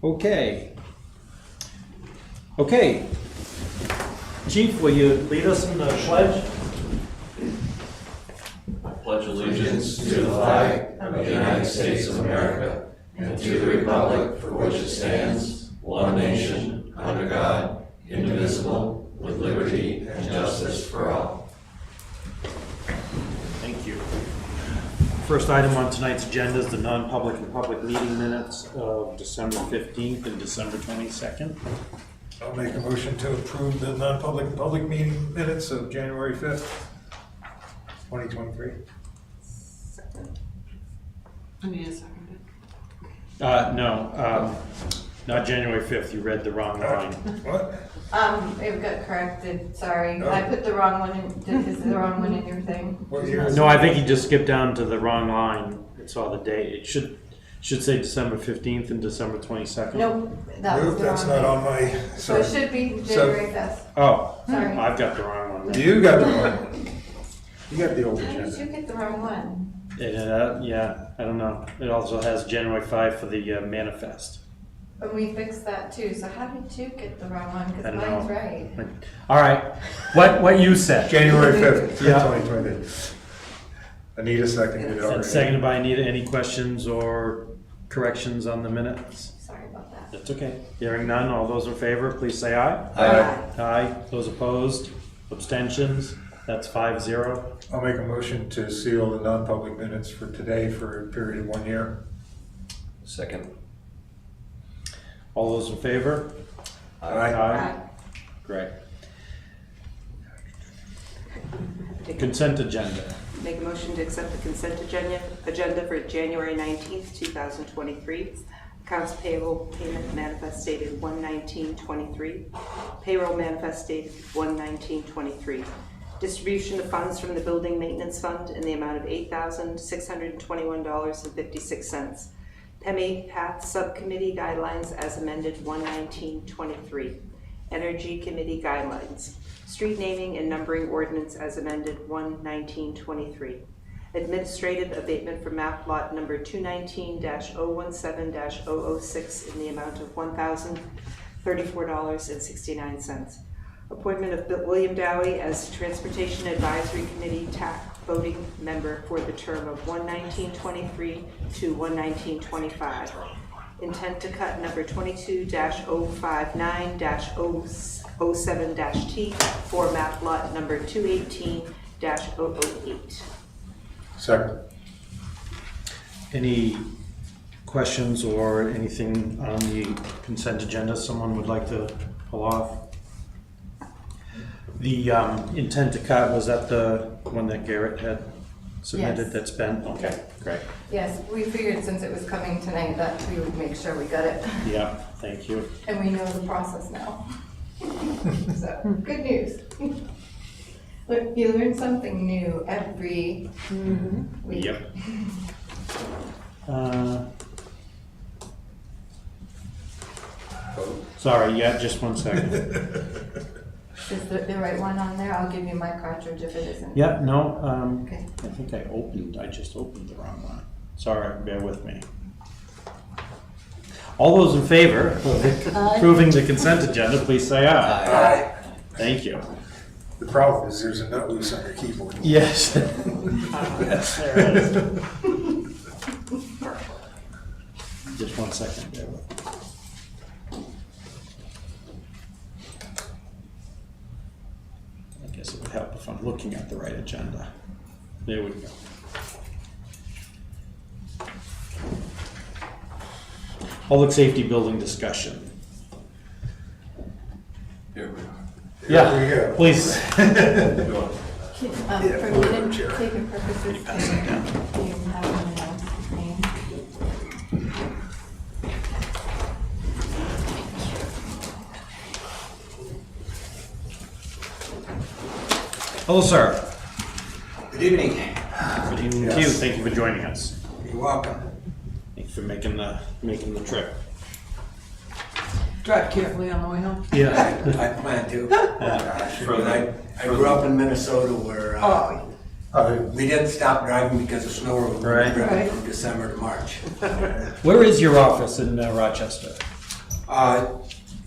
Okay. Okay. Chief, will you lead us in the pledge? I pledge allegiance to the flag of the United States of America and to the republic for which it stands, one nation, under God, indivisible, with liberty and justice for all. Thank you. First item on tonight's agenda is the non-public and public meeting minutes of December 15th and December 22nd. I'll make a motion to approve the non-public and public meeting minutes of January 5th, 2023. Second. I need a second. No, not January 5th. You read the wrong line. What? It got corrected, sorry. Oh. I put the wrong one in, is the wrong one in your thing? What year is No, I think you just skipped down to the wrong line. It saw the date. It should say December 15th and December 22nd. Nope, that was Nope, the that's wrong not one. on my, So it sorry. should be January 5th. Oh, Sorry. I've got the wrong one. You got the one. You got the old How did you agenda. get the wrong one? Yeah, I don't know. It also has January 5 for the manifest. And we fixed that too, so how did you get the wrong one? I Because don't mine's know. right. All right. What you said? January 5th, Yeah. 2023. Anita seconded it And already. seconded by Anita. Any questions or corrections on the minutes? Sorry about that. That's okay. Hearing none. All those in favor, please say aye. Aye. Aye. Those opposed? Abstentions? That's 5-0. I'll make a motion to seal the non-public minutes for today for a period of 1 year. Second. All those in favor? Aye. Great. Consent agenda. Make a motion to accept the consent agenda for January 19th, 2023. Accounts payable payment manifest dated 1/19/23. Payroll manifest dated 1/19/23. Distribution of funds from the Building Maintenance Fund in the amount of $8,621.56. PEMI Path Subcommittee Guidelines as amended 1/19/23. Energy Committee Guidelines. Street Naming and Numbering Ordinance as amended 1/19/23. Administrative abatement for map lot number 219-017-006 in the amount of $1,034.69. Appointment of William Dowie as Transportation Advisory Committee TAC voting member for the term of 1/19/23 to 1/19/25. Intent to cut number 22-059-007-T for map lot number 218-008. Second. Any questions or anything on the consent agenda someone would like to pull off? The intent to cut, was that the one that Garrett had submitted Yes. that's been? Okay, great. Yes, we figured since it was coming tonight that we would make sure we got it. Yeah, thank you. And we know the process now. So, good news. Look, you learn something new every week. Yep. Sorry, yeah, just 1 second. Is the right one on there? I'll give you my cartridge if it isn't. Yeah, no, Okay. I think I just opened the wrong one. Sorry, bear with me. All those in favor of approving the consent agenda, please say aye. Aye. Thank you. The problem is there's a nut loose on your keyboard. Yes. Yes, there is. Just 1 second, bear with me. I guess it would help if I'm looking at the right agenda. There we go. Public safety building discussion. Here we are. Yeah, Here we go. please. For minute-taking purposes, can you have anyone else's name? Hello, sir. Good evening. Good evening to you. Yes. Thank you for joining us. You're welcome. Thanks for making the trip. Drive carefully on the way home. Yeah. I plan to. I grew up in Minnesota where We didn't stop driving because of snow removal. We Right. drove from December to March. Where is your office in Rochester?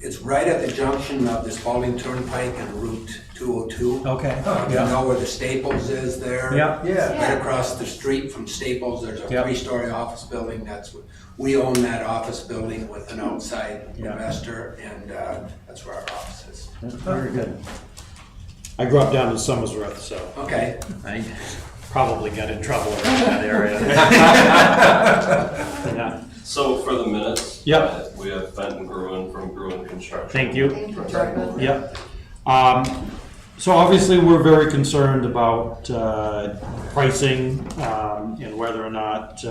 It's right at the junction of the Spalding Turnpike and Route 202. Okay. You know where the Staples is there? Yeah. Yeah. Right across the street from Staples, there's a Yeah. 3-story office building. We own that office building with an outside Yeah. investor, and that's where our office is. Very good. I grew up down in Somersworth, so Okay. I probably got in trouble around that area. Yeah. So for the minutes. Yep. We have Fenton Gruen from Gruen Construction. Thank you. Thank you, Jordan. Yep. So obviously, we're very concerned about pricing and whether or not,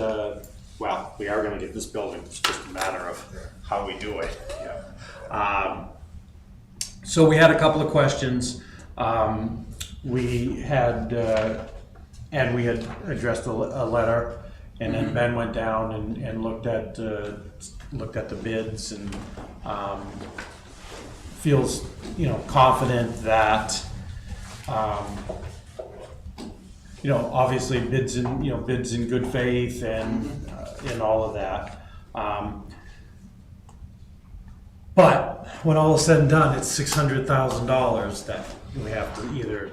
well, we are gonna get this building. It's just a matter of how we do it. So we had a couple of questions. We had, and we had addressed a letter, and then Ben went down and looked at the bids and feels, confident that, obviously bids in good faith and all of that. But when all is said and done, it's $600,000 that we have to either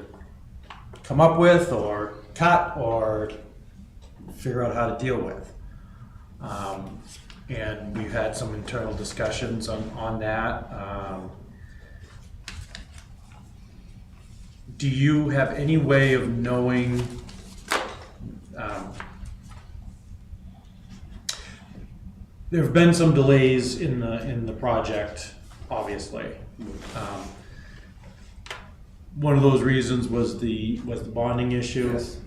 come up with or cut or figure out how to deal with. And we've had some internal discussions on that. Do you have any way of knowing, there have been some delays in the project, obviously. One of those reasons was the bonding issue. Yes.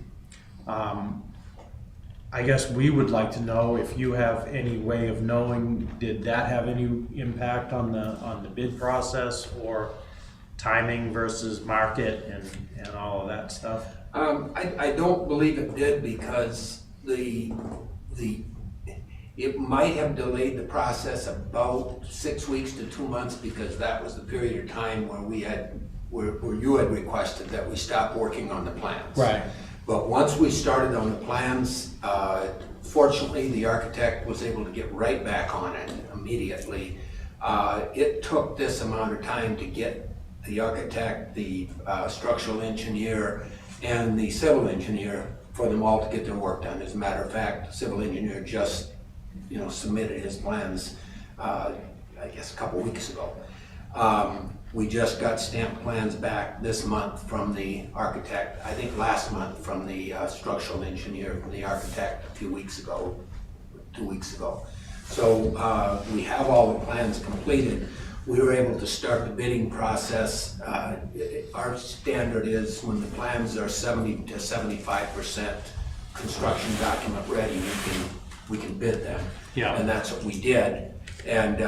I guess we would like to know if you have any way of knowing, did that have any impact on the bid process or timing versus market and all of that stuff? I don't believe it did because it might have delayed the process about 6 weeks to 2 months because that was the period of time where you had requested that we stop working on the plans. Right. But once we started on the plans, fortunately, the architect was able to get right back on it immediately. It took this amount of time to get the architect, the structural engineer, and the civil engineer for them all to get their work done. As a matter of fact, the civil engineer just, submitted his plans, I guess a couple weeks ago. We just got stamped plans back this month from the architect, I think last month from the structural engineer, from the architect a few weeks ago, 2 weeks ago. So we have all the plans completed. We were able to start the bidding process. Our standard is when the plans are 70 to 75% construction document ready, we can bid them. Yeah. And that's what we did. And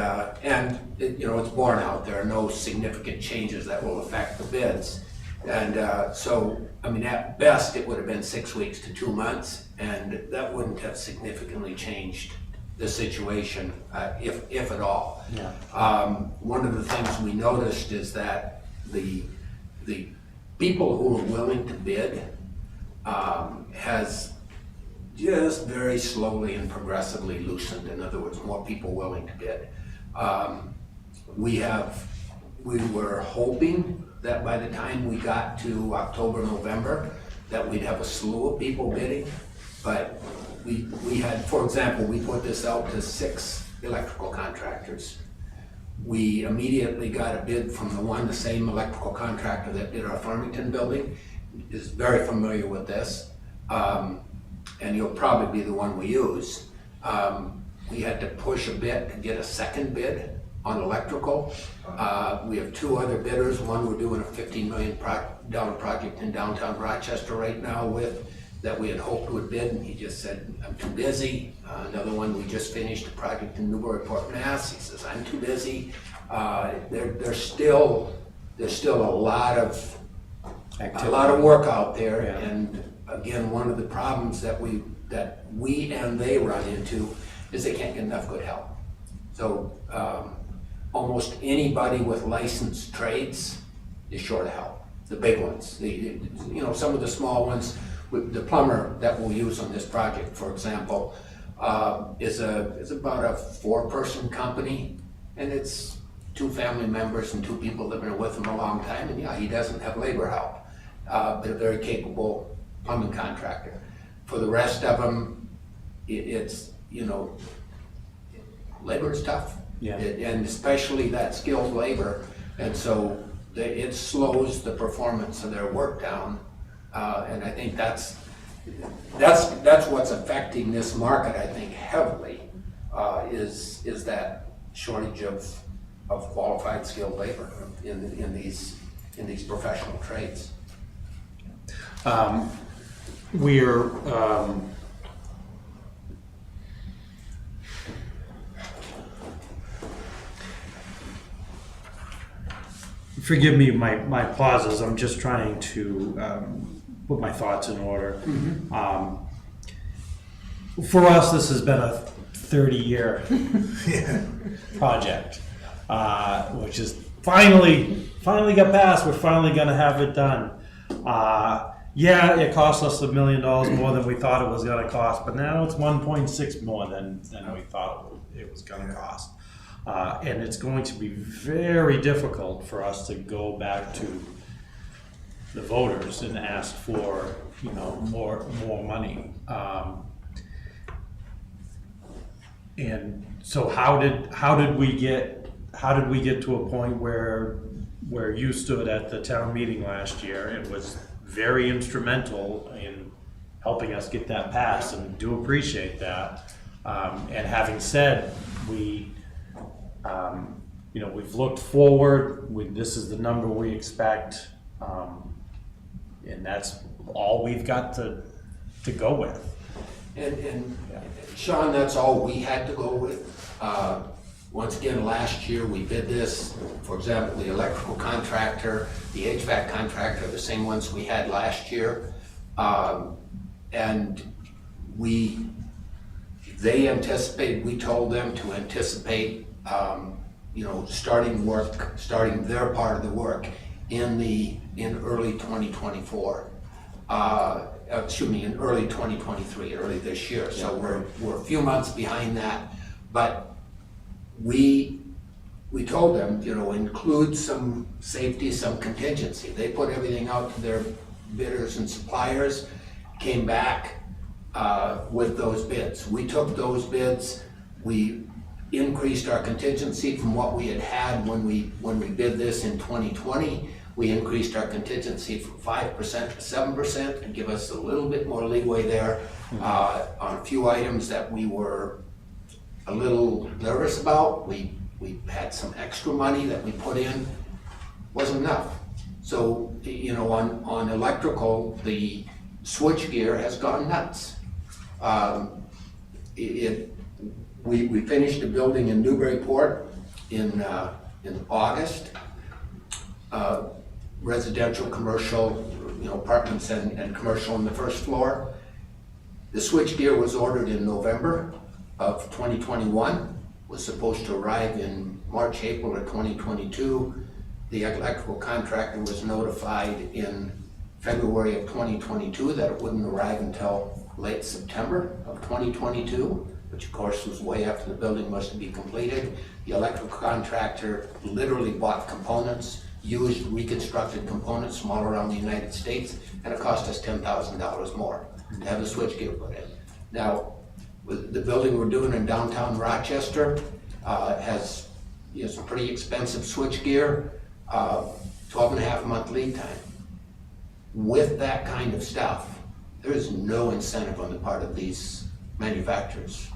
it's borne out. There are no significant changes that will affect the bids. And at best, it would have been 6 weeks to 2 months, and that wouldn't have significantly changed the situation, if at all. Yeah. One of the things we noticed is that the people who are willing to bid has just very slowly and progressively loosened. In other words, more people willing to bid. We were hoping that by the time we got to October, November, that we'd have a slew of people bidding, but we had, for example, we put this out to 6 electrical contractors. We immediately got a bid from the same electrical contractor that did our Farmington building, is very familiar with this. And you'll probably be the one we use. We had to push a bit to get a second bid on electrical. We have 2 other bidders. One, we're doing a $15 million project in downtown Rochester right now that we had hoped would bid, and he just said, I'm too busy. Another one, we just finished a project in Newburyport, Mass. He says, I'm too busy. There's still a lot of work out there. Yeah. And again, one of the problems that we and they run into is they can't get enough good help. So almost anybody with licensed trades is short of help. The big ones, some of the small ones, the plumber that we'll use on this project, for example, is about a 4-person company, and it's 2 family members and 2 people that have been with him a long time, and yeah, he doesn't have labor help, but a very capable plumbing contractor. For the rest of them, it's, you know, labor is tough. Yeah. And especially that skilled labor, and so it slows the performance of their work down. And I think that's what's affecting this market, I think, heavily, is that shortage of qualified skilled labor in these professional trades. We're, forgive me my pauses, I'm just trying to put my thoughts in order. For us, this has been a 30-year project, which is finally got passed. We're finally gonna have it done. Yeah, it cost us $1 million more than we thought it was gonna cost, but now it's 1.6 more than we thought it was gonna cost. And it's going to be very difficult for us to go back to the voters and ask for, you know, more money. And so how did we get to a point where you stood at the town meeting last year and was very instrumental in helping us get that passed, and do appreciate that. And having said, you know, we've looked forward, this is the number we expect, and that's all we've got to go with. And Sean, that's all we had to go with. Once again, last year we did this, for example, the electrical contractor, the HVAC contractor, the same ones we had last year. And they anticipated, we told them to anticipate, you know, starting their part of the work in early 2024. In early 2023, early this year. So we're a few months behind that, but we told them, you know, include some safety, some contingency. They put everything out to their bidders and suppliers, came back with those bids. We took those bids, we increased our contingency from what we had when we bid this in 2020. We increased our contingency from 5% to 7% and give us a little bit more leeway there on a few items that we were a little nervous about. We had some extra money that we put in, wasn't enough. So, you know, on electrical, the switchgear has gone nuts. We finished a building in Newburyport in August. Residential, commercial, you know, apartments and commercial on the first floor. The switchgear was ordered in November of 2021, was supposed to arrive in March, April of 2022. The electrical contractor was notified in February of 2022 that it wouldn't arrive until late September of 2022, which of course was way after the building was to be completed. The electrical contractor literally bought components, used reconstructed components from all around the United States, and it cost us $10,000 more to have the switchgear put in. Now, with the building we're doing in downtown Rochester, has, you know, some pretty expensive switchgear, 12.5-month lead time. With that kind of stuff, there is no incentive on the part of these manufacturers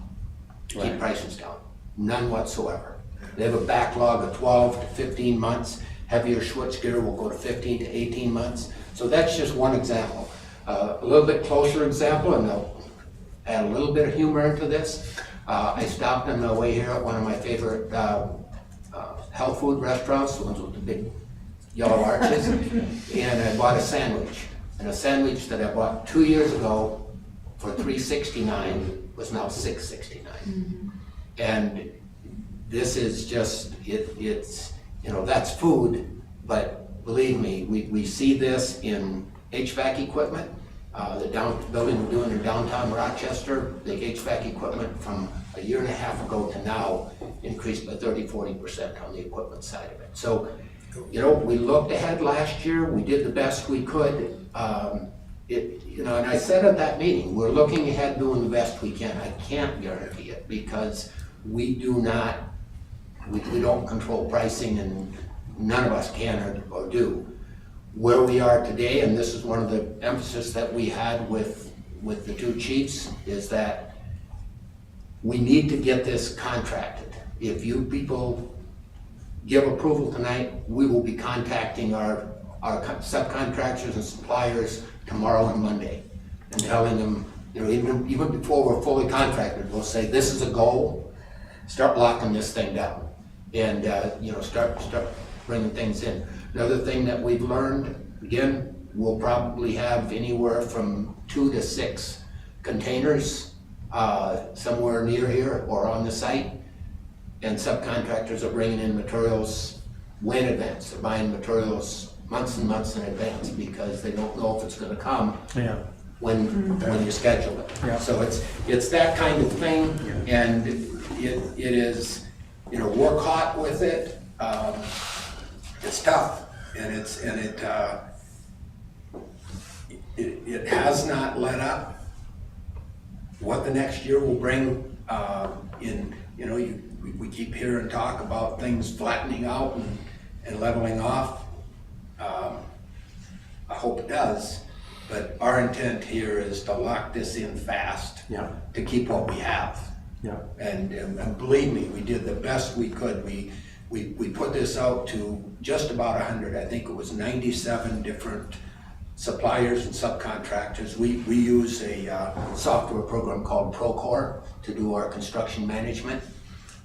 to keep prices down. None whatsoever. They have a backlog of 12 to 15 months. Heavier switchgear will go to 15 to 18 months. So that's just one example. A little bit closer example, and I'll add a little bit of humor into this. I stopped on the way here at one of my favorite health food restaurants, the ones with the big yellow arches, and I bought a sandwich. And a sandwich that I bought 2 years ago for $3.69 was now $6.69. Mm-hmm. And this is just, it's, you know, that's food, but believe me, we see this in HVAC equipment. building we're doing in downtown Rochester, the HVAC equipment from a year and a half ago to now increased by 30–40% on the equipment side of it. So, you know, we looked ahead last year, we did the best we could. You know, and I said at that meeting, we're looking ahead, doing the best we can. I can't guarantee it because we don't control pricing, and none of us can or do. Where we are today, and this is one of the emphasis that we had with the two chiefs, is that we need to get this contracted. If you people give approval tonight, we will be contacting our subcontractors and suppliers tomorrow and Monday and telling them, you know, even before we're fully contracted, we'll say, this is a goal, start locking this thing down and, you know, start bringing things in. Another thing that we've learned, again, we'll probably have anywhere from 2 to 6 containers somewhere near here or on the site, and subcontractors are bringing in materials way in advance. They're buying materials months and months in advance because they don't know if it's gonna come when you schedule it. Yeah. So it's that kind of thing, and it is, you know, work hot with it. It's tough, and it has not let up. What the next year will bring, you know, we keep hearing talk about things flattening out and leveling off. I hope it does, but our intent here is to lock this in fast, to keep what we have. And believe me, we did the best we could. We put this out to just about 100, I think it was 97 different suppliers and subcontractors. We use a software program called Procore to do our construction management.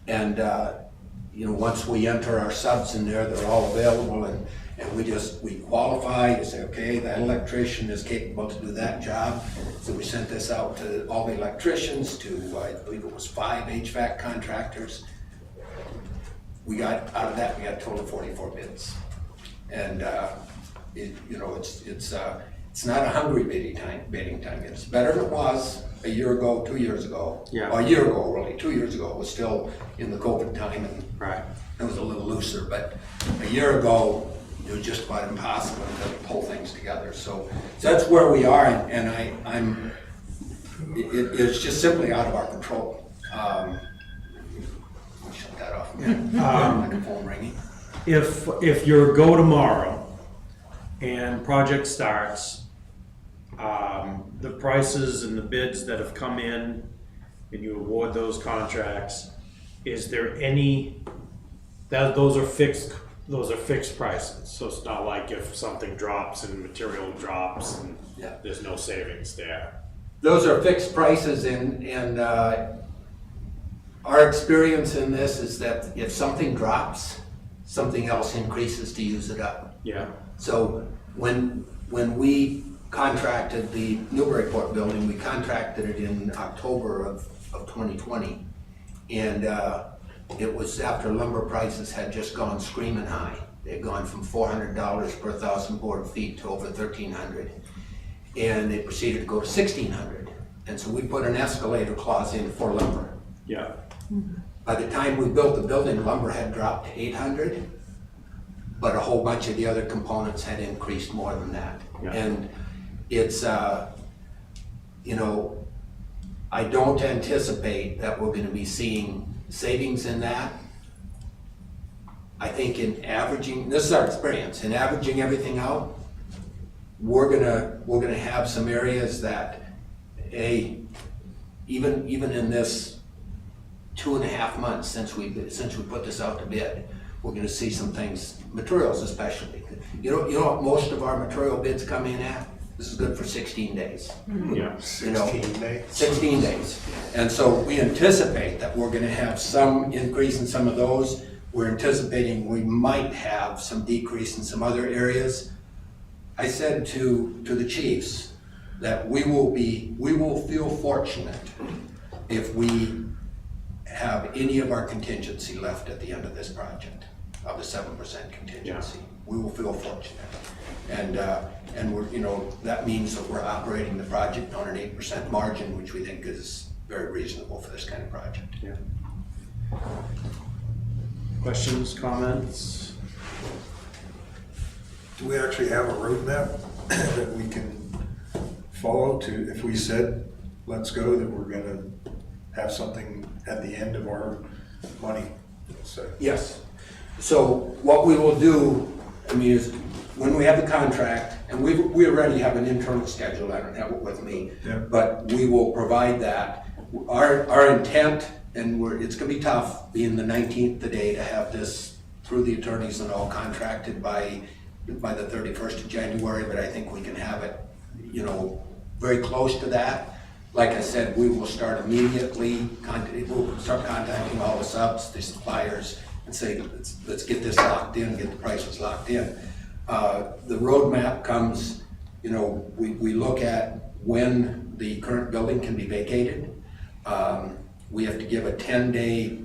And you know, once we enter our subs in there, they're all available, and we qualify to say, okay, that electrician is capable to do that job. So we sent this out to all the electricians, to I believe it was 5 HVAC contractors. We got out of that, we got a total of 44 bids, and you know, it's not a hungry bidding time. It's better than it was a year ago, 2 years ago. Or a year ago, really. 2 years ago, it was still in the COVID time, and it was a little looser. But a year ago, it was just about impossible to pull things together. So that's where we are, and it's just simply out of our control. Shut that off. Like a phone ringing. If you're go tomorrow and project starts, the prices and the bids that have come in and you award those contracts, is there any, those are fixed prices, so it's not like if something drops and material drops and there's no savings there. Those are fixed prices, and our experience in this is that if something drops, something else increases to use it up. So when we contracted the Newburyport building, we contracted it in October of 2020, and it was after lumber prices had just gone screaming high. They had gone from $400 per 1,000 board feet to over $1,300, and they proceeded to go to $1,600. And so we put an escalator clause in for lumber. By the time we built the building, lumber had dropped to $800, but a whole bunch of the other components had increased more than that. And it's, you know, I don't anticipate that we're gonna be seeing savings in that. I think in averaging, this is our experience, in averaging everything out, we're gonna have some areas that, even in this 2.5 months since we put this out to bid, we're gonna see some things, materials especially. You know what most of our material bids come in at? This is good for 16 days. 16 days. 16 days. And so we anticipate that we're gonna have some increase in some of those. We're anticipating we might have some decrease in some other areas. I said to the chiefs that we will feel fortunate if we have any of our contingency left at the end of this project. of the 7% contingency. We will feel fortunate. And we're, that means that we're operating the project on an 8% margin, which we think is very reasonable for this kind of project. Yeah. Questions, comments? Do we actually have a roadmap that we can follow to, if we said, let's go, that we're gonna have something at the end of our money, let's say? Yes. So what we will do, is when we have the contract, and we already have an internal schedule, I don't have it with me, Yeah. but we will provide that. Our intent, and it's gonna be tough, being the 19th today, to have this through the attorneys and all contracted by the 31st of January, but I think we can have it, very close to that. Like I said, we will start immediately, we'll start contacting all the subs, the suppliers, and say, let's get this locked in, get the prices locked in. The roadmap comes, we look at when the current building can be vacated. We have to give a 10-day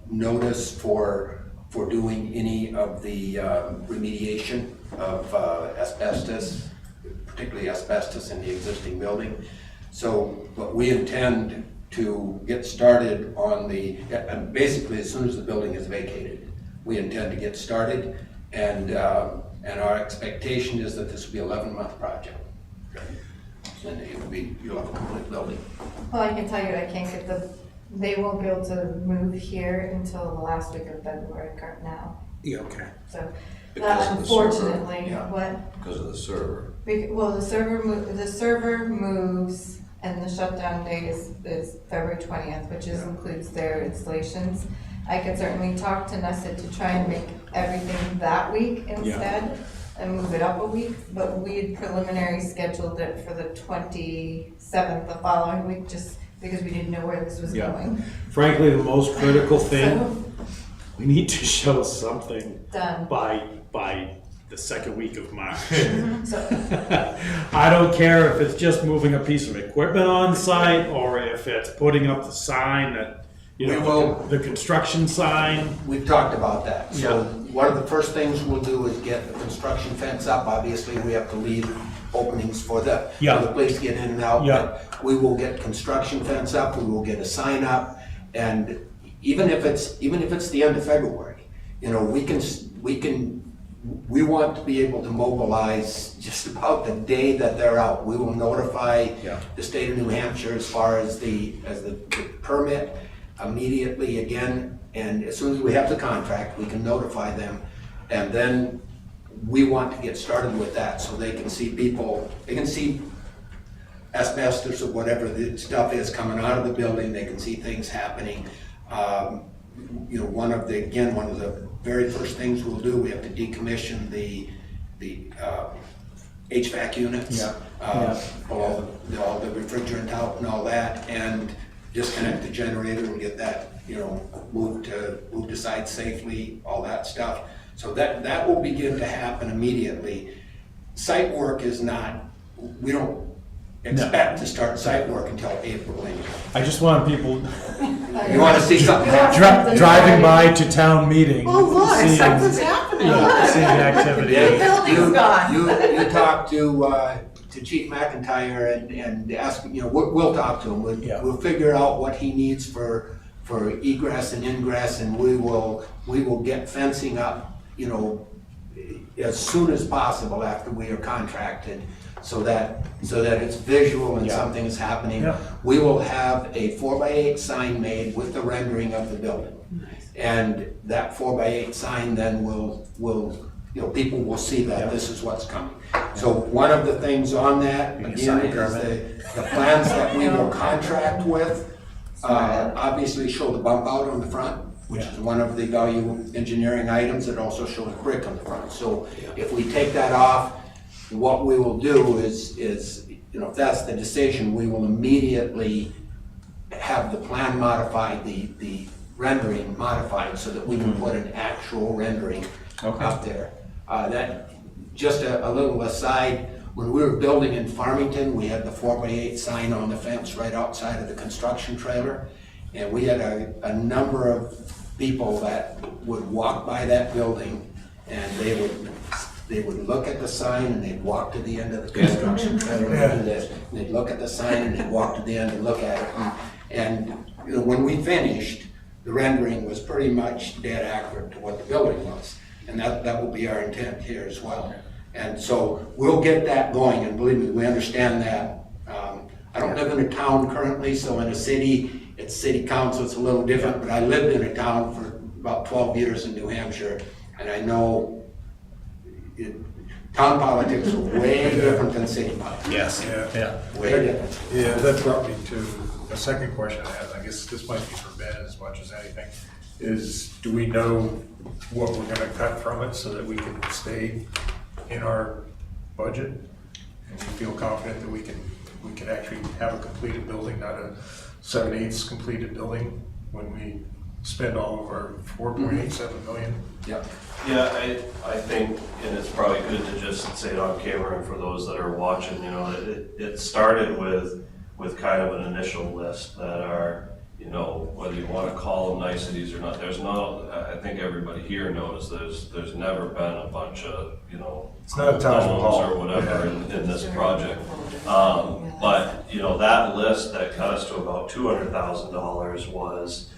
notice for doing any of the remediation of asbestos, particularly asbestos in the existing building. So, but we intend to get started on basically as soon as the building is vacated, we intend to get started, and our expectation is that this will be an 11-month project. And you'll have a complete building. Well, I can tell you, I can't get they won't be able to move here until the last week of February now. Yeah, okay. So, Because of the unfortunately, server, yeah. what? Because of the server. Well, the server moves, and the shutdown date is February 20th, which includes their installations. I could certainly talk to Nesset to try and make everything that week instead, and move it up a week, but we had preliminary scheduled it for the 27th, the following week, just because we didn't know where this was going. Frankly, the most critical thing, So, we need to show something done. by the second week of March. So, I don't care if it's just moving a piece of equipment on site, or if it's putting up the sign that, the construction sign. We've talked about that. So Yeah. one of the first things we'll do is get the construction fence up. Obviously, we have to leave openings for the police to get in and out. Yeah. But we will get construction fence up, we will get a sign up, and even if it's the end of February, we want to be able to mobilize just about the day that they're out. We will notify the state of New Hampshire as far as the permit immediately again, and as soon as we have the contract, we can notify them, and then we want to get started with that so they can see asbestos or whatever the stuff is coming out of the building, they can see things happening. One of the very first things we'll do, we have to decommission the HVAC units, all the refrigerant out and all that, and disconnect the generator and get that, moved to site safely, all that stuff. So that will begin to happen immediately. Site work is not, we don't expect to start site work until April anyway. I just want people You want to see something happen? driving by to town meeting. Oh, look, seeing- something's happening. Seeing activity. The building's gone. You talk to Chief McIntyre and ask, we'll talk to him. We'll figure out what he needs for egress and ingress, and we will get fencing up, as soon as possible after we are contracted, so that it's visual and something is happening. Yeah. We will have a 4x8 sign made with the rendering of the building. And that 4x8 sign then will people will see that this is what's coming. So one of the things on that, again, is the plans that we will contract with, obviously show the bump out on the front, which is one of the value engineering items. It also shows brick on the front. So if we take that off, what we will do is if that's the decision, we will immediately have the plan modified, the rendering modified, so that we can put an actual rendering up there. That, just a little aside, when we were building in Farmington, we had the 4x8 sign on the fence right outside of the construction trailer, and we had a number of people that would walk by that building and they would look at the sign and they'd walk to the end of the construction site and do this. And they'd look at the sign and they'd walk to the end and look at it. And you know, when we finished, the rendering was pretty much dead accurate to what the building was. And that will be our intent here as well. And so we'll get that going, and believe me, we understand that. I don't live in a town currently, so in a city, it's city council, it's a little different, but I lived in a town for about 12 years in New Hampshire, and I know town politics are way different than city politics. Yes. Yeah. Way different. Yeah, that brought me to a second question I have. I guess this might be for Ben as much as anything. Is, do we know what we're gonna cut from it so that we can stay in our budget? And we feel confident that we can actually have a completed building, not a 7/8 completed building when we spend all of our 4.87 million? Yep. Yeah, I think, and it's probably good to just say it on camera and for those that are watching, you know, it started with kind of an initial list that are, you know, whether you want to call them niceties or not, there's no, I think everybody here knows there's never been a bunch of, you know, It's not a Taj Mahal or whatever in this project. But, you know, that list that got us to about $200,000 was,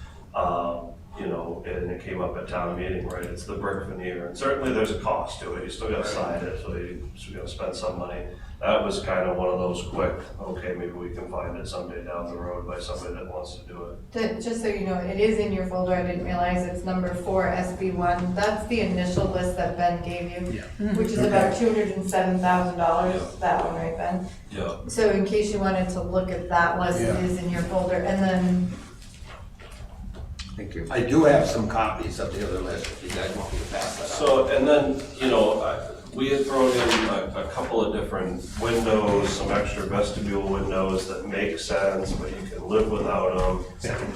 you know, and it came up at town meeting, right? It's the brick veneer, and certainly there's a cost to it. You still got to sign it, so you got to spend some money. That was kind of one of those quick, okay, maybe we can find it someday down the road by somebody that wants to do it. Just so you know, it is in your folder, I didn't realize it's number 4, SB1. That's the initial list that Ben gave you, which is about $207,000, that one, right, Ben? Yeah. So in case you wanted to look at that list, it is in your folder, and then, Thank you. I do have some copies of the other list if you guys want me to pass that out. So, and then, you know, we had thrown in a couple of different windows, some extra vestibule windows that make sense, but you can live without them.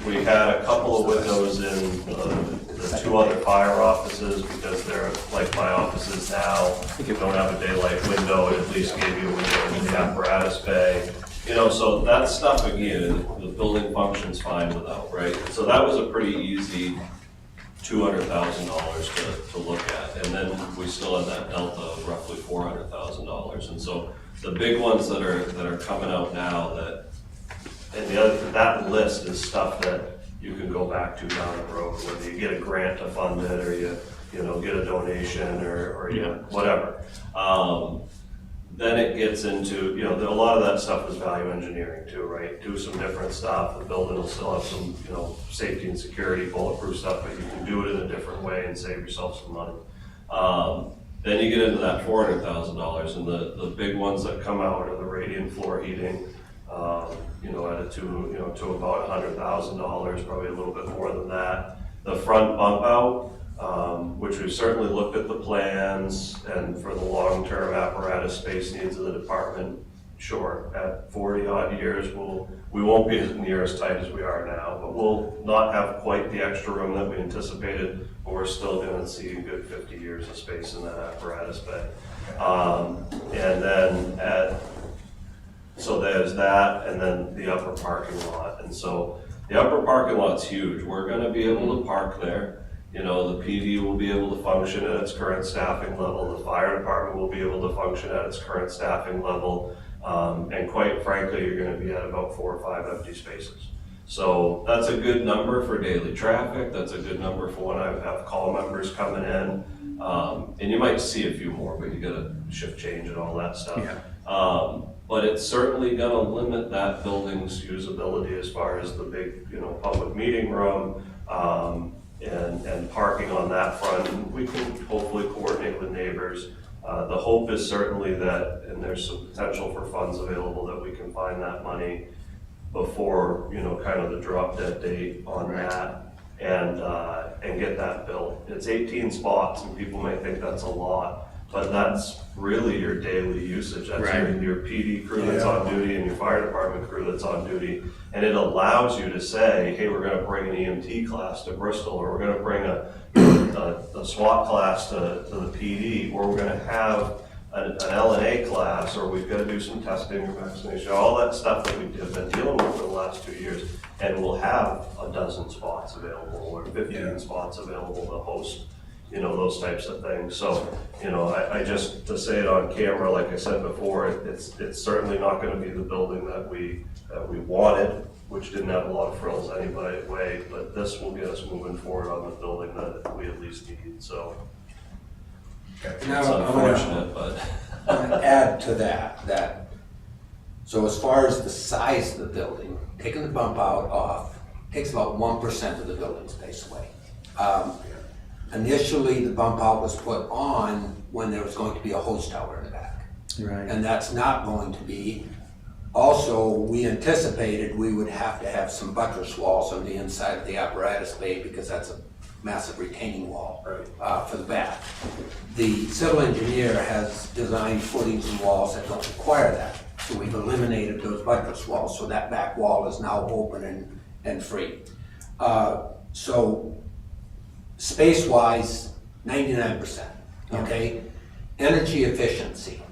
We had a couple of windows in the 2 other fire offices because they're like my offices now. You don't have a daylight window, it at least gave you a window in the apparatus bay. You know, so that stuff, again, the building functions fine without, right? So that was a pretty easy $200,000 to look at, and then we still have that delta of roughly $400,000. And so the big ones that are coming out now, that list is stuff that you can go back to down the road, whether you get a grant to fund it or you know get a donation or you know, whatever. Then it gets into, you know, a lot of that stuff is value engineering too, right? Do some different stuff. The building will still have some, you know, safety and security, bulletproof stuff, but you can do it in a different way and save yourself some money. Then you get into that $400,000, and the big ones that come out are the radiant floor heating, you know, to about $100,000, probably a little bit more than that. The front bump out, which we've certainly looked at the plans, and for the long-term apparatus space needs of the department, sure, at 40 odd years, we won't be near as tight as we are now, but we'll not have quite the extra room that we anticipated, but we're still gonna see a good 50 years of space in that apparatus bay. And then so there's that, and then the upper parking lot. And so the upper parking lot's huge. We're gonna be able to park there. You know, the PD will be able to function at its current staffing level. The fire department will be able to function at its current staffing level. And quite frankly, you're gonna be at about 4 or 5 empty spaces. So that's a good number for daily traffic. That's a good number for when I have call members coming in. And you might see a few more, but you gotta shift change and all that stuff. Yeah. But it's certainly gonna limit that building's usability as far as the big, you know, public meeting room, and parking on that front. We can hopefully coordinate with neighbors. The hope is certainly that, and there's some potential for funds available, that we can find that money before, you know, kind of the drop dead date on that, and get that built. It's 18 spots, and people may think that's a lot, but that's really your daily usage. That's your PD crew that's on duty and your fire department crew that's on duty. And it allows you to say, hey, we're gonna bring an EMT class to Bristol, or we're gonna bring a SWAT class to the PD, or we're gonna have an LNA class, or we've got to do some testing or vaccination, all that stuff that we have been dealing with for the last 2 years, and we'll have a dozen spots available or 15 spots available to host, you know, those types of things. So, you know, I just, to say it on camera, like I said before, it's certainly not going to be the building that we wanted, which didn't have a lot of frills anyway, but this will get us moving forward on the building that we at least need, so. Now, It's unfortunate, but. I want to add to that, so as far as the size of the building, taking the bump out off, takes about 1% of the building space away. Initially, the bump out was put on when there was going to be a hose tower in the back. Right. And that's not going to be. Also, we anticipated we would have to have some buttress walls on the inside of the apparatus bay because that's a massive retaining wall for the back. The civil engineer has designed footings and walls that don't require that. So we've eliminated those buttress walls, so that back wall is now open and free. So space-wise, 99%, okay? Energy efficiency.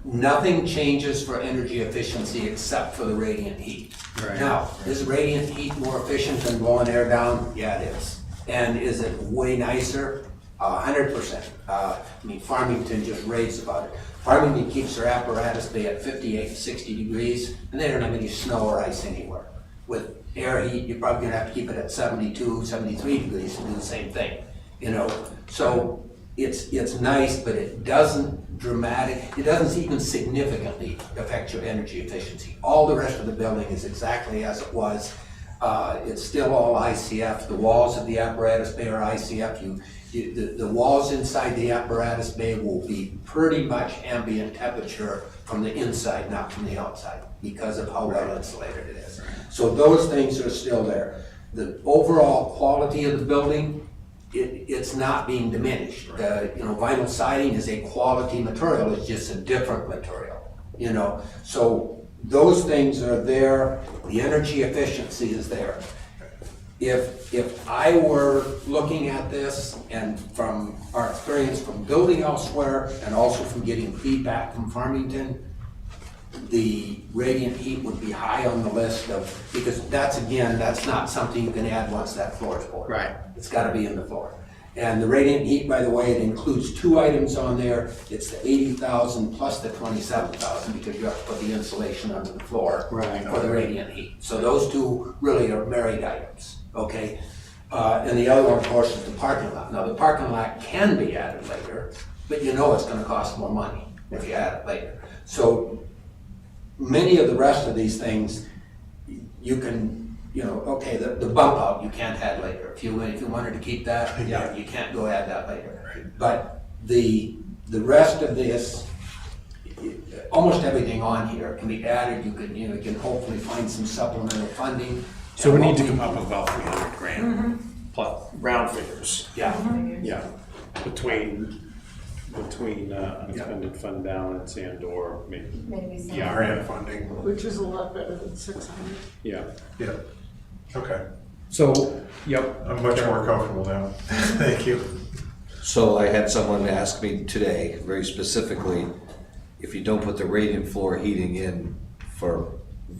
Nothing changes for energy efficiency except for the radiant heat. Right. Now, is radiant heat more efficient than blowing air down? Yeah, it is. And is it way nicer? 100%. I mean, Farmington just raves about it. Farmington keeps their apparatus bay at 58 to 60 degrees, and they don't have any snow or ice anywhere. With air heat, you're probably gonna have to keep it at 72, 73 degrees to do the same thing, you know? So it's nice, but it doesn't it doesn't even significantly affect your energy efficiency. All the rest of the building is exactly as it was. It's still all ICF. The walls of the apparatus bay are ICF. The walls inside the apparatus bay will be pretty much ambient temperature from the inside, not from the outside, because of how well insulated it is. So those things are still there. The overall quality of the building, it's not being diminished. You know, vinyl siding is a quality material. It's just a different material. You know, so those things are there. The energy efficiency is there. If I were looking at this, and from our experience from building elsewhere and also from getting feedback from Farmington, the radiant heat would be high on the list of, because that's not something you can add once that floor is poured. Right. It's gotta be in the floor. And the radiant heat, by the way, it includes 2 items on there. It's the 80,000 plus the 27,000 because you have to put the insulation under the floor Right. for the radiant heat. So those 2 really are married items, okay? And the other one, of course, is the parking lot. Now, the parking lot can be added later, but you know it's gonna cost more money if you add it later. So many of the rest of these things, you can, you know, okay, the bump out, you can't add later. If you wanted to keep that, yeah, you can't go add that later. But the rest of this, almost everything on here can be added. You can hopefully find some supplemental funding. So we need to come up with about 300 grand, plus round figures. Yeah, Yeah, between unexpended fund balance and or Maybe some. Yeah. Grant funding, Which is a lot better than 600. yeah. yeah. Okay, So, yep. I'm much more comfortable now. Thank you. So I had someone ask me today, very specifically, if you don't put the radiant floor heating in for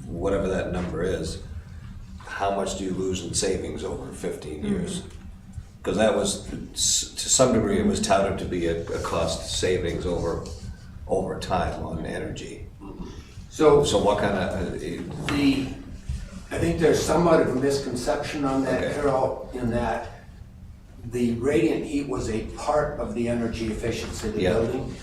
whatever that number is, how much do you lose in savings over 15 years? Because that was, to some degree, it was touted to be a cost savings over time on energy. so So what kind of, I think there's somewhat of a misconception on that, Okay. Carol, in that the radiant heat was a part of the energy efficiency of the Yeah. building.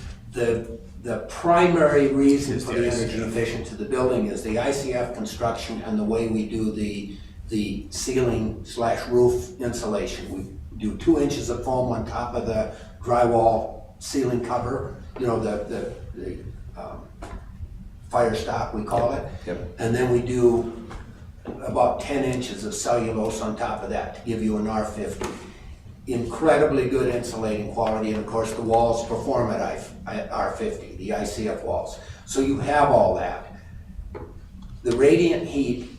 The primary reason for the the ICF. energy efficiency of the building is the ICF construction and the way we do the ceiling/roof insulation. We do 2 inches of foam on top of the drywall ceiling cover, you know, the fire stop, we call it. Yep. And then we do about 10 inches of cellulose on top of that to give you an R50. Incredibly good insulating quality, and of course the walls perform at R50, the ICF walls. So you have all that. The radiant heat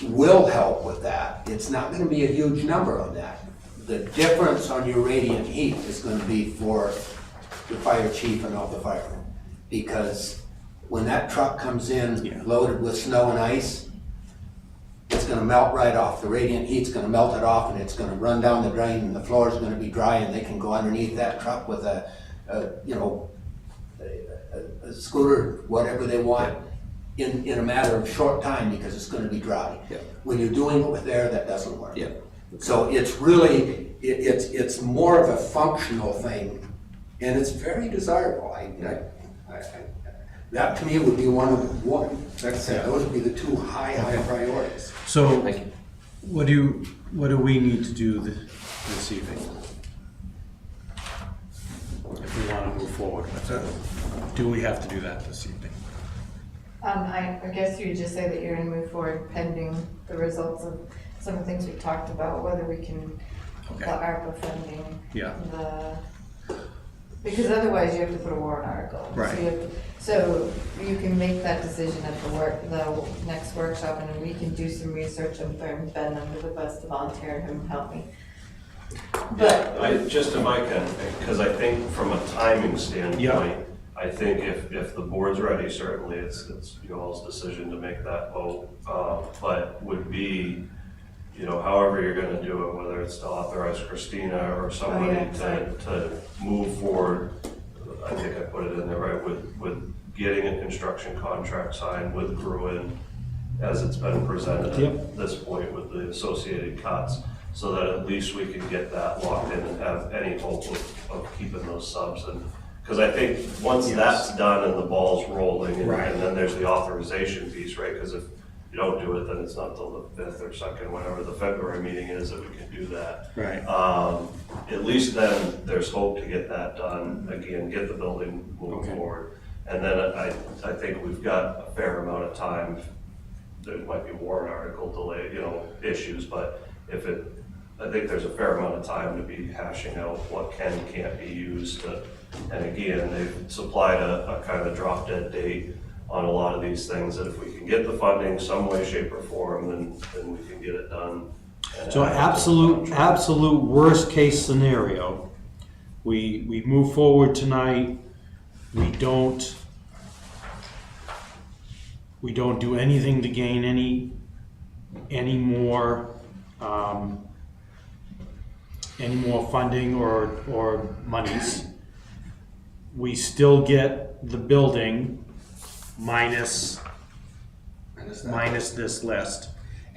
will help with that. It's not going to be a huge number on that. The difference on your radiant heat is going to be for the fire chief and all the firemen. Because when that truck comes in loaded with snow and ice, it's gonna melt right off. The radiant heat's gonna melt it off and it's gonna run down the drain and the floor is gonna be dry and they can go underneath that truck with a scooter, whatever they want, in a matter of short time because it's gonna be dry. Yeah. When you're doing it with air, that doesn't work. Yeah. So it's really, it's more of a functional thing, and it's very desirable. That to me would be one, like I said, those would be the two high priorities. So, Thank you. what do we need to do this evening? If we want to move forward with it, do we have to do that this evening? I guess you would just say that you're gonna move forward pending the results of some of the things we talked about, whether we can, Okay. the ARPA funding. Yeah. Because otherwise you have to put a warrant article. Right. So you can make that decision at the next workshop, and then we can do some research and throw Ben under the bus to volunteer him and help me. But, Just if I can, because I think from a timing standpoint, I think if the board's ready, certainly it's you all's decision to make that vote. But would be, however you're gonna do it, whether it's to authorize Christina or somebody to move forward. I think I put it in there, right, with getting a construction contract signed with Gruen as it's been presented at this point with the associated cuts, so that at least we can get that locked in and have any hope of keeping those subs. And because I think once that's done and the ball's rolling, and then there's the authorization piece, right? Because if you don't do it, then it's not till the 5th or 2nd, whenever the February meeting is, that we can do that. Right. At least then there's hope to get that done, again, get the building moving forward. And then I think we've got a fair amount of time. There might be warrant article delay, issues, but I think there's a fair amount of time to be hashing out what can and can't be used. And again, they've supplied a kind of drop dead date on a lot of these things, that if we can get the funding some way, shape, or form, then we can get it done. So absolute worst case scenario, we move forward tonight, we don't do anything to gain any more funding or monies. We still get the building minus this list.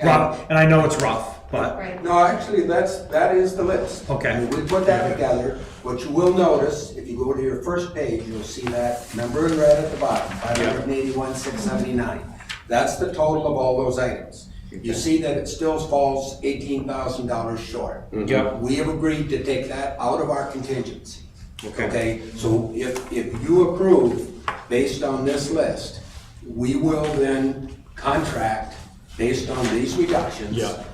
Rough, and I know it's rough, but right. No, actually, that is the list. Okay. I mean, we put that together. What you will notice, if you go to your first page, you'll see that number in red at the bottom, 581,679. That's the total of all those items. You see that it still falls $18,000 short. Yep. We have agreed to take that out of our contingency. Okay, so if you approve based on this list, we will then contract based on these reductions. Yeah.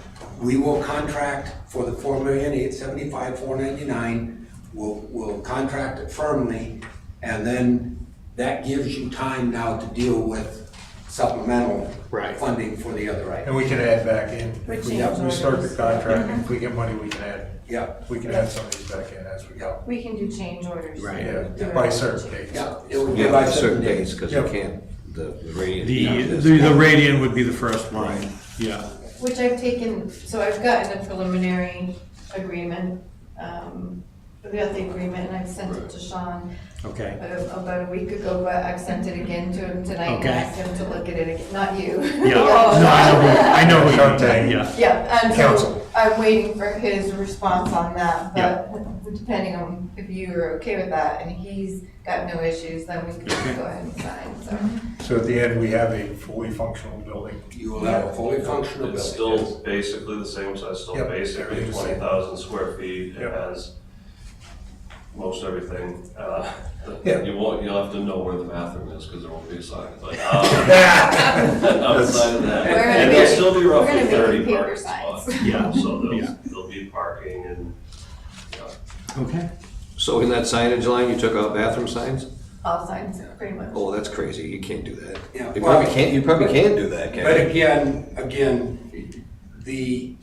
We will contract for the $4,875,499. We'll contract it firmly, and then that gives you time now to deal with supplemental funding for the other items. And we can add back in, if we start the contract, and if we get money, we can add, Yeah, we can add some of these back in as we go. We can do change orders. Yeah, by certain dates. yeah, it would be Yeah, by by certain days, days. because Yep. you can't, the radiant. the radiant would be the first one. Yeah. Which I've taken, so I've gotten a preliminary agreement, we got the agreement and I've sent it to Sean Okay. about a week ago, but I've sent it again to him tonight and Okay. asked him to look at it again, not you. Yeah. No, I know what you're saying. Yeah. Yeah, and so Council. I'm waiting for his response on that, Yeah. but depending on if you are okay with that and he's got no issues, then we can go ahead and sign, so. So at the end, we have a fully functional building. You will have a fully functional It's building. still basically the same size, still Yep, basically everything's the same. 20,000 square feet. It Yep. has most everything. Yeah. You'll have to know where the bathroom is, because there won't be a sign, but outside of that. We're gonna And make- there'll still be we're roughly gonna make 30 paper parking signs. spots. Yeah. So Yeah. there'll be parking and, Okay. So in that signage line, you took out bathroom signs? All signs, pretty much. Oh, that's crazy, you can't do that. Yeah, You well, probably can't do that, can But you? again, the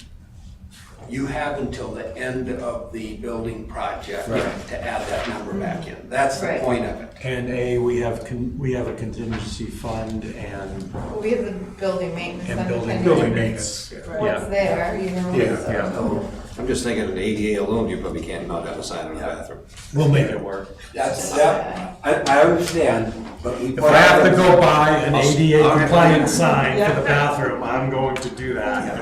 you have until the end of the building project Right. to add that number back in. That's the Right. point of it. And we have a contingency fund and, We have the building maintenance. and under building Building maintenance. maintenance, yeah. What's there, you know? Yeah, so- yeah. I'm just thinking an ADA alone, you probably can't not have a sign in the bathroom. We'll make it work. I understand, but we. If I have to go buy an ADA I'll- compliant sign for the bathroom, I'm going to do that.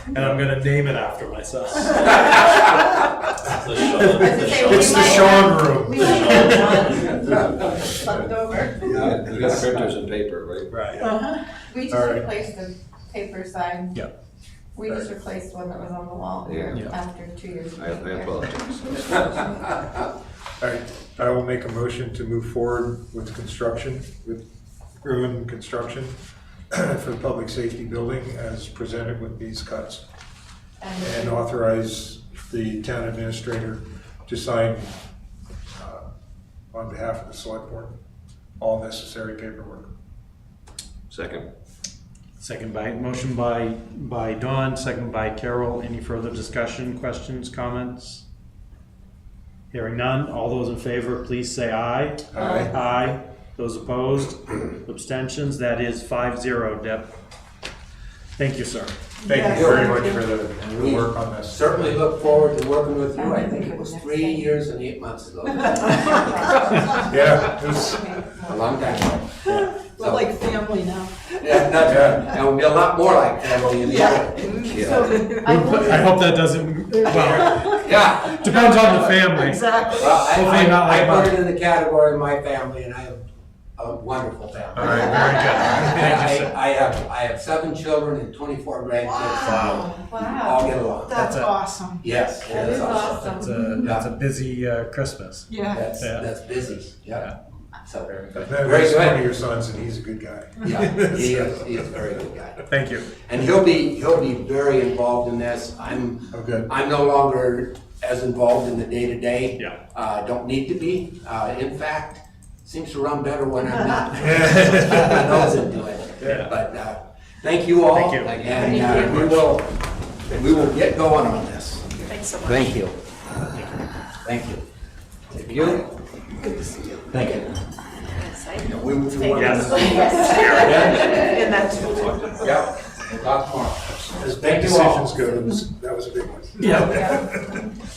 And I'm gonna name it after myself. The show- I was gonna say, we It's the might Sean have- room. We might have one left over. You got printers and paper, right? Right. We just All right. replaced the paper sign. Yeah. We just replaced one that was on the wall here Yeah. after 2 years. of I being here. apologize. All right, I will make a motion to move forward with construction, with Bruin Construction for the public safety building as presented with these cuts. And authorize the town administrator to sign on behalf of the select board, all necessary paperwork. Second. Motion by Dawn, second by Carol. Any further discussion, questions, comments? Hearing none. All those in favor, please say aye. Aye. Aye. Those opposed? Abstentions? That is 5-0, Deb. Thank you, sir. Thank you very much for the work on this. Certainly look forward to working with you. I think it was 3 years and 8 months ago. Yeah, it was, A long time ago. We're like family now. Yeah, that's right. And we'll be a lot more like family in the end. So I will- I hope that doesn't, well, Yeah. depends on the family. Exactly. Well, Hopefully not like I put mine. it in the category of my family, and I have a wonderful family. All right, very good. Thank you, sir. I have 7 children and 24 grandkids. Wow. All get along. That's That's a- awesome. Yes. That is awesome. awesome. That's a busy Christmas. Yeah. That's busy. Yeah. So, I've very met one of good. your sons and he's a good guy. Yeah, he is a very good guy. Thank you. And he'll be very involved in this. Oh, good. I'm no longer as involved in the day-to-day. Yeah. Don't need to be. In fact, seems to run better when I'm not. I knows into it. Yeah. But thank you all. Thank you. And we will get going on this. Thanks so much. Thank you. Thank you. Thank you. Thank you. Exciting. We will. Yes. And that's. Yeah. We'll talk tomorrow. Thank you Decisions all. go, that was a big one. Yeah.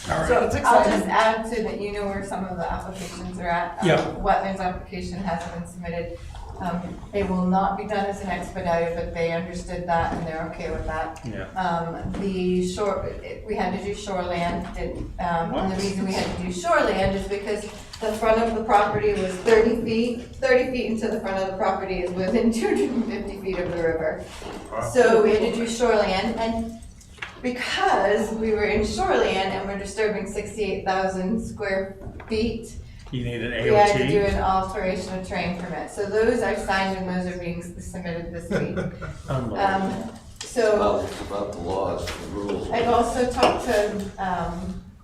So it's I'll just exciting. add so that you know where some of the applications are at. Yeah. Wetlands application has been submitted. They will not be done as an expedited, but they understood that and they're okay with that. Yeah. The shore, we had to do shoreland, and the reason we had to do shoreland is because the front of the property was 30 feet. 30 feet into the front of the property is within 250 feet of the river. So we had to do shoreland, and because we were in shoreland and we're disturbing 68,000 square feet, You need an we had to do AOT. an alteration of terrain permit. So those I've signed and those are being submitted this week. Unbelievable. So It's about the laws, the rules. I've also talked to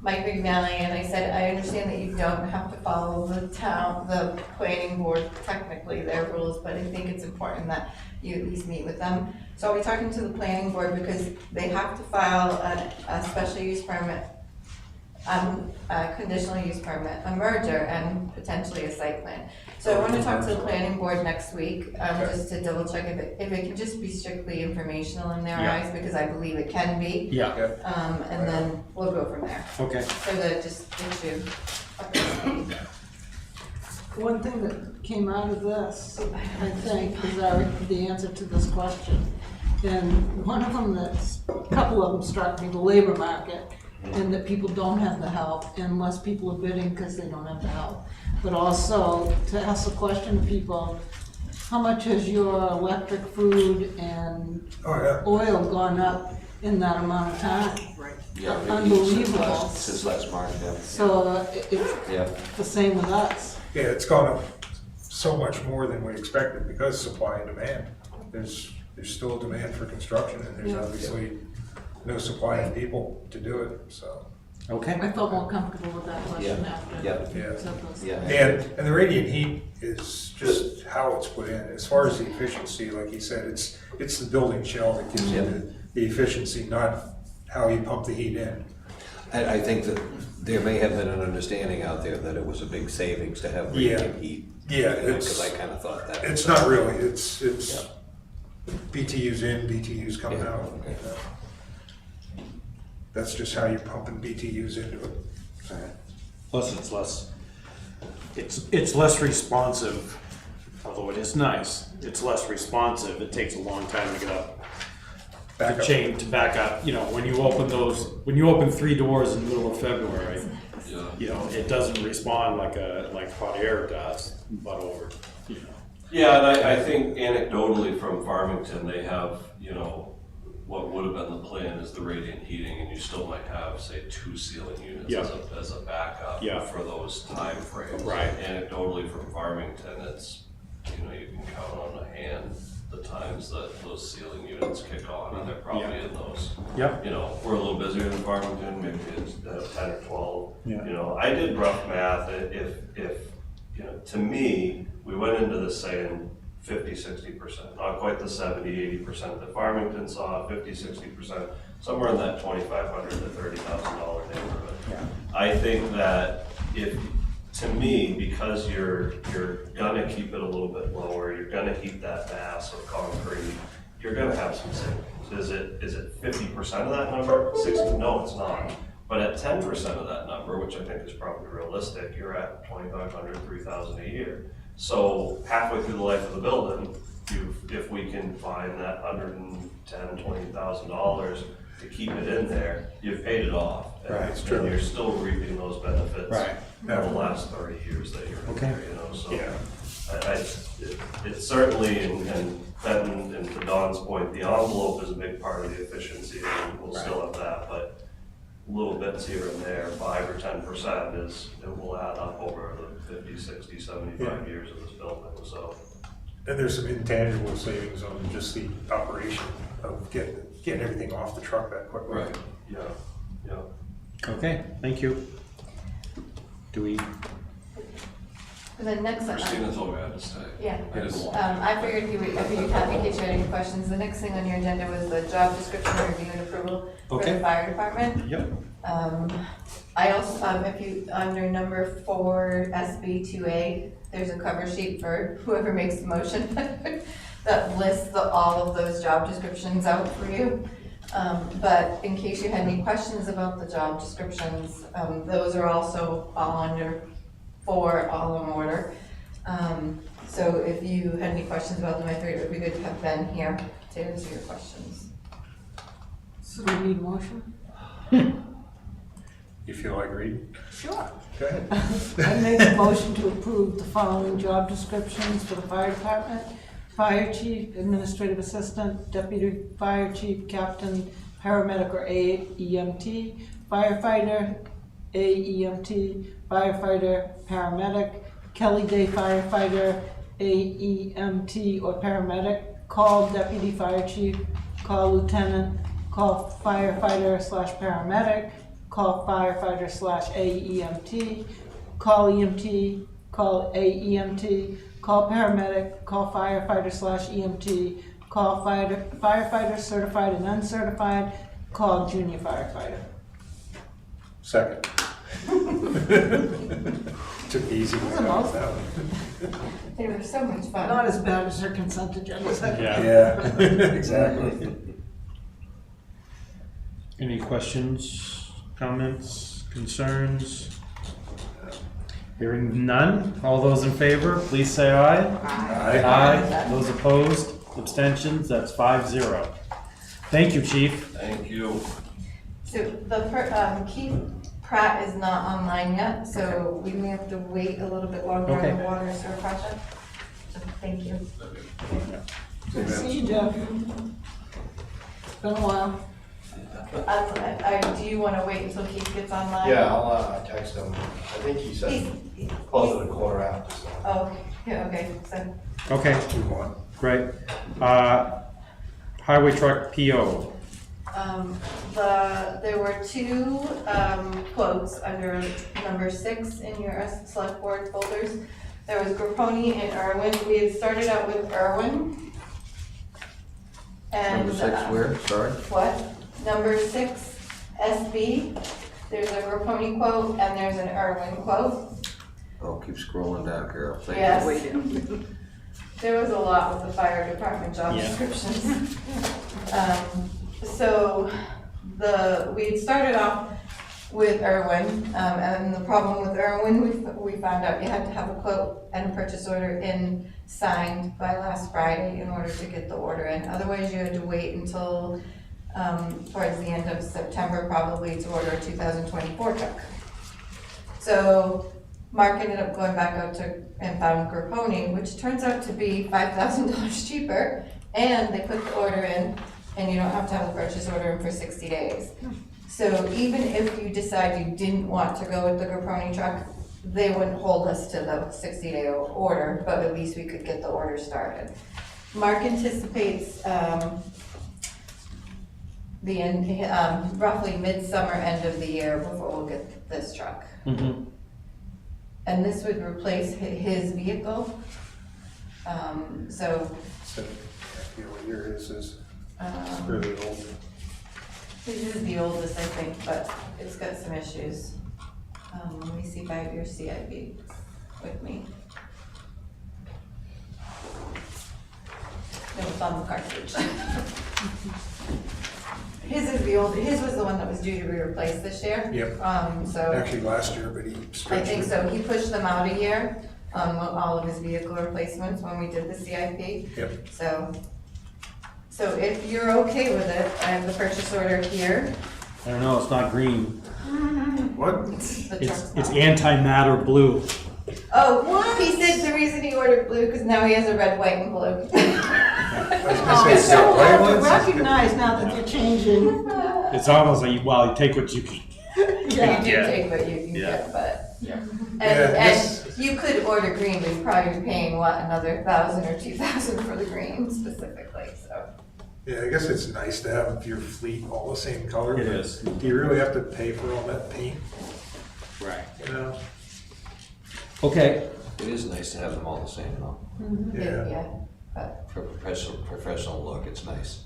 Mike McNally, and I said, I understand that you don't have to follow the planning board, technically their rules, but I think it's important that you at least meet with them. So I'll be talking to the planning board because they have to file a special use permit, a conditional use permit, a merger, and potentially a site plan. So I want to talk to the planning board next week, just to double check if it can just be strictly informational in their Yeah. eyes, because I believe it can be. Yeah, And then we'll go from there, okay. for the, just get you up to speed. One thing that came out of this, I think, is the answer to this question. And one of them a couple of them struck me, the labor market, and that people don't have the help, and less people are bidding because they don't have the help. But also, to ask the question to people, how much has your electric, food, and Oh, yeah. oil gone up in that amount of time? Yeah, Unbelievable. Since last March, yeah. So it's Yeah. the same with us. Yeah, it's gone up so much more than we expected because supply and demand. There's still a demand for construction and there's Yeah. obviously no supply of people to do it, so. Okay. I felt more comfortable with that question Yeah. after. Yeah. Yeah. you said this. Yeah. And the radiant heat is just how it's put in. As far as the efficiency, like he said, it's the building shell that gives you the efficiency, not how you pump the heat in. I think that there may have been an understanding out there that it was a big savings to have radiant heat. Yeah, Because I kind of thought that. it's not really, it's BTUs in, BTUs coming Yeah, out. okay. That's just how you're pumping BTUs into it. Plus, it's less responsive, although it is nice. It's less responsive. It takes a long time to get up. Back up. To back up, you know, when you open 3 doors in the middle of February, you know, it doesn't respond like hot air does, but over, you know. Yeah, and I think anecdotally from Farmington, they have, you know, what would have been the plan is the radiant heating, and you still might have, say, 2 ceiling units Yeah. as a backup Yeah. for those time frames. Right. Anecdotally from Farmington, it's, you know, you can count on a hand the times that those ceiling units kick on, and they're probably Yeah. in those. Yep. You know, we're a little busier than Farmington, maybe it's 10 or 12. Yeah. You know, I did rough math, if, you know, to me, we went into this saying 50-60%, not quite the 70-80% that Farmington saw, 50-60%, somewhere in that $2,500 to $30,000 neighborhood. Yeah. I think that if, to me, because you're gonna keep it a little bit lower, you're gonna heat that mass of concrete, you're gonna have some savings. Is it 50% of that number? 60? No, it's not. But at 10% of that number, which I think is probably realistic, you're at $2,500, $3,000 a year. So halfway through the life of the building, if we can find that $110,000, $20,000 to keep it in there, you've paid it off. Right, And it's true. you're still reaping those benefits Right. for the last 30 years that you're in Okay. there, you know, so. Yeah. It's certainly, and then, and to Don's point, the envelope is a big part of the efficiency, and we'll still have that, but little bits here and there, 5 or 10% it will add up over the 50, 60, 75 years of this building, so. And there's some intangible savings on just the operation of getting everything off the truck that quickly. Yeah, yeah. Okay, thank you. Do we, The next, Christina told me I had to stay. yeah. I didn't want. I figured you would, in case you had any questions. The next thing on your agenda was the job description review and approval for Okay. the fire department. yep, I also, if you, under number 4, SB 2A, there's a cover sheet for whoever makes the motion that lists all of those job descriptions out for you. But in case you had any questions about the job descriptions, those are also all under 4, all in order. So if you had any questions about them, I figured it would be good to have Ben here to answer your questions. So we need motion? You feel like reading? Sure. Go ahead. I make a motion to approve the following job descriptions for the fire department: fire chief, administrative assistant, deputy fire chief, captain, paramedic or AEMT, firefighter, AEMT, firefighter, paramedic, Kelly Day firefighter, AEMT or paramedic, call deputy fire chief, call lieutenant, call firefighter/paramedic, call firefighter/AEMT, call EMT, call AEMT, call paramedic, call firefighter/EMT, call firefighter certified and uncertified, call junior firefighter. Second. Took the easy way That's a out of mouthful. that one. They were so much fun. Not as bad as her consent agenda. yeah. Yeah, exactly. Any questions, comments, concerns? Hearing none, all those in favor, please say aye. Aye. Those opposed, abstentions, that's 5-0. Thank you, chief. Thank you. So the, Keith Pratt is not online yet, so we may have to wait a little bit longer on Okay. the water sewer project. So thank you. See you, Jeff. It's been a while. Do you want to wait until Keith gets online? Yeah, I'll text him. I think he said He's- close to the quarter after, so. Oh, yeah, okay, so, Okay, Move on. great. Highway truck PO. there were 2, quotes under number 6 in your select board folders. There was Grapponi and Irwin. We had started out with Irwin. And, Number 6 where, sorry? What? Number 6 SB, there's a Raponi quote, and there's an Irwin quote. Oh, keep scrolling down, Carol. Thank you. Yes. Way down. There was a lot with the fire department job Yeah. descriptions. So we had started off with Irwin, and the problem with Irwin, we found out you had to have a quote and a purchase order in signed by last Friday in order to get the order in. Otherwise, you had to wait until towards the end of September probably to order a 2024 truck. So Mark ended up going back out to and found Grapponi, which turns out to be $5,000 cheaper, and they put the order in, and you don't have to have a purchase order in for 60 days. So even if you decide you didn't want to go with the Grapponi truck, they wouldn't hold us to the 60-day order, but at least we could get the order started. Mark anticipates the end, roughly midsummer, end of the year before we'll get this truck. Mhm. And this would replace his vehicle. So, So, I feel what year this is um, really old. this is the oldest, I think, but it's got some issues. Let me see if I have your CIV with me. No, it's on the cartridge. His is the old, his was the one that was due to be replaced this year. Yep. So. Actually, last year, but he I stretched think it. so, he pushed them out a year, all of his vehicle replacements when we did the CIP. Yep. So if you're okay with it, I have the purchase order here. I don't know, it's not green. What? The It's, truck's it's not- antimatter blue. Oh, he said the reason he ordered blue, because now he has a red, white, and blue. I was Oh, gonna say, it's is that so white hard to ones? recognize now that you're changing. It's almost like, well, you take what you can. You Yeah. do take what you can Yeah. get, but, Yeah, and this- you could order green, but you'd probably be paying, what, another 1,000 or 2,000 for the green specifically, so. Yeah, I guess it's nice to have your fleet all the same color. It but is. Do you really have to pay for all that paint, Right. you know? Okay. It is nice to have them all the same, though. Yeah. Yeah, but, For professional look, it's nice.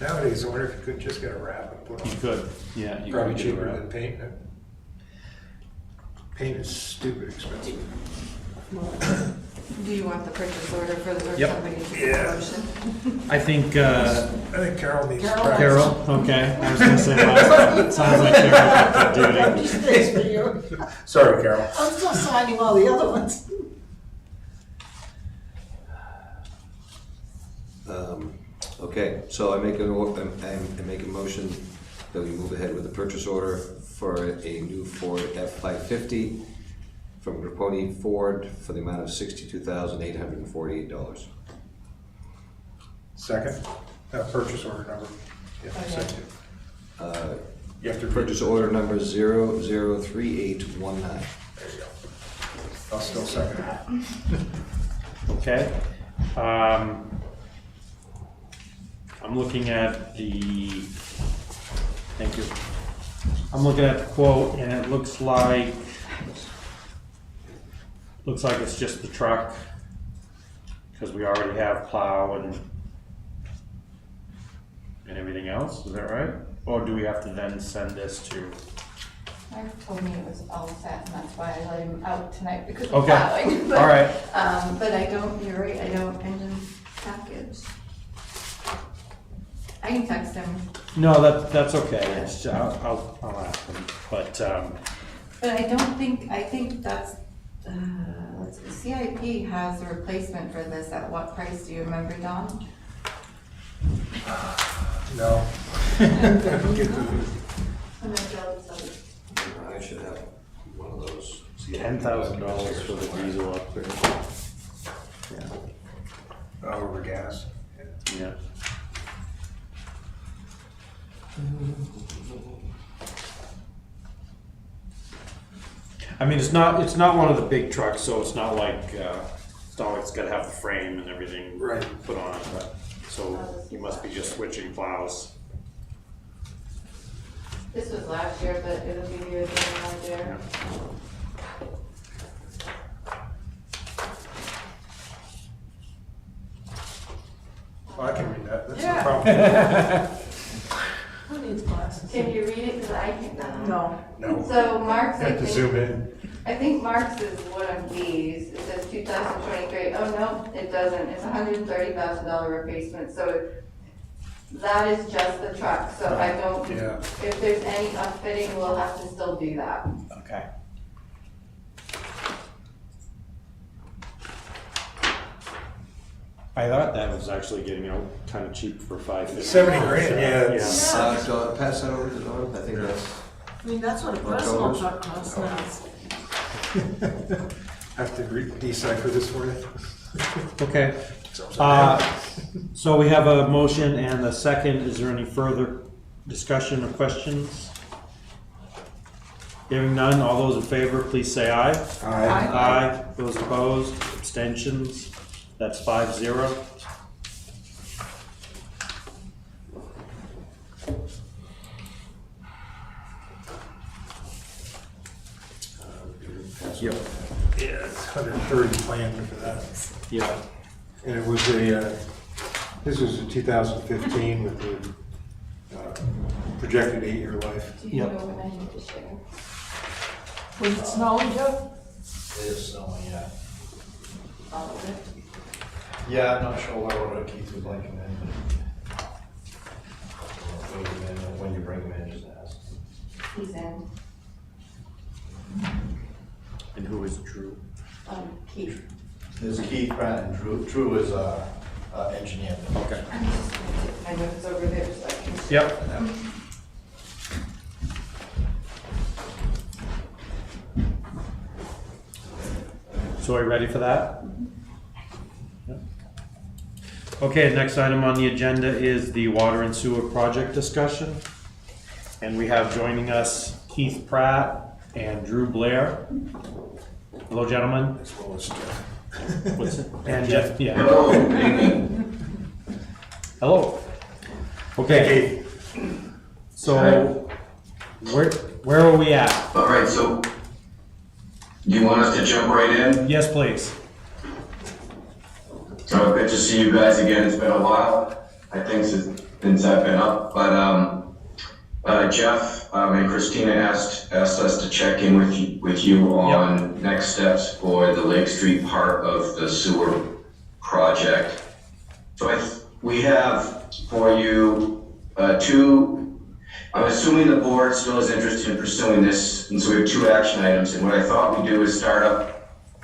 Nowadays, I wonder if you could just get a wrap and put You on. could, yeah. You Probably could do cheaper that. than paint. Paint is stupid expensive. Do you want the purchase order for the, or Yep. somebody to Yeah. motion? I think, I think Carol needs Carol. practice. Carol, okay, I was gonna say, it sounds like Carol got the Empty duty. space for you. Sorry, Carol. I'm still signing all the other ones. Okay, so I make I make a motion that we move ahead with the purchase order for a new Ford F-550 from Grapponi Ford for the amount of $62,848. Second, purchase order number. Yeah, Okay. second. You have to Purchase order number 003819. There you go. I'll still second it. Okay. I'm looking at the, thank you. I'm looking at the quote and it looks like it's just the truck. Because we already have plow and everything else, is that right? Or do we have to then send this to? Mark told me it was all set, and that's why I let him out tonight because of Okay. plowing. But, All right. But I don't, you're right, I don't, engine package. I can text him, No, that's okay, it's, I'll ask him, but, but I don't think, I think that's, let's see, CIP has a replacement for this at what price, do you remember, Don? No. I should have one of those. $10,000 for the diesel upgrade. Yeah. Over gas. Yeah. I mean, it's not one of the big trucks, so it's not like it's gotta have the frame and everything Right. put on it, but, so you must be just switching plows. This was last year, but it'll give you a general idea. Well, I can read that, that's Yeah. no problem. What do you side? No. No, So Mark's, I have to zoom think, in. I think Mark's is one of these. It says 2023. Oh, no, it doesn't. It's $130,000 replacement. So that is just the truck. So I don't, Yeah. if there's any upfitting, we'll have to still do that. Okay. I thought that was actually getting out kind of cheap for $550. 70 grand, yeah. Yeah. Dawn, pass that over to Dawn, I think that's. I mean, that's what a personal truck costs now. Have to decipher this for you. Okay. So we have a motion and a second. Is there any further discussion or questions? Hearing none, all those in favor, please say aye. Aye. Aye. Those opposed, abstentions, that's 5-0. Yep. Yeah, it's 130 planned for that. Yeah. And it was this was a 2015 with the projected 8-year life. Do you Yep. know when I need to share? Was it snowing, Joe? It is snowing, yeah. All of it? Yeah, I'm not sure what order Keith would like him in. When you bring him in, just ask. He's in. And who is Drew? Keith. There's Keith, Pratt, and Drew. Drew is engineer. Okay. I'm just gonna take my notes over there so I can. Yep. So are you ready for that? Yep. Okay, next item on the agenda is the water and sewer project discussion. And we have joining us Keith Pratt and Drew Blair. Hello, gentlemen. As well as Jeff. What's it? And Jeff, yeah. Hello, good evening. Hello. Okay, so where are we at? All right, so do you want us to jump right in? Yes, please. So good to see you guys again. It's been a while, I think, since I've been up. But Jeff and Christina asked us to check in with you on next steps for the Lake Street part of the sewer project. So we have for you two. I'm assuming the board still is interested in pursuing this, and so we have 2 action items. And what I thought we'd do is start up.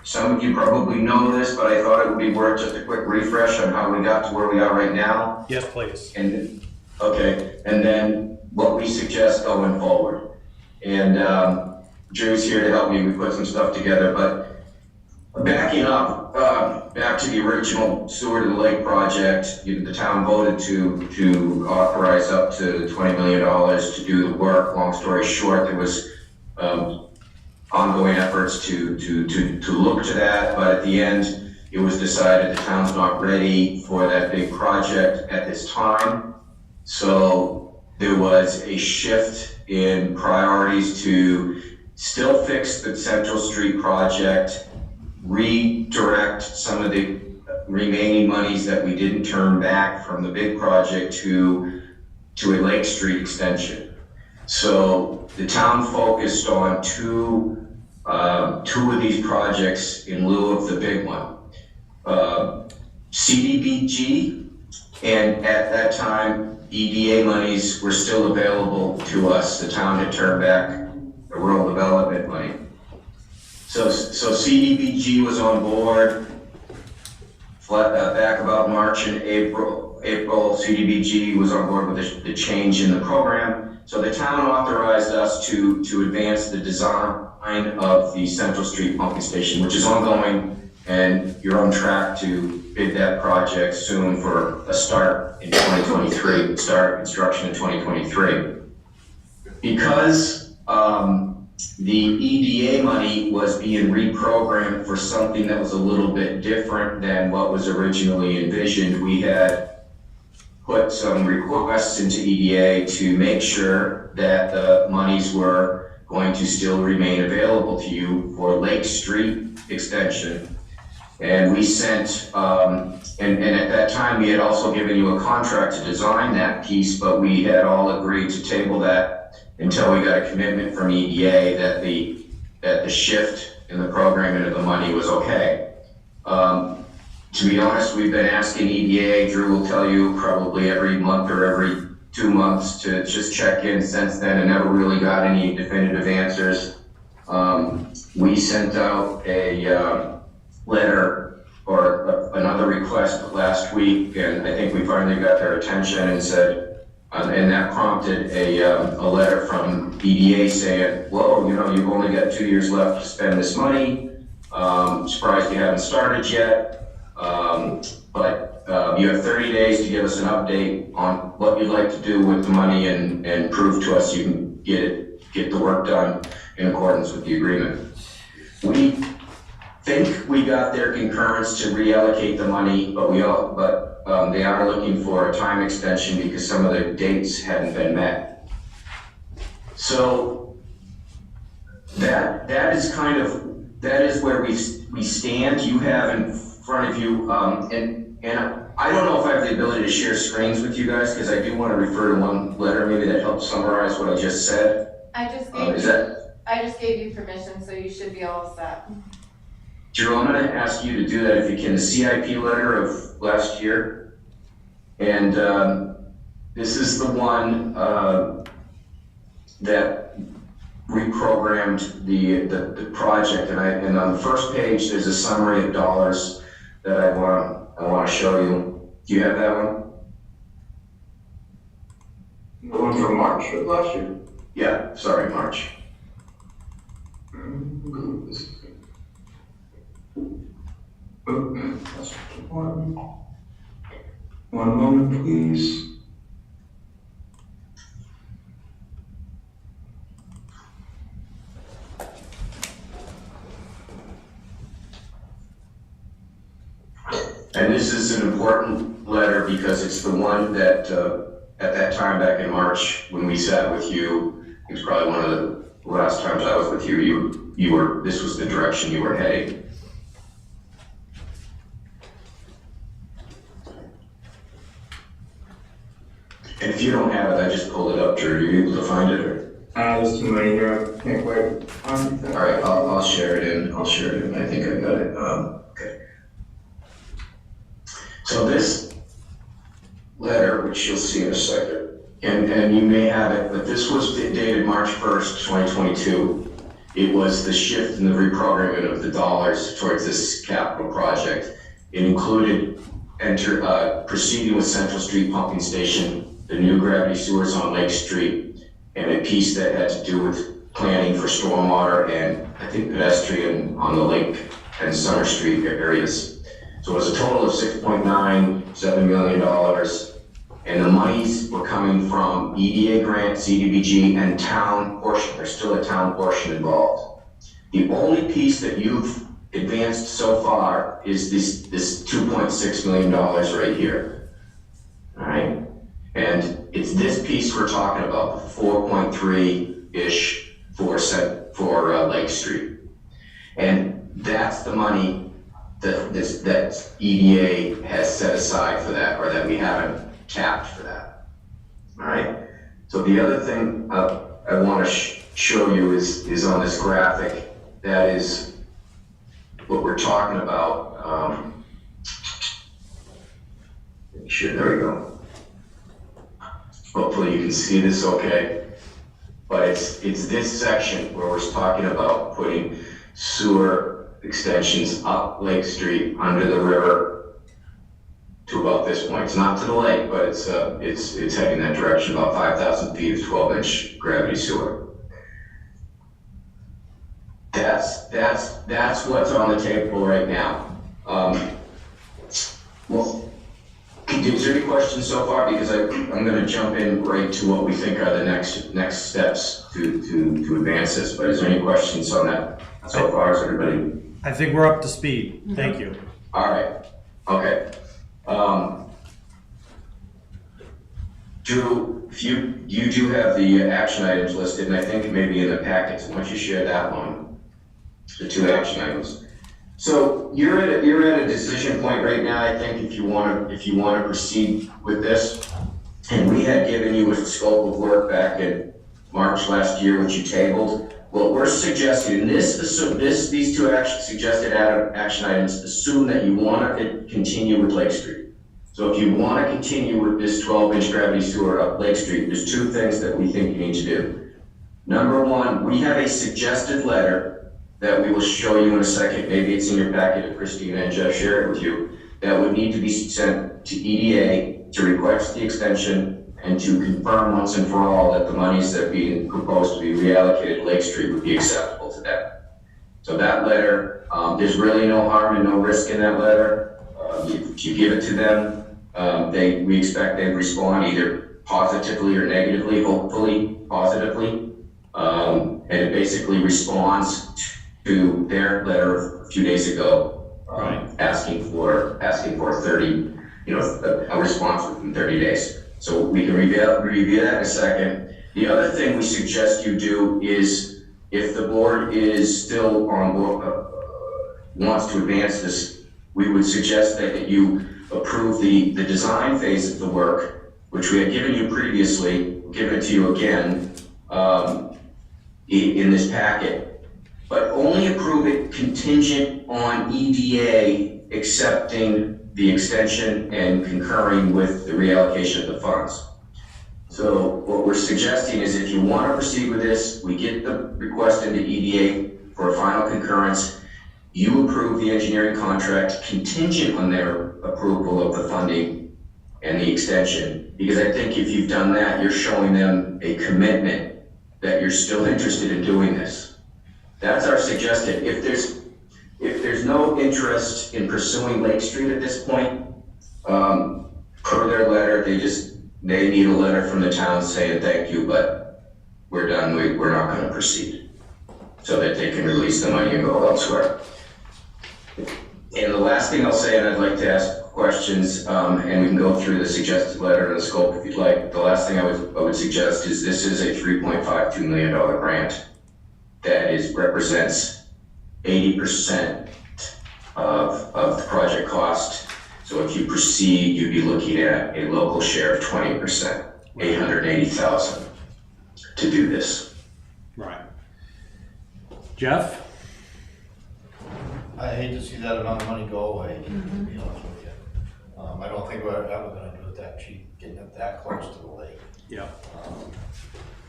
Some of you probably know this, but I thought it would be worth just a quick refresh on how we got to where we are right now. Yes, please. And, okay, and then what we suggest going forward. And Drew's here to help me, we put some stuff together, but backing up, back to the original sewer to the lake project, the town voted to authorize up to $20 million to do the work. Long story short, there was ongoing efforts to look to that, but at the end, it was decided the town's not ready for that big project at this time. So there was a shift in priorities to still fix the Central Street project, redirect some of the remaining monies that we didn't turn back from the big project to a Lake Street extension. So the town focused on two of these projects in lieu of the big one. CDBG, and at that time, EDA monies were still available to us. The town had turned back the rural development money. So CDBG was on board back about March and April, CDBG was on board with the change in the program. So the town authorized us to advance the design of the Central Street pumping station, which is ongoing, and you're on track to bid that project soon for a start in 2023, start construction in 2023. Because the EDA money was being reprogrammed for something that was a little bit different than what was originally envisioned, we had put some requests into EDA to make sure that the monies were going to still remain available to you for Lake Street extension. And we sent, and at that time, we had also given you a contract to design that piece, but we had all agreed to table that until we got a commitment from EDA that the shift in the programming of the money was okay. To be honest, we've been asking EDA, Drew will tell you, probably every month or every 2 months to just check in since then, and never really got any definitive answers. We sent out a letter or another request last week, and I think we finally got their attention and said, and that prompted a letter from EDA saying, whoa, you know, you've only got 2 years left to spend this money. Surprised you haven't started yet. But you have 30 days to give us an update on what you'd like to do with the money and prove to us you can get the work done in accordance with the agreement. We think we got their concurrence to reallocate the money, but they are looking for a time extension because some of the dates hadn't been met. So that is where we stand. You have in front of you, and I don't know if I have the ability to share screens with you guys, because I do want to refer to one letter maybe that helps summarize what I just said. I just gave you permission, so you should be all set. Drew, I'm going to ask you to do that if you can. The CIP letter of last year, and this is the one that reprogrammed the project, and on the first page there's a summary of dollars that I want to show you. Do you have that one? The one from March of last year? Yeah, sorry, March. That's one. One moment, please. And this is an important letter because it's the one that, at that time back in March, when we sat with you, it was probably one of the last times I was with you, this was the direction you were heading. And if you don't have it, I just pulled it up, Drew. Are you able to find it, or? There's too many here, I can't quite find that. All right, I'll share it in. I think I got it. Okay. So this letter, which you'll see in a second, and you may have it, but this was dated March 1st, 2022. It was the shift in the reprogramming of the dollars towards this capital project. It included proceeding with Central Street Pumping Station, the new gravity sewers on Lake Street, and a piece that had to do with planning for stormwater and I think pedestrian on the Lake and Summer Street areas. So it was a total of $6.97 million, and the monies were coming from EDA grant, CDBG, and town portion. There's still a town portion involved. The only piece that you've advanced so far is this $2.6 million right here. All right, and it's this piece we're talking about, the 4.3-ish for Lake Street, and that's the money that EDA has set aside for that, or that we haven't tapped for that. All right. So the other thing I want to show you is on this graphic. That is what we're talking about. Sure, there we go. Hopefully you can see this okay. But it's this section where we're talking about putting sewer extensions up Lake Street under the river to about this point. It's not to the lake, but it's heading that direction, about 5,000 feet of 12-inch gravity sewer. That's what's on the table right now. Well, is there any questions so far? Because I'm going to jump in right to what we think are the next steps to advance this. But is there any questions on that so far? Is everybody? I think we're up to speed. Thank you. All right. Okay. Drew, if you do have the action items listed, and I think it may be in the packets. Why don't you share that one? The 2 action items. So you're at a decision point right now. I think if you want to proceed with this, and we had given you a scope of work back in March last year, which you tabled. What we're suggesting, and these two suggested action items assume that you want to continue with Lake Street. So if you want to continue with this 12-inch gravity sewer up Lake Street, there's two things that we think you need to do. Number one, we have a suggested letter that we will show you in a second. Maybe it's in your packet if Christina and Jeff share it with you. That would need to be sent to EDA to request the extension and to confirm once and for all that the monies that are being proposed to be reallocated to Lake Street would be acceptable to them. So that letter, there's really no harm and no risk in that letter. If you give it to them, we expect they respond either positively or negatively, hopefully positively. And it basically responds to their letter a few days ago, asking for 30, a response within 30 days. So we can review that in a second. The other thing we suggest you do is, if the board is still on board, wants to advance this, we would suggest that you approve the design phase of the work, which we had given you previously, given it to you again in this packet, but only approve it contingent on EDA accepting the extension and concurring with the reallocation of the funds. So what we're suggesting is, if you want to proceed with this, we get the request into EDA for a final concurrence. You approve the engineering contract contingent on their approval of the funding and the extension. Because I think if you've done that, you're showing them a commitment that you're still interested in doing this. That's our suggestion. If there's no interest in pursuing Lake Street at this point, per their letter, they need a letter from the town saying thank you, but we're done, we're not gonna proceed, so that they can release the money and go elsewhere. And the last thing I'll say, and I'd like to ask questions, and we can go through the suggested letter and the scope if you'd like. The last thing I would suggest is, this is a $3.52 million grant that represents 80% of the project cost. So if you proceed, you'd be looking at a local share of 20%, $880,000 to do this. Right. Jeff? I hate to see that amount of money go away, to be honest with you. I don't think we're ever gonna do it that cheap, getting it that close to the lake. Yeah.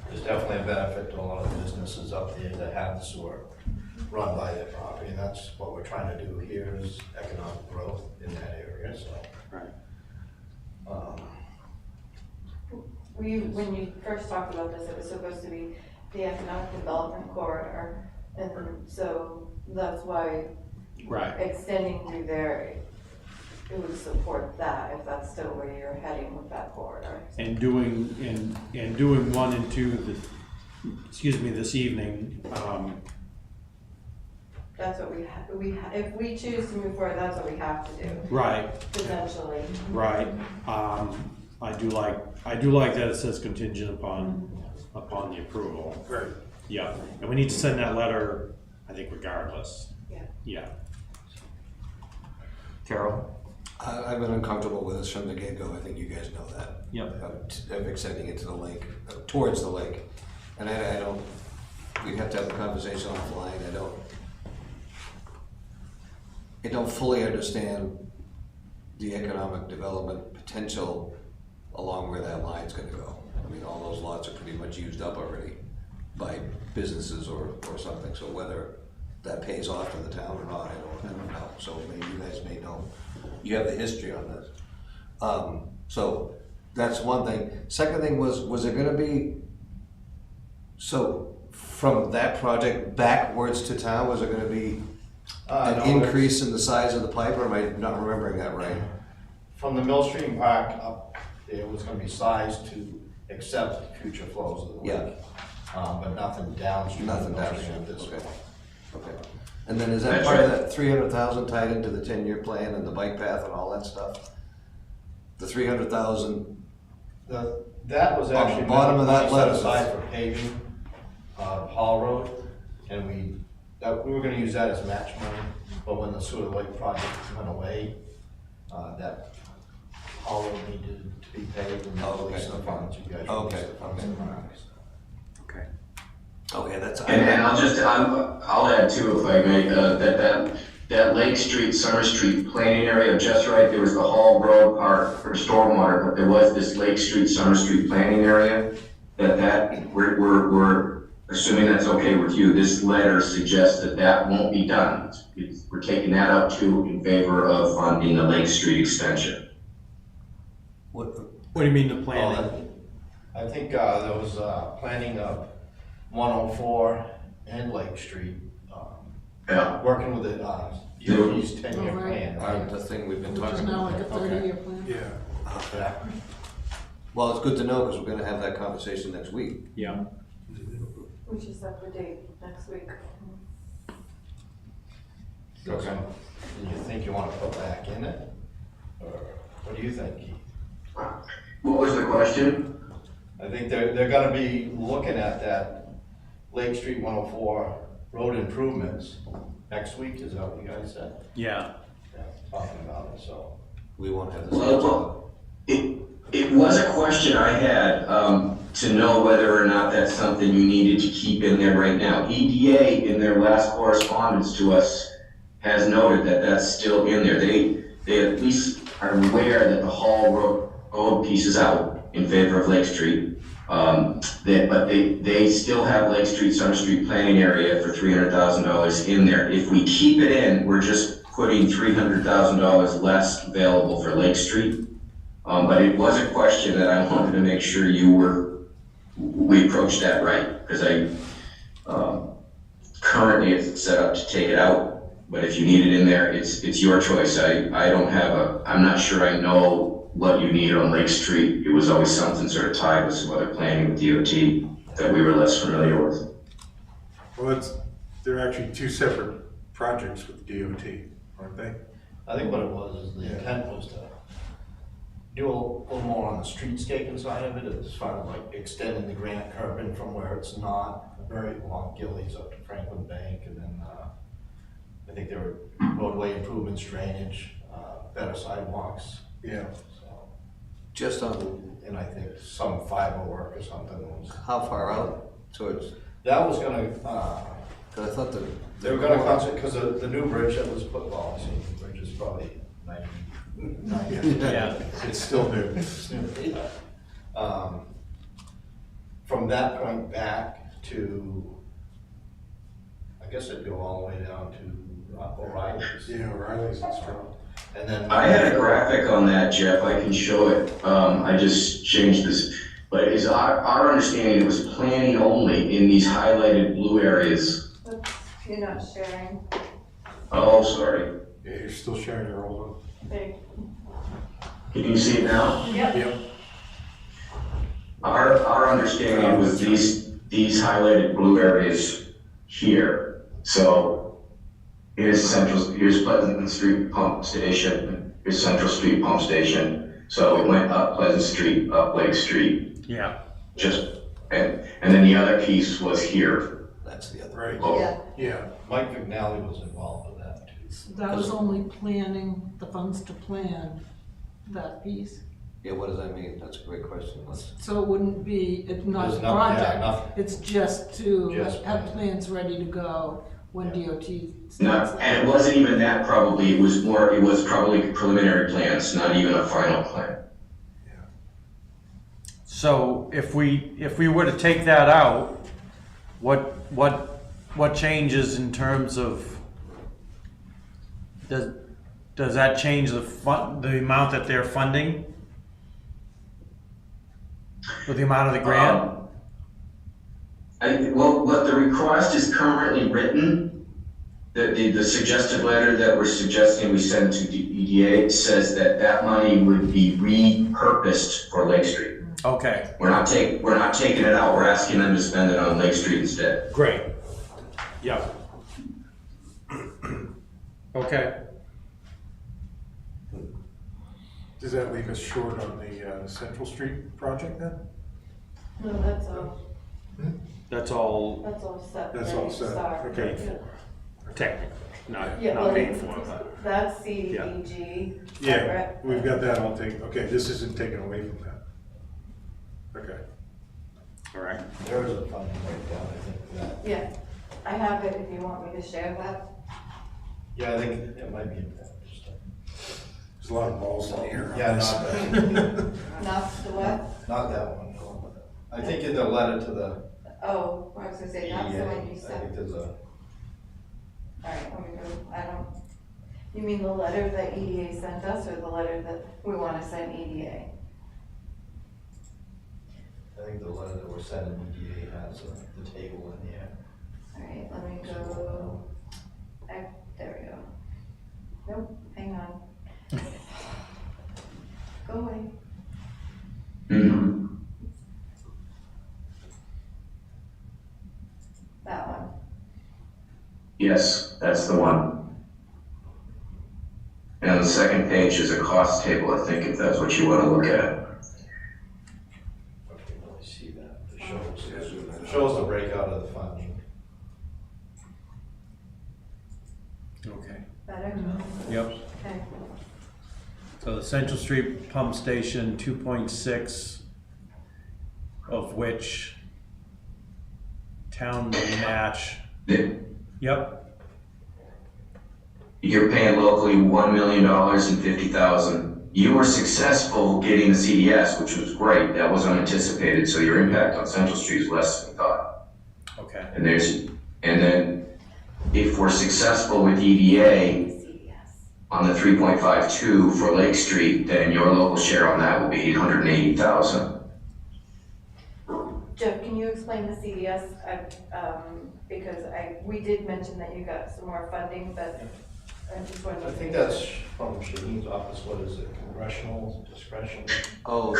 There's definitely a benefit to a lot of the businesses up there that have the sewer run by their property, and that's what we're trying to do here, is economic growth in that area, so. Right. When you first talked about this, it was supposed to be the economic development corridor, and so that's why extending through there, it would support that, if that's still where you're heading with that corridor. And doing 1 and 2 this evening, That's what if we choose to move forward, that's what we have to do. right, Potentially. right. I do like that it says contingent upon the approval. Right. Yeah, and we need to send that letter, I think, regardless. Yeah. Yeah. Carol? I've been uncomfortable with this from the get-go, I think you guys know that. Yep. Of extending it to the lake, towards the lake. And I don't, we have to have a conversation offline, I don't fully understand the economic development potential along where that line's gonna go. I mean, all those lots are pretty much used up already by businesses or something, so whether that pays off to the town or not, I don't know. So maybe you guys may know, you have the history on this. So that's one thing. Second thing was it gonna be, so from that project backwards to town, was it gonna be an No, increase in the size of the pipe, or am I not remembering that right? From the Mill Stream Park up, it was gonna be sized to accept future flows of the lake. But nothing downstream. Nothing Mill downstream, Stream at this okay. point. Okay. And then is that That's part of right. that 300,000 tied into the 10-year plan and the bike path and all that stuff? The 300,000, That was On the actually. bottom of that set letter. aside for paving, Hall Road, and we were gonna use that as match money, but when the sewer lake project went away, that Hall Road needed to be paid, and Oh, okay. release the funds, you guys Okay, released the funds. okay. Okay, that's. And I'll add too, if I may, that Lake Street, Summer Street planning area, just right, there was the Hall Road part for stormwater, but there was this Lake Street, Summer Street planning area, we're assuming that's okay with you, this letter suggests that won't be done. We're taking that up too in favor of funding the Lake Street extension. What, What do you mean the planning? I think there was planning of 104 and Lake Street, Yeah. working with the DOT's 10-year Oh, right. plan. the thing we've been Which is talking now about. like a 30-year plan. Yeah. Yeah. Well, it's good to know, because we're gonna have that conversation next week. Yeah. Which is up for date next week. Okay. Do you think you want to put back in it? Or what do you think, Keith? What was the question? I think they're gonna be looking at that Lake Street 104 road improvements next week, is that what you guys said? Yeah. Yeah, talking about it, so. We won't have this. Well, it was a question I had, to know whether or not that's something you needed to keep in there right now. EDA, in their last correspondence to us, has noted that that's still in there. They at least are aware that the Hall Road piece is out in favor of Lake Street. But they still have Lake Street, Summer Street planning area for $300,000 in there. If we keep it in, we're just putting $300,000 less available for Lake Street. But it was a question that I wanted to make sure we approached that right, because currently it's set up to take it out. But if you need it in there, it's your choice. I'm not sure I know what you need on Lake Street. It was always something sort of tied with some other planning with DOT that we were less familiar with. Well, they're actually two separate projects with DOT, aren't they? I think what it was is the intent was to do a little more on the streetscaping side of it, as far as like extending the granite curbing from where it's not, very long gillies up to Franklin Bank, and then I think there were roadway improvements, drainage, better sidewalks. Yeah. So, Just on, and I think some fiber work or something was. how far out towards, That was gonna, because I thought they were gonna concentrate, because the new bridge that was put, well, I see, the bridge is probably 90. Yeah. It's still new. From that point back to, I guess it'd go all the way down to O'Reilly's. Yeah, O'Reilly's is strong. And then. I had a graphic on that, Jeff, I can show it. I just changed this. But is our understanding it was planning only in these highlighted blue areas? You're not sharing. Oh, sorry. Yeah, you're still sharing your old Big. Can you see it now? one? Yep. Yep. Our understanding was these highlighted blue areas here. So here's Pleasant Street Pump Station, here's Central Street Pump Station. So it went up Pleasant Street, up Lake Street, Yeah. and then the other piece was here. that's the other. Right. Oh, Yeah. Yeah. Mike McNally was involved with that too. That was only planning, the funds to plan that piece. Yeah, what does that mean? That's a great question. So it wouldn't be, it's not a There's no- yeah, project, nothing. it's just to Just have plan. plans ready to go when DOT No, starts. and it wasn't even that probably, it was probably preliminary plans, not even a final plan. So if we were to take that out, what changes in terms of, does that change the amount that they're funding? With the amount of the grant? Well, what the request is currently written, the suggested letter that we're suggesting we send to the EDA says that money would be repurposed for Lake Street. Okay, We're not taking it out, we're asking them to spend it on Lake Street instead. great. Yeah. Okay. Does that leave us short on the Central Street project then? No, that's all, That's all that's all set. That's ready all to set, start. okay. paid for, technically, Yeah, not well, paid for, but. that's CDBG. Yeah, separate. we've got that all taken, okay, this isn't taken away from that. Okay. correct? There is a funding breakdown, I think, for that. Yeah, I have it if you want me to share that. Yeah, I think it might be in that. There's a lot of balls in the air on Yeah, this. not that, Not the what? not that one, no. I think in the letter to the Oh, I was gonna say, that's the one you EDA, I sent. think there's a, Alright, let me go, I don't, you mean the letter that EDA sent us, or the letter that we wanna send EDA? I think the letter that was sent in EDA has the table in there. Alright, let me go, there we go. Nope, hang on. Go away. Mhm. That one. Yes, that's the one. And on the second page is a cost table, I think, if that's what you want to look at. I can really see that. It shows the breakout of the funding. Okay. Better? Yep. Okay. So the Central Street Pump Station, 2.6, of which town will match. Yep, You're paying locally $1,050,000. You were successful getting the CDS, which was great. That was unanticipated, so your impact on Central Street is less than we thought. okay. And then if we're successful with EDA on the 3.52 for Lake Street, then your local share on that will be $880,000. Jeff, can you explain the CDS? Because we did mention that you got some more funding, but I just wanted to. I think that's from Shaheen's office, what is it, congressional discretion? Oh,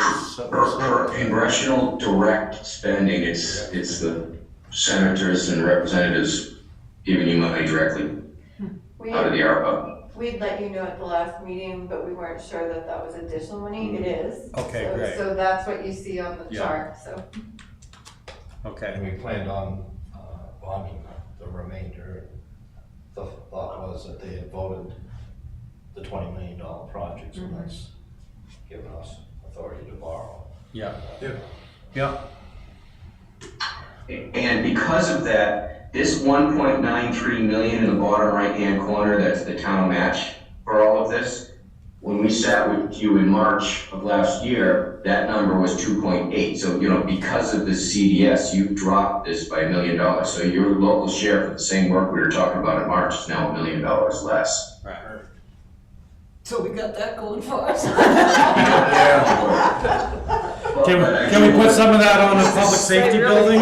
For congressional direct spending, it's the senators and representatives giving you money directly out of the ARPA. We'd let you know at the last meeting, but we weren't sure that that was additional money. It is. Okay, So- great. So that's what you see on the Yeah. chart, so. Okay, And we planned on bonding the remainder. The thought was that they had voted the $20 million project, so that's given us authority to borrow. yeah, Yeah. yeah, And because of that, this 1.93 million in the bottom right-hand corner, that's the town match for all of this. When we sat with you in March of last year, that number was 2.8. So, because of the CDS, you dropped this by $1 million. So your local share for the same work we were talking about in March is now $1 million less. right. So we got that going for us. Can we put some of that on a public safety building?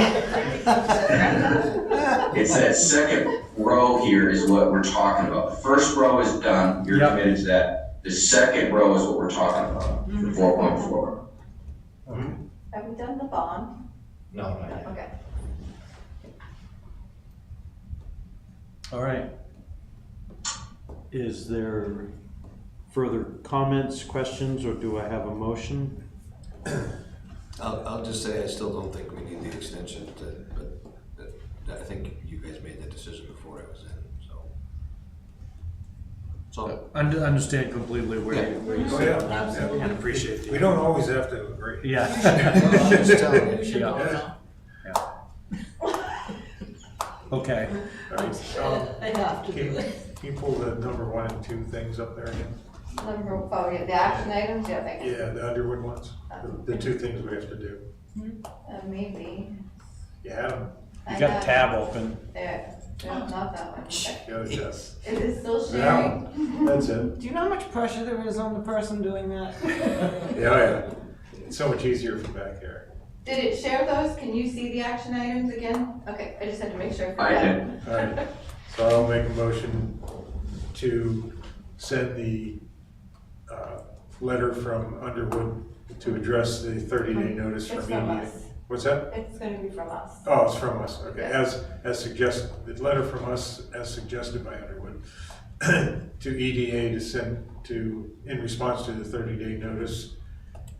It's that second row here is what we're talking about. The first row is done, you're Yep. committed to that. The second row is what we're talking about, the 4.4. Have we done the bond? No, not yet. Okay. All right. Is there further comments, questions, or do I have a motion? I'll just say I still don't think we need the extension, but I think you guys made that decision before I was in, so. So, Understand completely where you're Oh, going yeah. on that, and appreciate We the. don't always have to agree. Yeah. I'm just telling you. Yeah. Okay, All right, I have to do Can it. you pull the number 1 and 2 things up there again? Yeah, the action items, yeah, thank you. Yeah, the Underwood ones, the 2 things we have to do. Maybe. You had them, you got a tab open. There, no, not that one. Okay. the other test. It is still That sharing. one, that's it. Do you know how much pressure there is on the person doing that? Yeah. It's so much easier from back here. Did it share those? Can you see the action items again? Okay, I just had to make sure. I can. All right, so I'll make a motion to send the letter from Underwood to address the 30-day notice It's from from EDA. us. What's that? It's gonna be from us. Oh, it's from us, okay, as suggested, the letter from us as suggested by Underwood to EDA to send to, in response to the 30-day notice,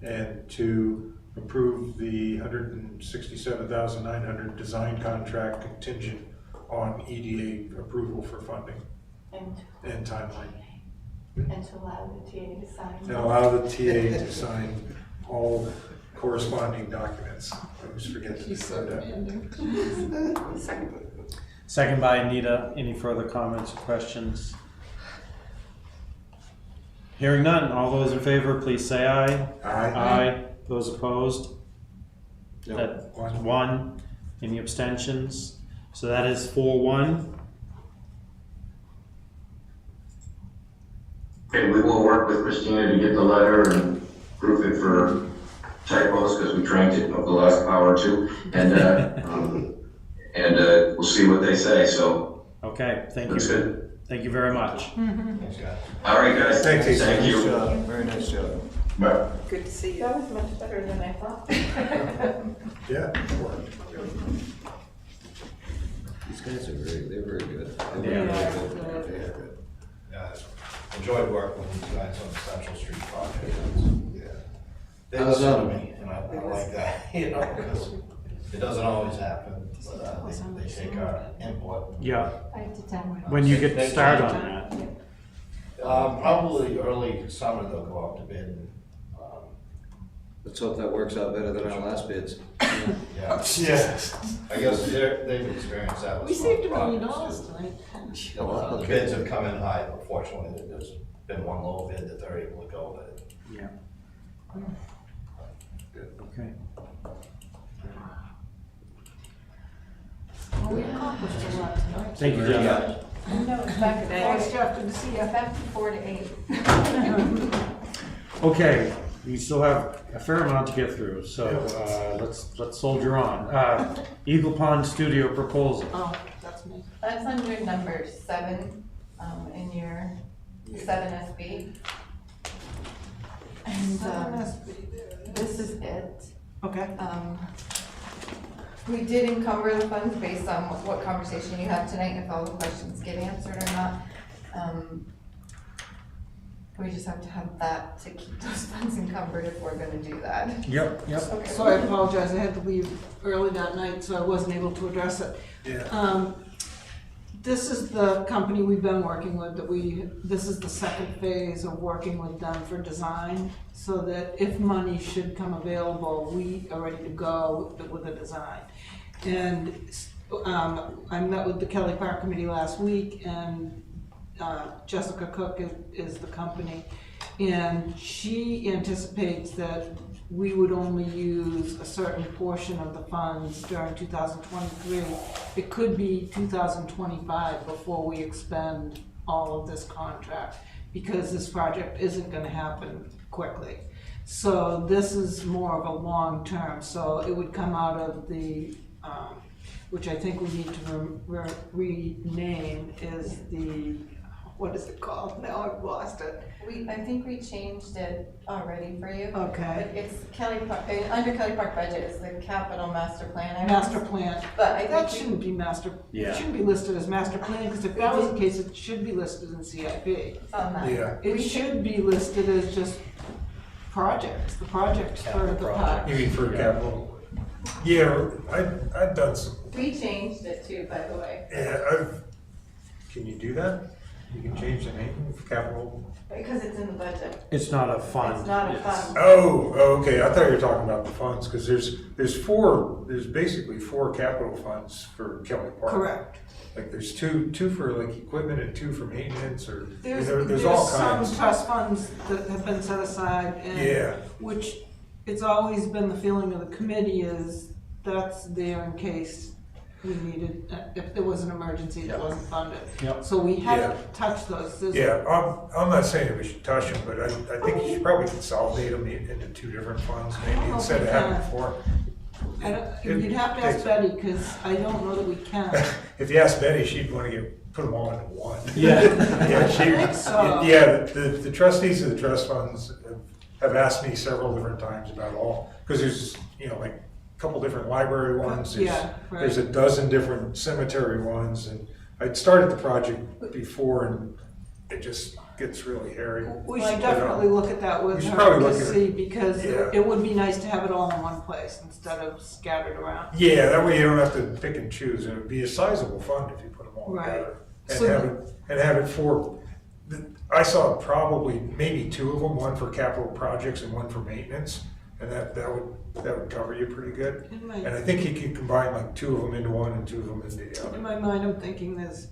and to approve the $167,900 design contract contingent on EDA approval for funding and timeline. And to allow the TA to sign. And allow the TA to sign all corresponding documents. I always forget to do She's so that. demanding. Second. Second by Anita. Any further comments or questions? Hearing none. All those in favor, please say aye. Aye. Aye. Those opposed? No. That One. one. Any abstentions? So that is 4-1. Okay, we will work with Christina to get the letter and proof it for typos, because we trained it over the last hour or two. And, we'll see what they say, so Okay, thank that's you. good. Thank you very much. Thanks, guys. All right, guys. Thank you. Thank you. Nice job, very nice job. Bye. Good to see you. That was much better than I thought. Yeah, it worked. These guys are they're very good. Yeah. They are good. Yeah, enjoyed working with you guys on the Central Street project. Yeah. They How's listen to that? me, and I like that, you know, because it doesn't always happen, but they take our input. Yeah, 5 to 10. when you get to start on that. Probably early summer they'll go out to bid. And, Let's hope that works out better than our last bids. yeah, Yes. I guess they've experienced that with We small saved $1 million projects, too. tonight. The bids have come in high, unfortunately, there's been one low bid that they're able to go with. Yeah. Okay. Well, we accomplished a lot tonight. Thank you, Jeff. No, it's back Thanks, Jeff, good to see you. Back to 4 to 8. Okay, we still have a fair amount to get through, so let's soldier on. Eagle Pond Studio proposal. Oh, that's me. That's under number 7, in your 7SB. And, this is it. Okay. We did encumber the funds based on what conversation you had tonight, if all the questions get answered or not. We just have to have that to keep those funds encumbered if we're gonna do that. Yep, yep. Okay. So I apologize, I had to leave early that night, so I wasn't able to address it. Yeah. This is the company we've been working with, this is the second phase of working with them for design, so that if money should come available, we are ready to go with a design. And I met with the Kelly Park Committee last week, and Jessica Cook is the company, and she anticipates that we would only use a certain portion of the funds during 2023. It could be 2025 before we expend all of this contract, because this project isn't gonna happen quickly. So this is more of a long term, so it would come out of the, which I think we need to rename, is the, what is it called? Now I've lost it. I think we changed it already for you. Okay. But it's Kelly Park, under Kelly Park budget is the capital master plan. I Master was- plan. But I That think shouldn't be master, Yeah. it shouldn't be listed as master plan, because if that was the case, it should be listed in CIP. it's on that. Yeah. It should be listed as just projects, the projects for the park. You mean for capital? Yeah, I've done some, We changed it too, by the way, can you do that? You can change the name of capital? because it's in the budget. It's not a fund. It's not a fund. Oh, okay, I thought you were talking about the funds, because there's basically 4 capital funds for Kelly Park. Correct. Like there's two for like equipment and 2 for maintenance, or There's all some kinds. trust funds that have been set aside, Yeah. and, which, it's always been the feeling of the committee is, that's there in case we needed, if there was an emergency that wasn't funded. Yep. So we haven't touched those. There's- Yeah, I'm not saying that we should touch them, but I think you should probably consolidate them into 2 different funds, I maybe don't know if instead we of having can. 4. I don't, you'd have to ask Betty, because I don't know that we can. If you ask Betty, she'd want to put them all into one. Yeah. Yeah, she, I think so. yeah, the trustees of the trust funds have asked me several different times about all, because there's, like a couple different library ones. Yeah, right. There's a dozen different cemetery ones, and I'd started the project before, and it just gets really hairy. We should definitely look at that with We should her probably to look at see, it. because Yeah. it would be nice to have it all in one place instead of scattered around. Yeah, that way you don't have to pick and choose, and it'd be a sizable fund if you put them all Right. together. And So- have it for, I saw probably maybe 2 of them, one for capital projects and one for maintenance. And that would cover you pretty good. In And my, I think he could combine like 2 of them into one and 2 of them into the in other. my mind, I'm thinking there's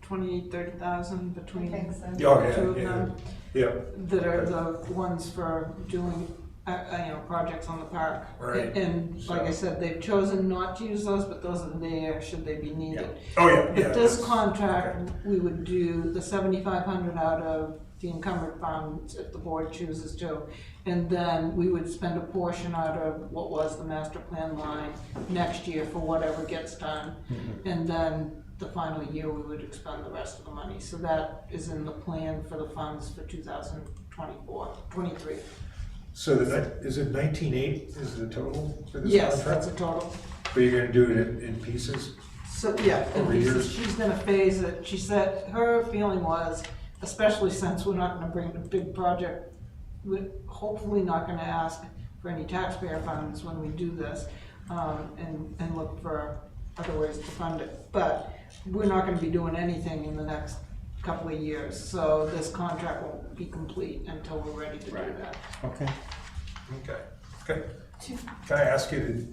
28,000, 30,000 I between think so. Oh, the two of yeah, them yeah, that are the ones for doing, projects on the park. Right. And like I said, they've chosen not to use those, but those are there should they be needed. oh, yeah, yeah. But this that's- contract, we would do the 7,500 out of the encumbered funds if the board chooses to. And then we would spend a portion out of what was the master plan line next year for whatever gets done. And then the final year, we would expend the rest of the money. So that is in the plan for the funds for 23. So is it 19.8 is the total for this Yes, contract? that's a total. But you're gonna do it in pieces? So, yeah, Over and years? she's gonna phase it. She said, her feeling was, especially since we're not gonna bring a big project, we're hopefully not gonna ask for any taxpayer funds when we do this, and look for other ways to fund it. But we're not gonna be doing anything in the next couple of years, so this contract won't be complete until we're ready to do that. Okay. Okay. Can I ask you,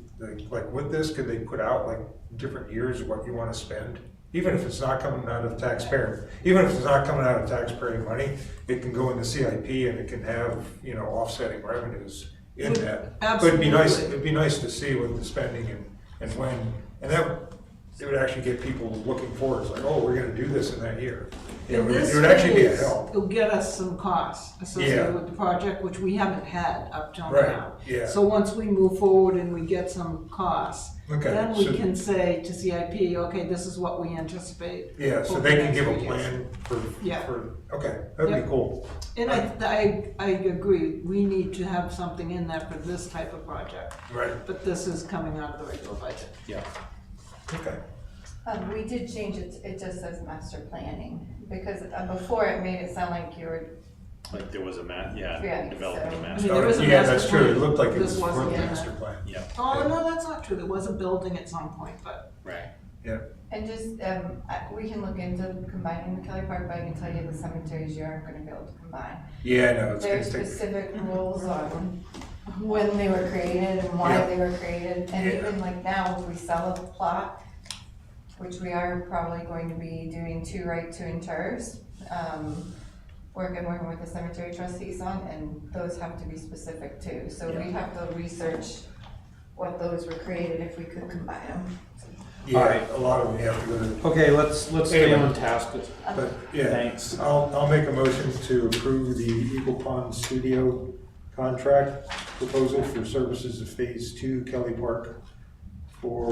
like with this, could they put out like different years of what you wanna spend? Even if it's not coming out of taxpayer, even if it's not coming out of taxpayer money, it can go into CIP and it can have, offsetting revenues in that. But Absolutely. it'd be nice to see what the spending and when, and that, it would actually get people looking forward, it's like, oh, we're gonna do this in that year. It And would this it would actually be a is- help. It'll get us some costs associated Yeah. with the project, which we haven't had up till Right, now. yeah. So once we move forward and we get some costs, Okay, then we so- can say to CIP, okay, this is what we anticipate. Yeah, so over they the can next give a 3 years. plan Yeah. okay, that'd Yep. be cool. And I agree, we need to have something in there for this type of project, Right, but this is coming out of the regular budget. Yeah. okay. We did change it, it just says master planning, because before it made it sound like you were, Like there was a Yeah, developing so- a I master. mean, there is a Yeah, master that's true, it plan. looked like it This was for wasn't the in it. master plan. Yeah, Oh, no, that's not true, there was a building at some point, but right. Yeah, and just, we can look into combining the Kelly Park, but I can tell you the cemeteries you aren't gonna be able to combine. yeah, no, it's There's gonna take, specific rules on when they were created and why Yeah. they were created, and Yeah. even like now, if we sell a plot, which we are probably going to be doing 2 right to inters, working with the cemetery trustees on, and those have to be specific too, so we'd have to research what those were created if we could combine them. yeah, a lot of them you have to go to, Okay, let's stay Anyway. on task. but, yeah. Thanks. I'll make a motion to approve the Eagle Pond Studio contract proposal for services of Phase 2 Kelly Park for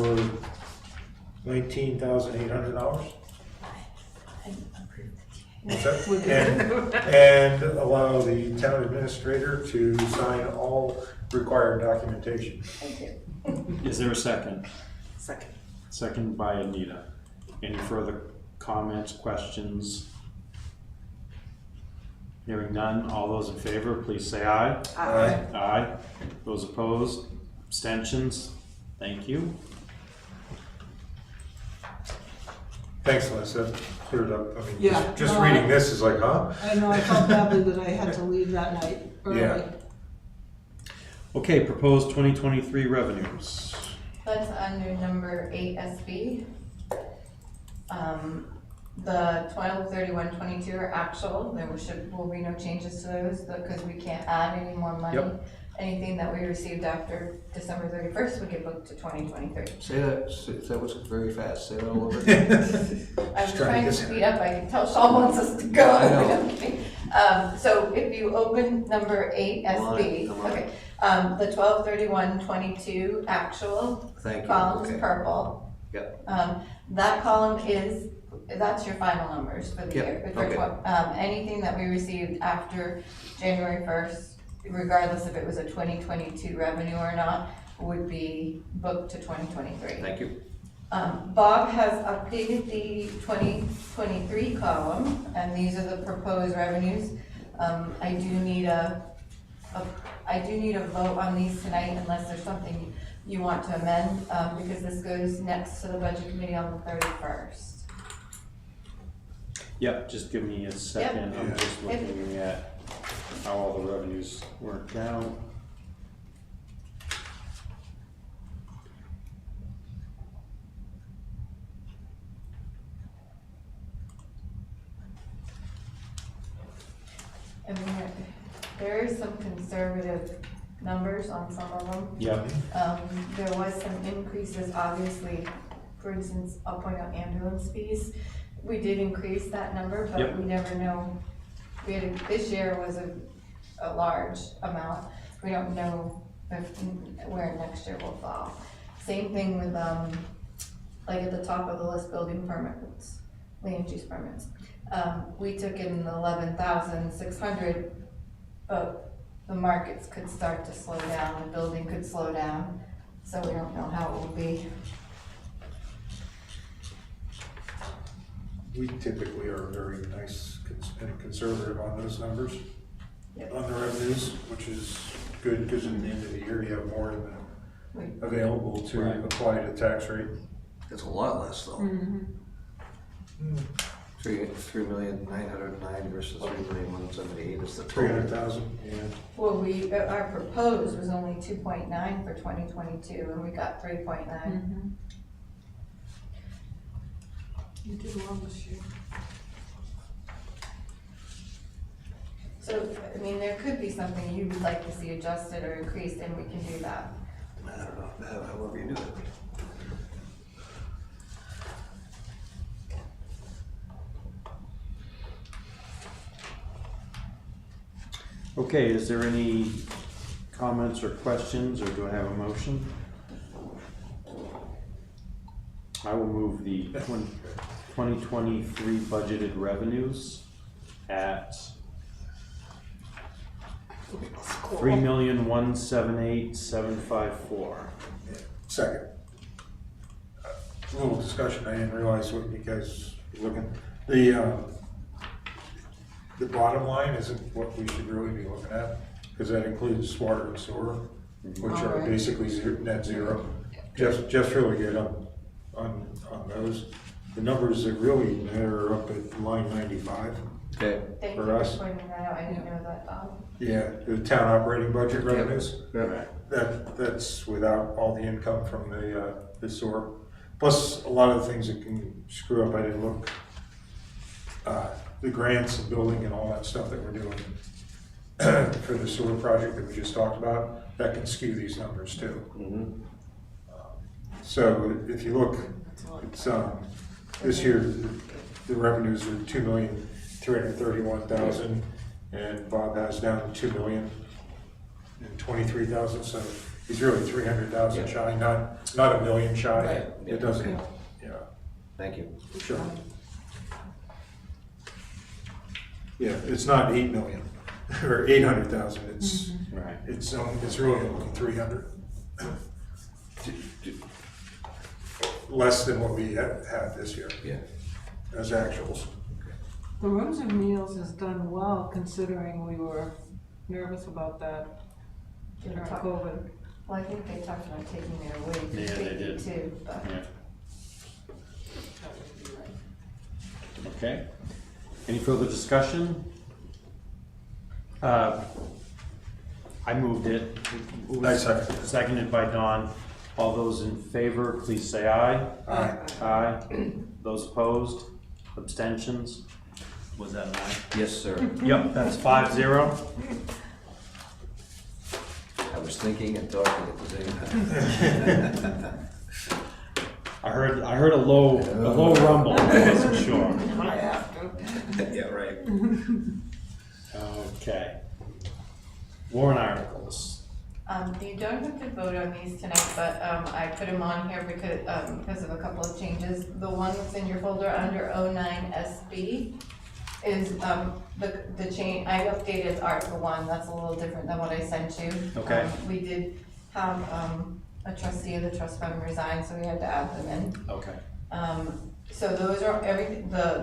$19,800. What's that? And allow the town administrator to sign all required documentation. Thank you. Is there a second? Second. Second by Anita. Any further comments, questions? Hearing none, all those in favor, please say aye. Aye. Aye. Those opposed, abstentions? Thank you. Thanks, Les, that cleared up. I mean, Yeah, just no, reading I- this is like, huh? I know I felt badly that I had to leave that night early. Yeah. Okay, proposed 2023 revenues. That's under number 8 SB. The 12/31/22 are actual, will be no changes to those, because we can't add any more money. Yep. Anything that we received after December 31st would get booked to 2023. That was very fast, say that all over again. I'm Just trying trying to to get- speed up, I can tell Sean wants us to go. I know. I'm kidding. So if you open number 8 SB, Come on. okay, the 12/31/22 actual Thank you, column is okay. purple. Yep. That column that's your final numbers for the Yep, year. For okay. anything that we received after January 1st, regardless if it was a 2022 revenue or not, would be booked to 2023. Thank you. Bob has updated the 2023 column, and these are the proposed revenues. I do need a vote on these tonight unless there's something you want to amend, because this goes next to the budget committee on the 31st. Yep, just give me a second. I'm Yep. just looking at how all the revenues worked out. I mean, there is some conservative numbers on some of them. Yep. There was some increases, obviously, for instance, I'll point out ambulance fees. We did increase that number, but Yep. we never know. This year was a large amount. We don't know where next year will fall. Same thing with, like at the top of the list, building permits, land use permits. We took in 11,600, but the markets could start to slow down, the building could slow down, so we don't know how it will be. We typically are very nice and conservative on those numbers, Yep. on the revenues, which is good, because at the end of the year, you have more in Right. the available to Right. apply to tax rate. It's a lot less though. Mhm. 3,909,000 versus 3,178 is the total. 300,000, yeah. Well, our proposed was only 2.9 for 2022, and we got 3.9. You did well this year. So, I mean, there could be something you would like to see adjusted or increased, and we can do that. I don't know, however you do it. Okay, is there any comments or questions, or do I have a motion? I will move the 2023 budgeted revenues at 3,178,754. Second. A little discussion, I didn't realize what you guys were looking. The bottom line isn't what we should really be looking at, because that includes water and sewer, which are Alright. basically net zero. Jeff's really good on those. The numbers that really matter are up at line 95. Okay. Thank For you us. for pointing that out, I didn't know that, Yeah, the town operating budget revenues. Right. That's without all the income from the sewer. Plus, a lot of the things that can screw up, I didn't look, the grants and building and all that stuff that we're doing for the sewer project that we just talked about, that can skew these numbers too. Mhm. So if you look, it's, this year, the revenues are 2,331,000, and Bob has down 2,023,000, so he's really 300,000 shy, not a million shy. Right, yeah. It doesn't, yeah, Thank you. sure. Yeah, it's not 8 million, or 800,000, it's, Right. it's really only 300. Less than what we had this year Yeah. as actuals. The Rooms and Meals has done well considering we were nervous about that during COVID. well, I think they talked about taking their wage Yeah, they did. too, but. Yeah. Okay. Any further discussion? I moved it. I second. Seconded by Don. All those in favor, please say aye. Aye. Aye. Those opposed? Abstentions? Was that an aye? Yes, sir. Yep, that's 5-0. I was thinking and talking at the same time. I heard a low rumble, I wasn't sure. I have to. Yeah, right. Okay. Warrant articles. You don't have to vote on these tonight, but, I put them on here because of a couple of changes. The one that's in your folder under 09SB is, the change, I updated Article 1, that's a little different than what I sent you. Okay. We did have, a trustee of the trust fund resign, so we had to add them in. Okay. So those are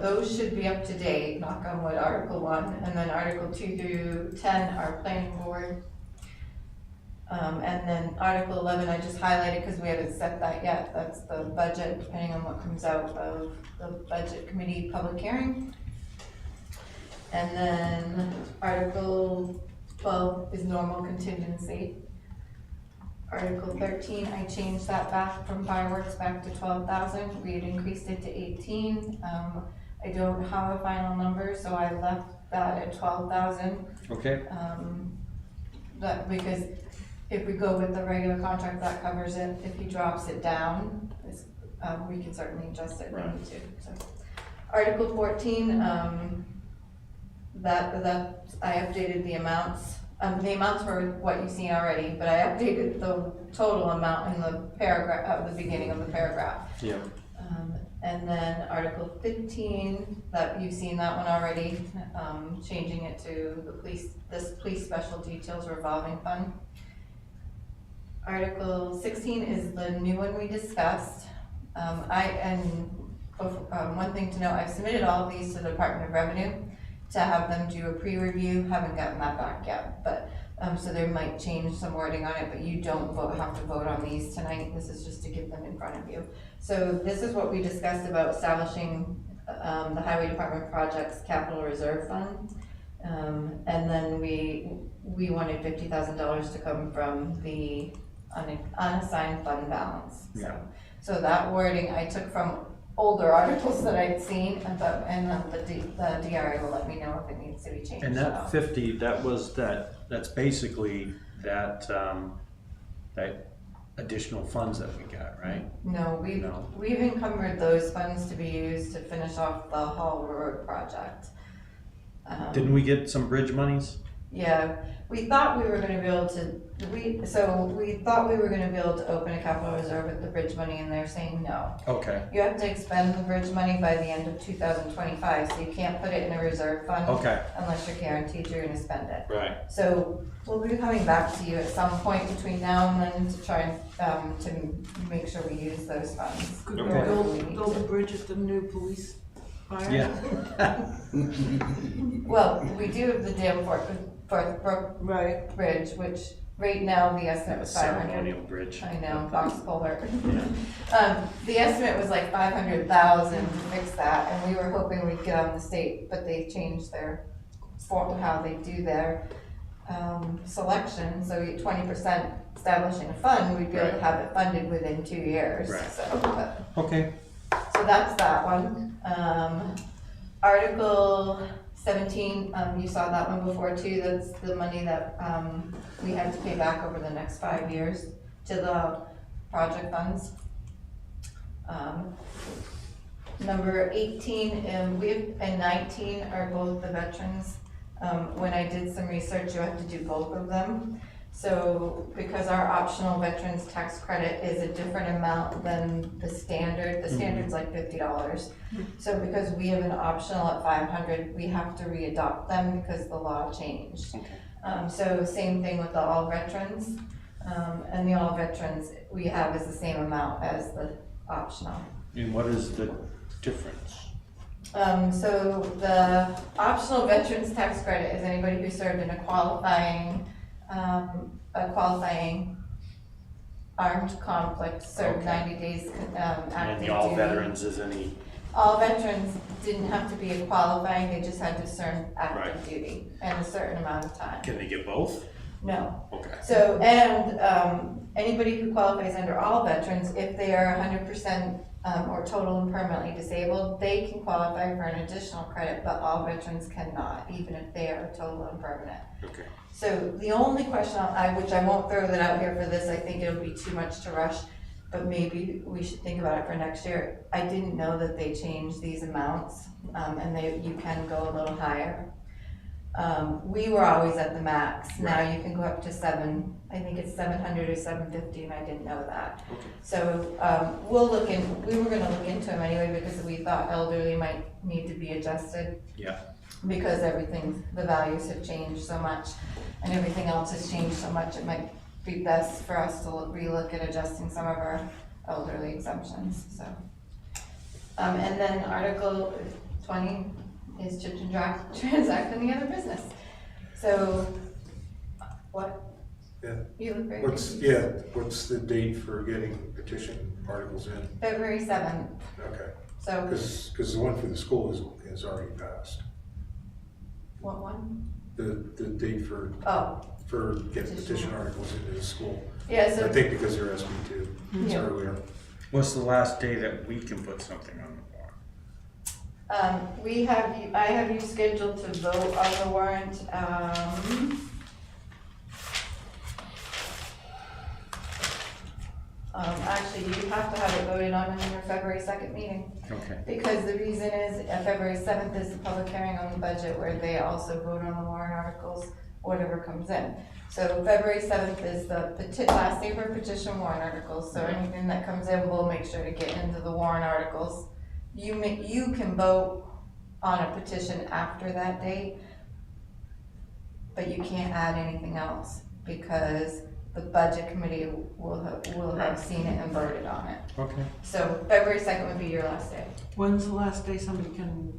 those should be up to date, knock on wood, Article 1, and then Article 2 through 10 are planning board. And then Article 11, I just highlighted because we haven't set that yet, that's the budget, depending on what comes out of the budget committee public hearing. And then Article 12 is normal contingency. Article 13, I changed that back from fireworks back to 12,000. We had increased it to 18. I don't have a final number, so I left that at 12,000. Okay, That, because if we go with the regular contract, that covers it. If he drops it down, we can certainly adjust it if we need to, so. Article 14, that I updated the amounts. The amounts were what you've seen already, but I updated the total amount in the paragraph, at the beginning of the paragraph. yeah. And then Article 15, that you've seen that one already, changing it to the police special details revolving fund. Article 16 is the new one we discussed. One thing to note, I've submitted all of these to the Department of Revenue to have them do a pre-review, haven't gotten that back yet, but, so there might change some wording on it, but you don't have to vote on these tonight, this is just to get them in front of you. So this is what we discussed about establishing, the Highway Department Projects Capital Reserve Fund. And then we wanted $50,000 to come from the unassigned fund balance. Yeah. So that wording I took from older articles that I'd seen, and then the DRA will let me know if it needs to be changed. And that 50, that's basically that additional funds that we got, right? No, we've encumbered those funds to be used to finish off the Hall Road project. Didn't we get some bridge monies? Yeah, we thought we were gonna be able to, we thought we were gonna be able to open a capital reserve with the bridge money, and they're saying no. Okay, You have to expend the bridge money by the end of 2025, so you can't put it in a reserve fund. okay, Unless you're guaranteed you're gonna spend it. right. So we'll be coming back to you at some point between now and then to try and, to make sure we use those funds. Could Okay. we build a bridge at the new police fire? Yeah. Well, we do have the dam Forth Brook Right. Bridge, which right now the estimate was 500. Ceremonial bridge. I know, box culvert. The estimate was like 500,000 to fix that, and we were hoping we'd get on the state, but they changed their how they do their selection. So 20% establishing a fund, we'd be able to Right. have it funded within 2 years. Right. So, Okay, so that's that one. Article 17, you saw that one before too. That's the money that we have to pay back over the next 5 years to the project funds. Number 18 and 19 are both the veterans. When I did some research, you have to do both of them. So because our optional veterans tax credit is a different amount than the standard's like $50. So because we have an optional at 500, we have to re-adopt them because the law changed. So same thing with the all veterans. And the all veterans we have is the same amount as the optional. and what is the difference? So the optional veterans tax credit is anybody who served in a qualifying armed conflict, served Okay. 90 days And active the all duty. veterans is any, All veterans didn't have to be a qualifying, they just had to serve active Right. duty and a certain amount of time. can they get both? No. Okay. So, and anybody who qualifies under all veterans, if they are 100% or total and permanently disabled, they can qualify for an additional credit, but all veterans cannot, even if they are total and permanent. Okay. So the only question, which I won't throw that out here for this, I think it'll be too much to rush, but maybe we should think about it for next year. I didn't know that they changed these amounts, and you can go a little higher. We were always at the max. Now you can go up to I think it's 700 or 750, and I didn't know that. Okay. So, we were gonna look into them anyway, because we thought elderly might need to be adjusted. Yeah. Because the values have changed so much, and everything else has changed so much, it might be best for us to relook at adjusting some of our elderly exemptions, so. And then Article 20 is to transact any other business. So, what? Yeah. You look very What's the date for getting petition articles in? February 7th, Okay, so, because the one for the school is already passed. what one? The date for Oh, getting petition articles into the school. yeah, I so, think because they're SB2, it's Yeah. earlier. What's the last day that we can put something on the I have you scheduled to vote on the warrant, actually, you have to have it voted on in your February 2nd meeting. Okay. Because the reason is, February 7th is the public hearing on the budget where they also vote on the warrant articles, whatever comes in. So February 7th is the last day for petition warrant articles, so anything that comes in, we'll make sure to get into the warrant articles. You can vote on a petition after that date, but you can't add anything else because the budget committee will have seen it and voted on it. Okay. So February 2nd would be your last day. When's the last day somebody can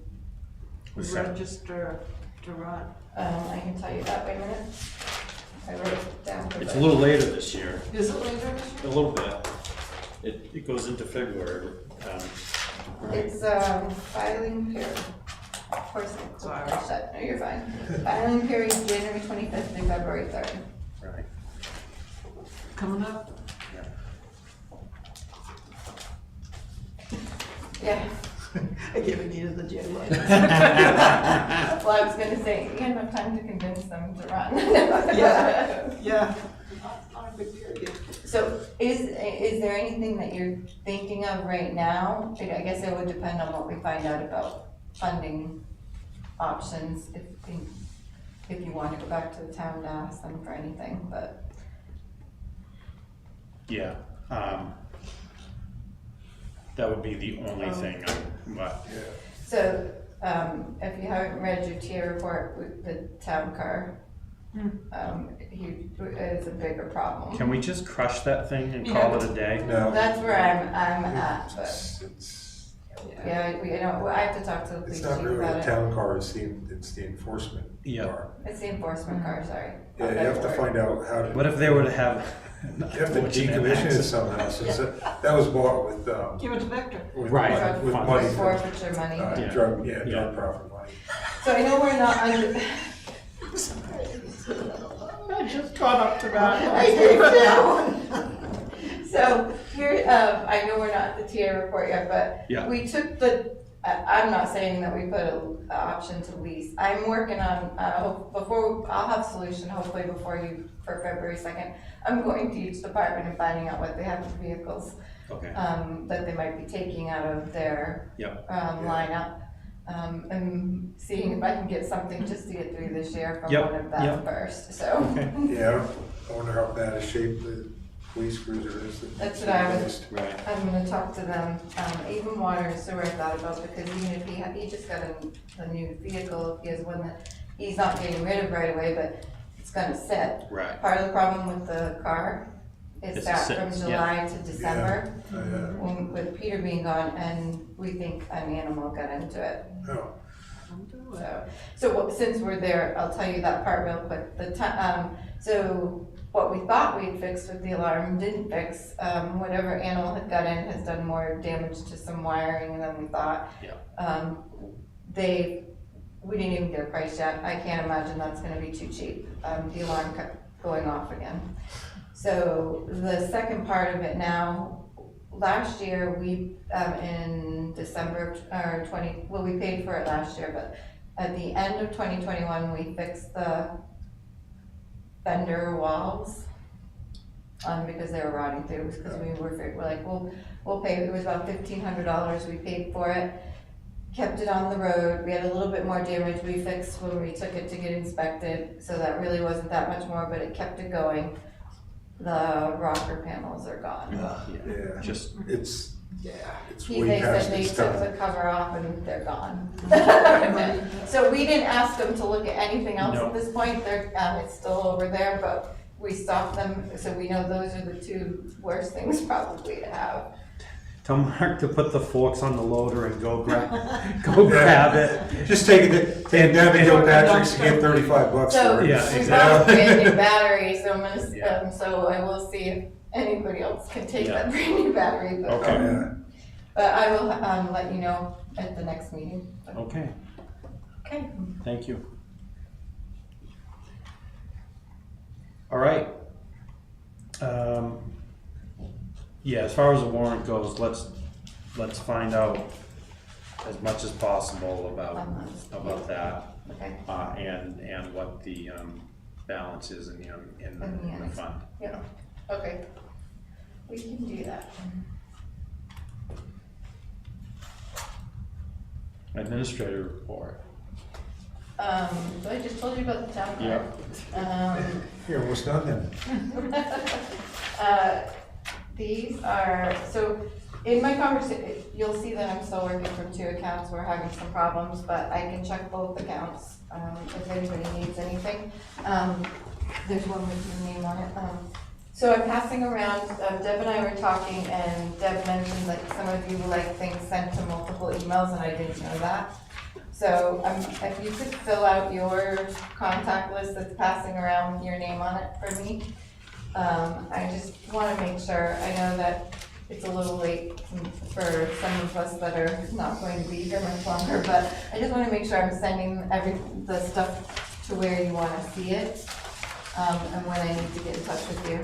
Was that- register to run? I can tell you that, wait a minute. I wrote it down. It's a little later this year, Is it later this a year? little bit. It goes into February. It's, filing period. Of course, it's Sorry. shut, no, you're fine. Filing period, January 25th to February 3rd. Right. Coming up? Yeah, I gave Anita the jig. well, I was gonna say, you had enough time to convince them to run. Yeah. Not a big period. So is there anything that you're thinking of right now? I guess it would depend on what we find out about funding options, if you want to go back to the town to ask them for anything, but. Yeah. That would be the only thing, but, Yeah. So, if you haven't read your tier report with the town car, it's a bigger problem. can we just crush that thing and call it a day? No. That's where I'm at, but, It's yeah, I have to talk to the police it's chief not really about a it. town car, it's the enforcement Yeah. car. It's the enforcement car, sorry. Yeah, you have to find out how to. What if they were to have? You have to decommission it somehow, since that was bought with, Give it to Victor. Right. with Fine. money With from, forfeiture money. Yeah. drug, Yeah. drug profit money. So I know we're not under. I just caught up to that. I did too. So here, I know we're not at the TA report yet, but Yeah. we took I'm not saying that we put an option to lease. I'm working on, I'll have a solution hopefully for February 2nd. I'm going to each department and finding out what they have for vehicles, Okay. that they might be taking out of their, Yep. lineup. And seeing if I can get something just to get through this year from Yep, one of them yep. first, so. Okay. Yeah, I wonder how bad a shape the police cruiser is. That's what I was- replaced. Right. I'm gonna talk to them, even water and sewer I thought about, because even if he just got a new vehicle, he has one that he's not getting rid of right away, but it's gonna sit. Right. Part of the problem with the car is It's that sit, from yeah. July to December, Yeah. with Peter being gone, and we think an animal got into it. Oh, So since we're there, I'll tell you that part real quick. So what we thought we'd fixed with the alarm didn't fix. Whatever animal had got in has done more damage to some wiring than we thought. Yeah. We didn't even get a price yet. I can't imagine that's gonna be too cheap. The alarm kept going off again. So the second part of it now, last year, we, in December, we paid for it last year, but at the end of 2021, we fixed the fender walls, because they were rotting through, because we're like, we'll pay, it was about $1,500, we paid for it, kept it on the road, we had a little bit more damage we fixed when we took it to get inspected, so that really wasn't that much more, but it kept it going. The rocker panels are gone. yeah. Just It's They way said past they its took the time. cover off and they're gone. So we didn't ask them to look at anything else No. at this point, it's still over there, but we stopped them, so we know those are the two worst things probably to have. tell Mark to put the forks on the loader and go grab it. Just take it down to Joe Patrick's and get $35 So for we it. Yeah, bought exactly. brand new batteries, so I'm gonna, Yeah. so I will see if anybody else can take Yeah. that brand new battery, but. Okay. Yeah. But I will, let you know at the next meeting. Okay, Okay. thank you. All right. Yeah, as far as the warrant goes, let's find out as much as possible about that, Okay. and what the balance is in the fund. Yeah, okay. We can do that. Administrator report. So I just told you about the town clerk. Here, what's done then? These are, so in my conversation, you'll see that I'm still working from 2 accounts. We're having some problems, but I can check both accounts, if anybody needs anything. There's one with your name on it. So I'm passing around, Deb and I were talking, and Deb mentioned that some of you like things sent to multiple emails, and I didn't know that. So if you could fill out your contact list that's passing around with your name on it for me. I just want to make sure, I know that it's a little late for some of us that are not going to be here much longer, but I just want to make sure I'm sending the stuff to where you want to see it, and when I need to get in touch with you.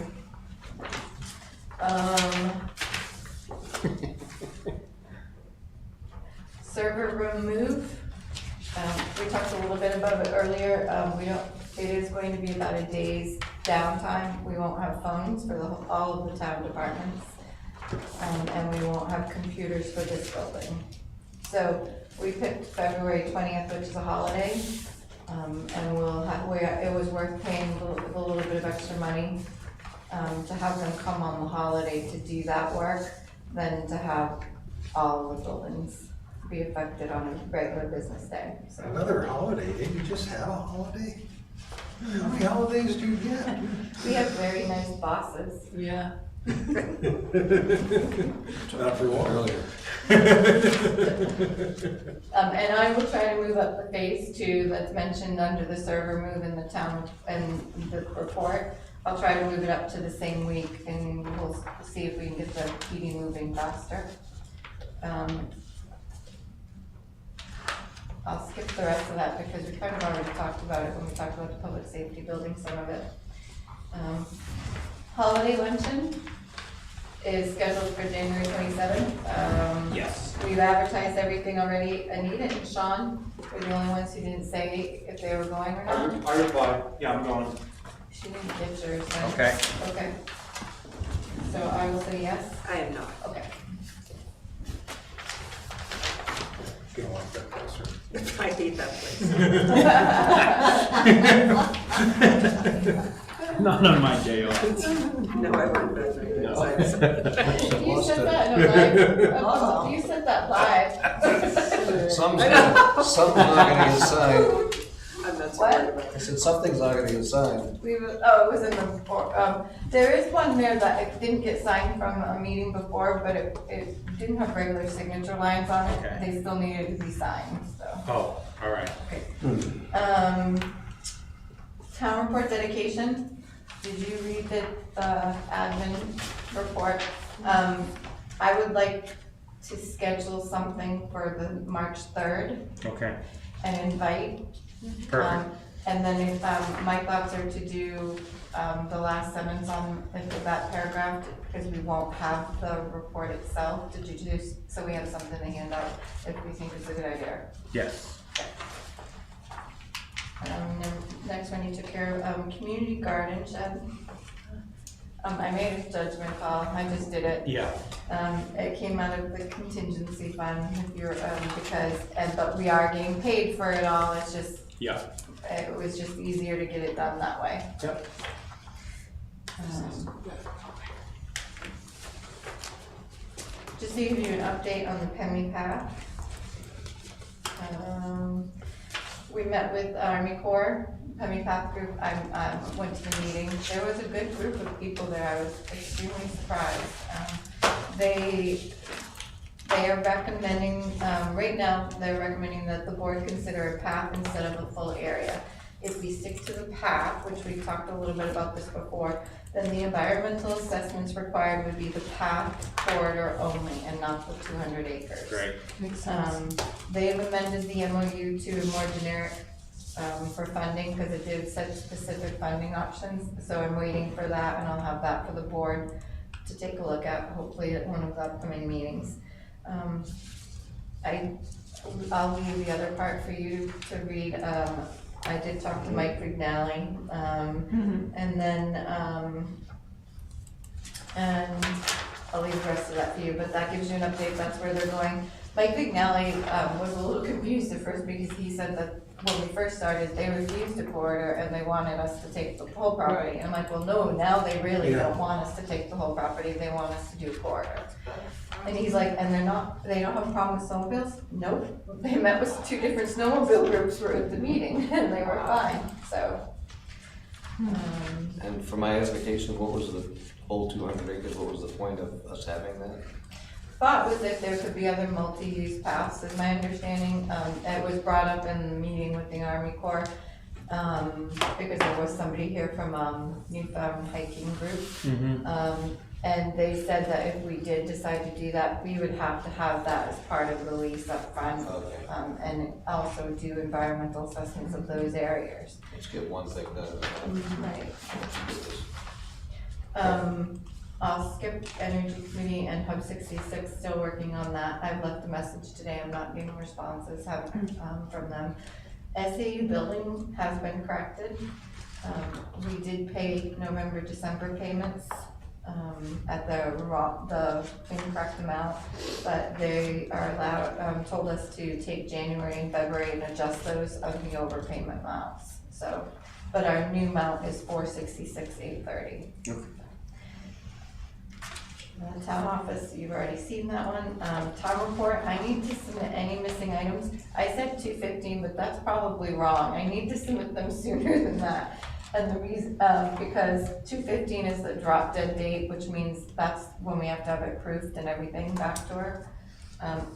Server room move. We talked a little bit about it earlier. It is going to be about a day's downtime. We won't have phones for all of the town departments. And we won't have computers for this building. So we picked February 20th, which is a holiday. And it was worth paying a little bit of extra money to have them come on the holiday to do that work than to have all the buildings be affected on a regular business day. So. Another holiday, didn't you just have a holiday? How many holidays do you get? We have very nice bosses. Yeah. Not for long. Earlier. And I will try to move up the phase 2 that's mentioned under the server move in the town and the report. I'll try to move it up to the same week, and we'll see if we can get the heating moving faster. I'll skip the rest of that because we kind of already talked about it when we talked about the public safety building, some of it. Holiday luncheon is scheduled for January 27th. Yes. We've advertised everything already. Anita and Sean were the only ones who didn't say if they were going or not. I replied, yeah, I'm going. She didn't get yours, right? Okay. Okay. So I will say yes. I am not. Okay. Gonna like that closer. I hate that place. Not on my day off. No, I wouldn't. You said that in a live, you said that live. Something's not gonna get signed. I'm not so What? worried about I said, something's not gonna get signed. It was in the report. There is one there that it didn't get signed from a meeting before, but it didn't have regular signature lines on it. Okay. They still needed to be signed, so. Oh, all right. Town report dedication. Did you read the admin report? I would like to schedule something for the March 3rd Okay, and invite. perfect. And then if, my thoughts are to do, the last sentence on that paragraph, because we won't have the report itself to do, so we have something to hand out if we think it's a good idea. Yes. And next one you took care of, community garden shed. I made a judgment call, I just did it. Yeah, It came out of the contingency fund, if you're, but we are getting paid for it all, it's just, yeah. it was just easier to get it done that way. Yep. Just to give you an update on the Pemmy Path. We met with Army Corps, Pemmy Path group, I went to the meeting, there was a good group of people there, I was extremely surprised. They are recommending, right now, they're recommending that the board consider a path instead of a full area. If we stick to the path, which we talked a little bit about this before, then the environmental assessments required would be the path corridor only and not the 200 acres. Great. Makes sense. They've amended the MOU to a more generic, for funding, because it did set specific funding options, so I'm waiting for that, and I'll have that for the board to take a look at, hopefully at one of the upcoming meetings. I'll leave the other part for you to read. I did talk to Mike Vignali, and then, and I'll leave the rest of that for you, but that gives you an update, that's where they're going. Mike Vignali, was a little confused at first because he said that when we first started, they refused a corridor and they wanted us to take the whole property. I'm like, well, no, now they really don't want us to take the whole property, they want us to do a corridor. And he's like, and they don't have a problem with snowmobiles? Nope, they met with 2 different snowmobile groups were at the meeting and they were fine, so. And for my edification, what was the whole 200 acres, what was the point of us having that? Thought was if there could be other multi-use paths, is my understanding. It was brought up in the meeting with the Army Corps, because there was somebody here from, Newfound Hiking Group. And they said that if we did decide to do that, we would have to have that as part of the lease up front. Okay. And also do environmental assessments of those areas. Let's get one thing done at a time. Right. Let's get this. I'll skip Energy Committee and Hub 66, still working on that. I've left a message today, I'm not getting responses from them. SAU building has been corrected. We did pay November, December payments at the incorrect amount, but they are allowed, told us to take January and February and adjust those of the overpayment amounts. So, but our new amount is $466,830. Okay. The town office, you've already seen that one. Town report, I need to submit any missing items. I said 215, but that's probably wrong. I need to submit them sooner than that. And the reason, because 215 is the drop dead date, which means that's when we have to have it proofed and everything back to her.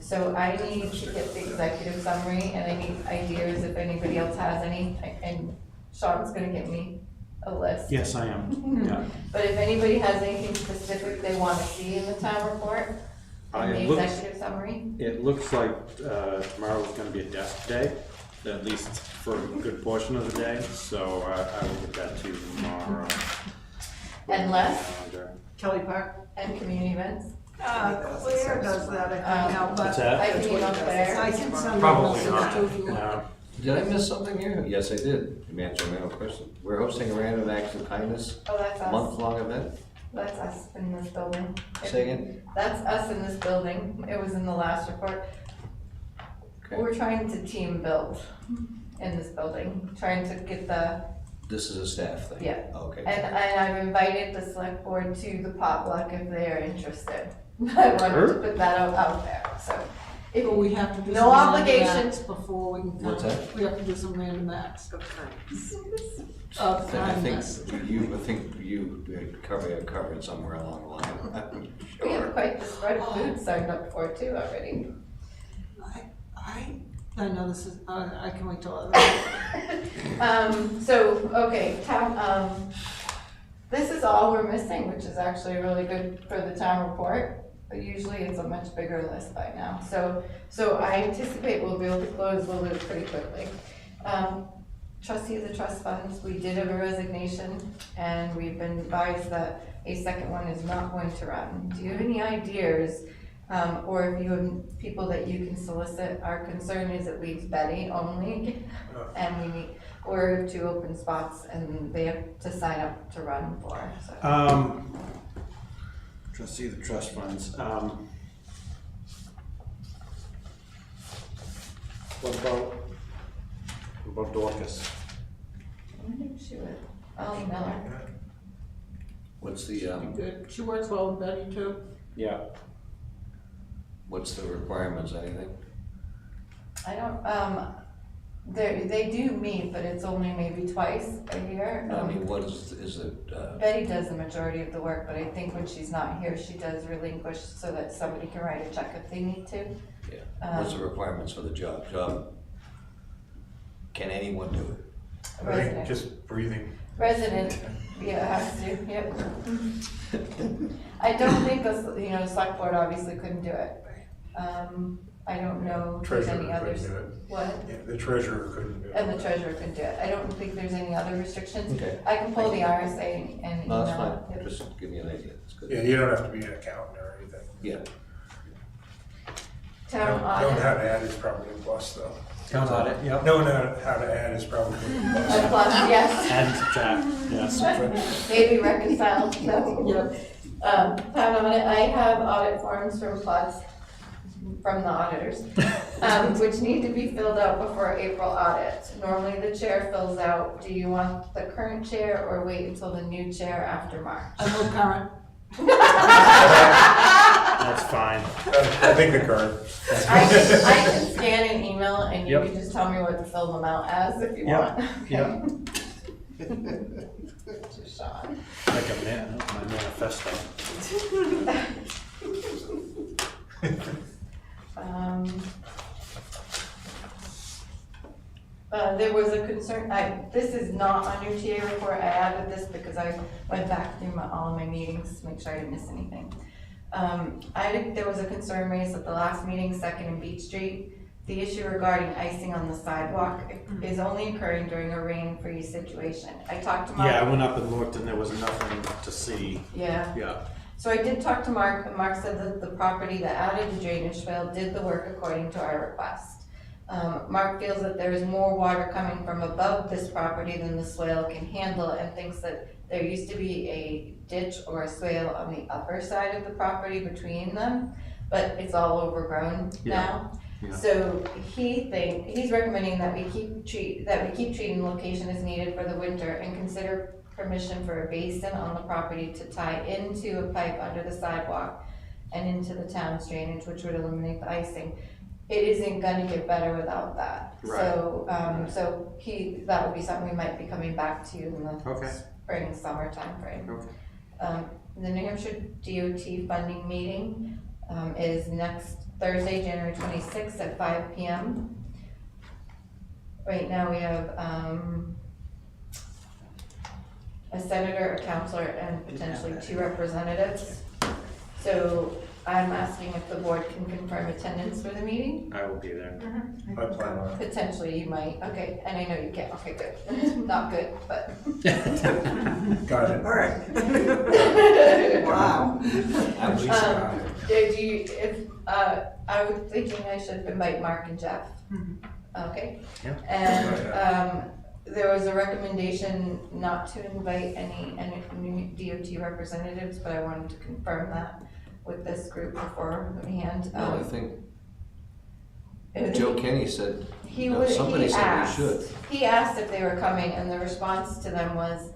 So I need to get the executive summary and I need ideas if anybody else has any, and Sean's gonna give me a list. Yes, I am, yeah. But if anybody has anything specific they want to see in the town report, in the executive summary, It looks like tomorrow's gonna be a desk day, at least for a good portion of the day, so I will get that to you tomorrow. and Les, Kelly Park. and community events. Claire does that, I think, now, but. What's that? I can email Claire. I can send Probably them not. to you. No. Did I miss something here? Yes, I did. You answered my own question. We're hosting a random acts of kindness Oh, that's us. month-long event. That's us in this building. Say again? That's us in this building. It was in the last report. Okay. We're trying to team build in this building, trying to get the, This is a staff thing? Yeah. Okay. and I've invited the select board to the potluck if they are interested. I wanted to put that out there, so. If But we have to do No some random obligation. acts before we can. What's that? We have to do some random acts of I kindness. think you covered somewhere along the line. We have quite the spread of food signed up for too already. I know this is, I can wait till. So, okay, town, this is all we're missing, which is actually really good for the town report. But usually it's a much bigger list by now. So I anticipate we'll be able to close the loop pretty quickly. Trustee of the trust funds, we did have a resignation and we've been advised that a second one is not going to run. Do you have any ideas? Or if you have people that you can solicit, our concern is it leaves Betty only. And we need, or 2 open spots and they have to sign up to run for, so. Trustee of the trust funds. What about Dorcas? I wonder if she would, I'll email her. What's the, Good, she works well with Betty too. Yeah. what's the requirements, anything? I don't, they do meet, but it's only maybe twice a year. I mean, what is it, Betty does the majority of the work, but I think when she's not here, she does relinquish so that somebody can write a check if they need to. yeah, what's the requirements for the job? Can anyone do it? A resident. Just breathing. Resident, yeah, has to, yep. I don't think the select board obviously couldn't do it. I don't know if there's any Treasurer others. couldn't do it. What? Yeah, the treasurer couldn't do it. And the treasurer couldn't do it. I don't think there's any other restrictions. Okay. I can pull the RSA and No, that's email fine, it. just give me an idea, that's good. Yeah, you don't have to be an accountant or anything. Yeah, Town Knowing how audit, to add is probably a plus, though. Town audit, yep. Knowing how to add is probably a a plus. plus, yes. And subtract, yes. Maybe reconcile, so. Town audit, I have audit forms from floods, from the auditors, which need to be filled out before April audit. Normally the chair fills out, do you want the current chair or wait until the new chair after March? I know current. That's fine. I think the current. I can scan an email and you Yep. can just tell me what to fill them out as if you Yep, want. yep. To Sean. Like a man, my manifesto. There was a concern, this is not on your TA report, I added this because I went back through all of my meetings to make sure I didn't miss anything. There was a concern raised at the last meeting, 2nd and Beach Street. The issue regarding icing on the sidewalk is only occurring during a rain-free situation. I talked to Mark. Yeah, I went up and looked and there was nothing to see. Yeah. Yeah. So I did talk to Mark, and Mark said that the property that added the drainage swale did the work according to our request. Mark feels that there is more water coming from above this property than the swale can handle, and thinks that there used to be a ditch or a swale on the upper side of the property between them, but it's all overgrown now. Yeah. So he's recommending that we keep treating the location as needed for the winter and consider permission for a basin on the property to tie into a pipe under the sidewalk and into the town's drainage, which would eliminate the icing. It isn't gonna get better without that. Right. So, that would be something we might be coming back to in the Okay. spring, summer timeframe. Okay. The New Hampshire DOT funding meeting, is next Thursday, January 26th at 5 p.m. Right now we have, a senator, a counselor, and potentially 2 representatives. So I'm asking if the board can confirm attendance for the meeting. I will be there. I plan on it. Potentially you might, okay, and I know you can't, okay, good. Not good, but. Got it. All right. Wow. I was thinking I should invite Mark and Jeff. Okay? Yeah. And, there was a recommendation not to invite any new DOT representatives, but I wanted to confirm that with this group beforehand. No, I think Joe Kenny said, somebody said we should. He asked if they were coming, and the response to them was,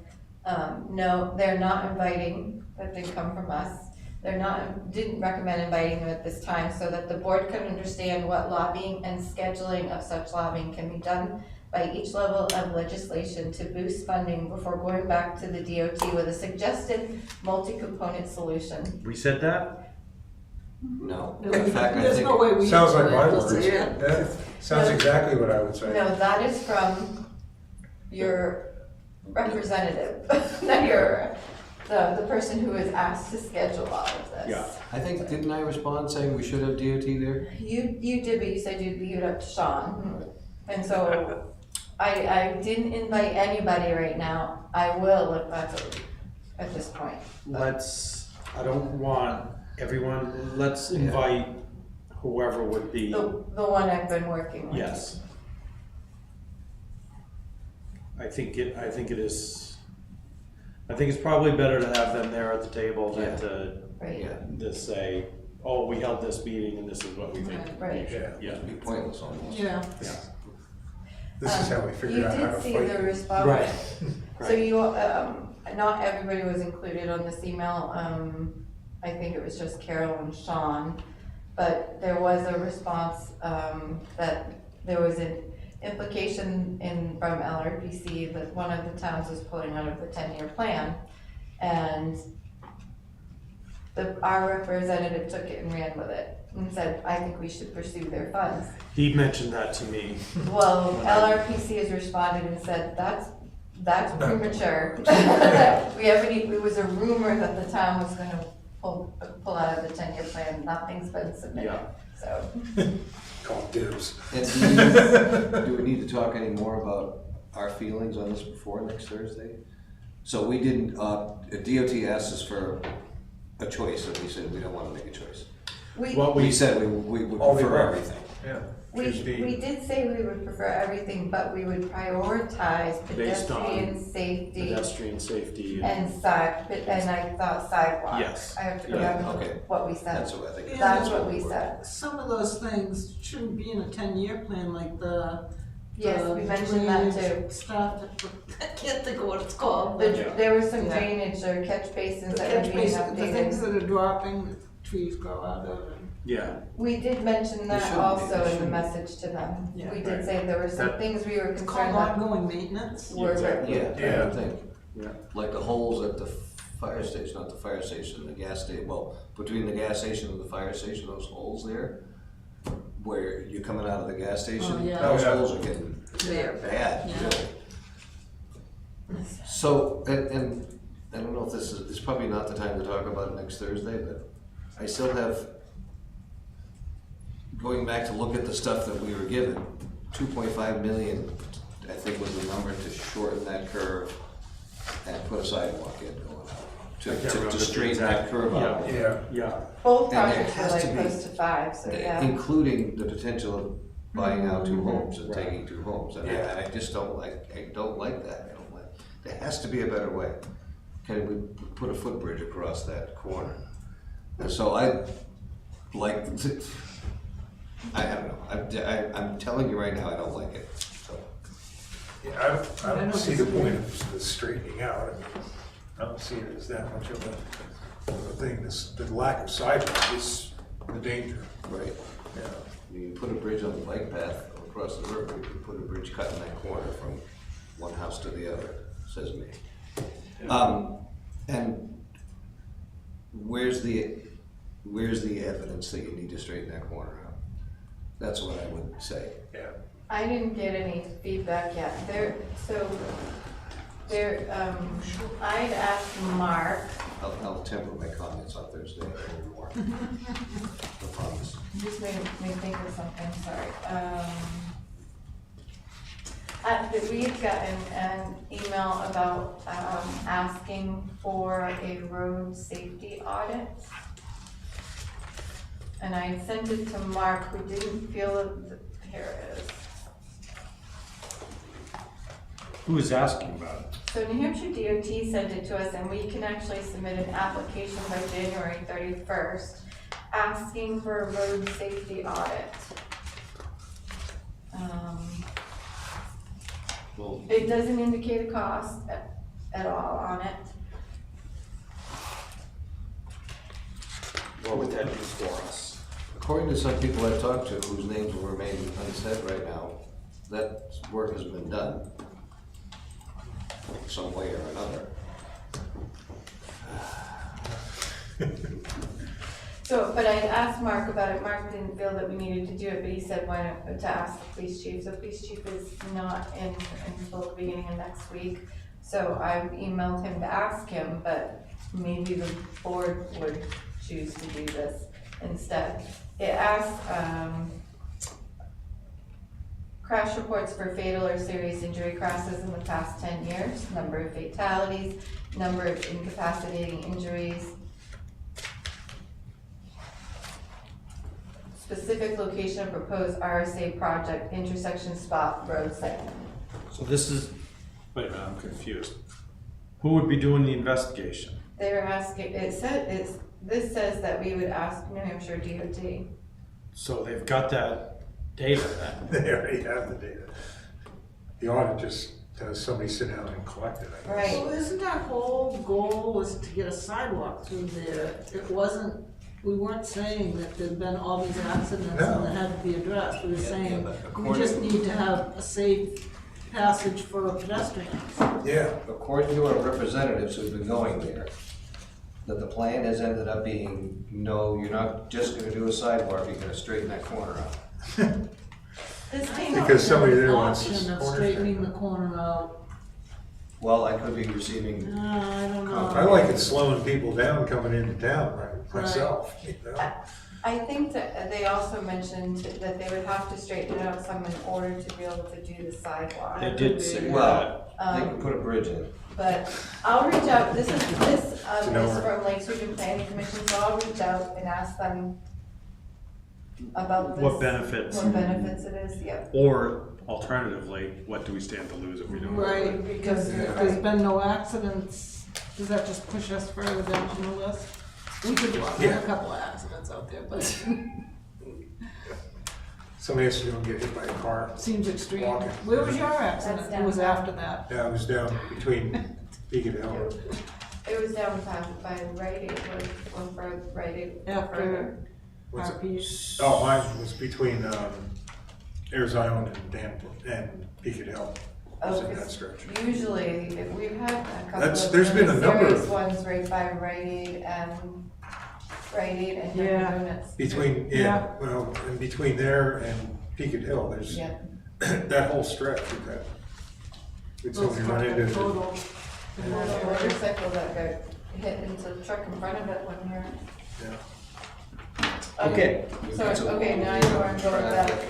no, they're not inviting, that they come from us. Didn't recommend inviting them at this time, so that the board could understand what lobbying and scheduling of such lobbying can be done by each level of legislation to boost funding before going back to the DOT with a suggested multi-component solution. We said that? No. In fact, I There's no think, way we. Sounds like my Just- words. yeah. That sounds exactly what I would say. No, that is from your representative, not the person who was asked to schedule all of this. Yeah. I think, didn't I respond saying we should have DOT there? You did, but you said you'd leave it up to Sean, and so I didn't invite anybody right now. I will if that's at this point. I don't want everyone, let's invite whoever would be, The one I've been working with. yes. I think it's probably better to have them there at the table than to Right. just say, oh, we held this meeting and this is what we think. Right. Yeah. It'd be pointless almost. Yeah. Yeah. This is how we figure out how to You did see fight. the response. Right. So you, not everybody was included on this email. I think it was just Carol and Sean. But there was a response, that there was an implication from LRPC that one of the towns was pulling out of the 10-year plan. And our representative took it and ran with it and said, I think we should pursue their funds. He mentioned that to me. Well, LRPC has responded and said, that's premature. It was a rumor that the town was gonna pull out of the 10-year plan, nothing's been submitted, Yeah. so. Call dibs. And do we need to talk any more about our feelings on this before next Thursday? So we didn't, DOT asked us for a choice, and we said we don't want to make a choice. What We said we would All the prefer above. everything. Yeah. We Should be- we did say we would prefer everything, but we would prioritize Based on pedestrian safety Pedestrian safety and and I thought sidewalks. Yes. I have to Yeah, remember okay. what we said. That's what I think. That's what we said. Some of those things shouldn't be in a 10-year plan, like the. Yes, the we mentioned that drainage too. Stuff, I can't think of what it's called. The- but There were some Yeah. drainage or catch basins The that were catch being basin, the things updated. that are dropping, the trees grow out of. And Yeah, We did mention They that shouldn't be, also they in the shouldn't. message to them. Yeah. We did say there were some That- things we were It's called concerned that ongoing maintenance. were. exactly. Yeah, I think. Yeah. Like the holes at the fire station, not the fire station, the gas station, well, between the gas station and the fire station, those holes there, where you're coming out of the gas station, Oh, yeah. those Oh, yeah. holes are getting They're bad, Yeah. really. So, and I don't know if this is, it's probably not the time to talk about it next Thursday, but I still have, going back to look at the stuff that we were given, 2.5 million, I think was the number to shorten that curve and put a sidewalk in going out. I can't To remember the straighten that exact- curve out. Yeah. Yeah, Both And there projects were has like to be- close to 5, so yeah. Including the potential of buying out two homes and Right. taking two homes. And Yeah. I just don't like that. I don't like, there has to be a better way. Can we put a footbridge across that corner? And so I like, I don't know, I'm telling you right now, I don't like it, so. Yeah, I don't see the point of the straightening out. I mean, I don't see it as that much of a thing. The lack of sidewalk is the danger. Right. Yeah. You put a bridge on the bike path across the river, you can put a bridge cutting that corner from one house to the other, says me. And where's the evidence that you need to straighten that corner out? That's what I would say. Yeah. I didn't get any feedback yet. I'd asked Mark, I'll temper my comments on Thursday a little more. I promise. just made me think of something, sorry. We had gotten an email about, asking for a road safety audit. And I sent it to Mark, who didn't feel it, here it is. who is asking about it? So New Hampshire DOT sent it to us, and we can actually submit an application by January 31st, asking for a road safety audit. Well, It doesn't indicate a cost at all on it. What would that do for us? according to some people I've talked to whose names will remain unsaid right now, that work has been done some way or another. So, but I asked Mark about it. Mark didn't feel that we needed to do it, but he said, why don't, to ask the police chief. So police chief is not in until the beginning of next week. So I emailed him to ask him, but maybe the board would choose to do this instead. It asks, crash reports for fatal or serious injury crashes in the past 10 years, number of fatalities, number of incapacitating injuries, specific location of proposed RSA project, intersection spot, road segment. So this is, wait a minute, I'm confused. Who would be doing the investigation? They're asking, this says that we would ask New Hampshire DOT. So they've got that data then. They already have the data. The audit just has somebody sit down and collect it, I guess. Right. Well, isn't our whole goal was to get a sidewalk through there? It wasn't, we weren't saying that there'd been all these accidents and that had to be addressed. We were saying, but we just need to have a safe passage for pedestrians. Yeah, According to our representatives who've been going there, that the plan has ended up being, no, you're not just gonna do a sidewalk, you're gonna straighten that corner out. This came Because somebody there An wants option this of corner straightening thing. the corner out. Well, I could be receiving, I don't know. I like it slowing people down coming into town, right, myself, you know? I think that they also mentioned that they would have to straighten it out some in order to be able to do the sidewalk. They did say well, that. they could put a bridge in. But I'll reach out, this is To know is where- from Lakes Region Planning Commission, so I'll reach out and ask them About this. What benefits? What benefits it is, yep. Or alternatively, what do we stand to lose if we don't? Right, because Yeah. there's been no accidents, does that just push us further down on the list? We could have Yeah. a couple of accidents out there, but Somebody has to go and get hit by a car. seems extreme. Walking. Where was your accident? That's It was downtown. after that. Yeah, I was down between Beacon Hill. It was down by Rite Aid, or for Rite Aid. After What's it? RP's. Oh, mine was between, Ayers Island and Beacon Hill. It was Oh, in that 'cause stretch. usually, we've had a couple That's- of there's been a really number serious of- ones right by Rite Aid and Yeah. Dunkin' Donuts. Between, yeah, well, in between there and Beacon Hill, there's Yeah, that whole stretch of that. It's Those only run truck into. total. there was a motorcycle that got hit into the truck in front of it one year. Yeah. Okay. So, okay, now I know where I'm going with that.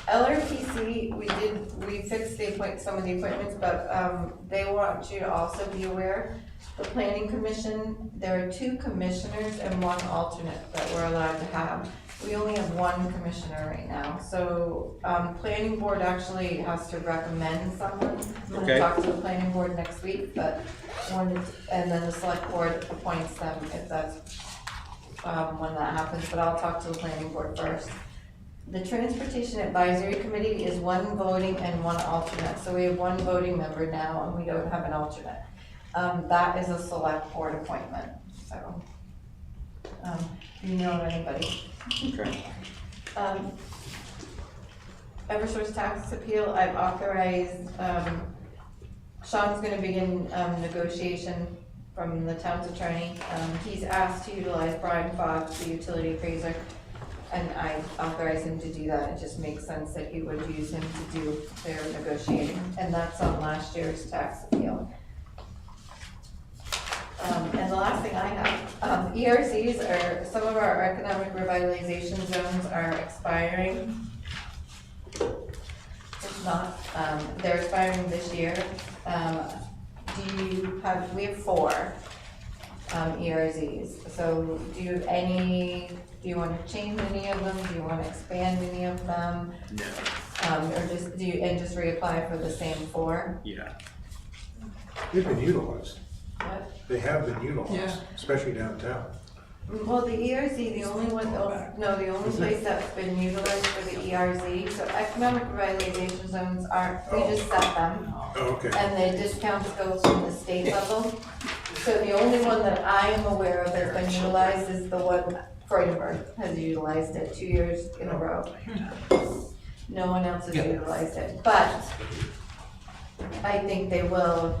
LRPC, we fixed some of the appointments, but, they want you to also be aware, the planning commission, there are 2 commissioners and 1 alternate that we're allowed to have. We only have 1 commissioner right now, so, planning board actually has to recommend someone. I'm Okay. gonna talk to the planning board next week, but and then the select board appoints them if that's, when that happens, but I'll talk to the planning board first. The Transportation Advisory Committee is 1 voting and 1 alternate, so we have 1 voting member now and we don't have an alternate. That is a select board appointment, so, you know anybody. Okay. Eversource tax appeal, I've authorized, Sean's gonna begin, negotiation from the town's attorney. He's asked to utilize Brian Fox, the utility appraiser, and I authorized him to do that. It just makes sense that he would use him to do their negotiating, and that's on last year's tax appeal. And the last thing I have, ERCs are, some of our economic revitalization zones are expiring. It's not, they're expiring this year. We have 4, ERZs. So do you wanna change any of them? Do you wanna expand any of them? No. Or just just reapply for the same 4? Yeah. They've been utilized. What? They have been Yeah. utilized, especially downtown. Well, the ERZ, the only place that's been utilized for the ERZ, so economic revitalization zones we just set them, Oh, okay. and the discounts go from the state level. So the only one that I am aware of that's been utilized is the one Freudenberg has utilized it 2 years in a row. No one else has utilized it, but I think they will,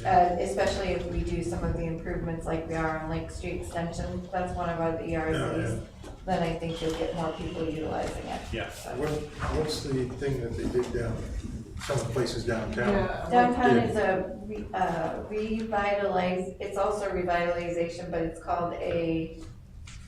especially if we do some of the improvements like we are on Lake Street Extension, that's one of our ERZs, then I think you'll get more people utilizing it. Yeah. What's the thing that they did down, some places downtown? Yeah. Downtown is it's also revitalization, but it's called a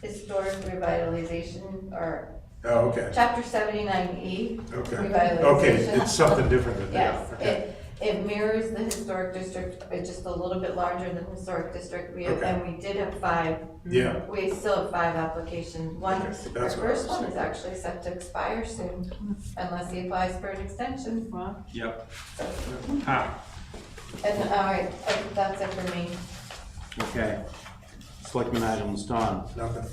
historic revitalization, or Oh, okay, chapter 79E. okay. Revitalization. Okay, it's something different than that. Yes, Okay. it mirrors the historic district, it's just a little bit larger than the historic district. And we did have 5, Yeah, we still have 5 applications. One, Okay, our that's what I first was one is actually set to expire soon, unless he applies for an extension. Well, Yep. So, Ah, all right, that's it for me. Okay. Selectmen items, Don, nothing.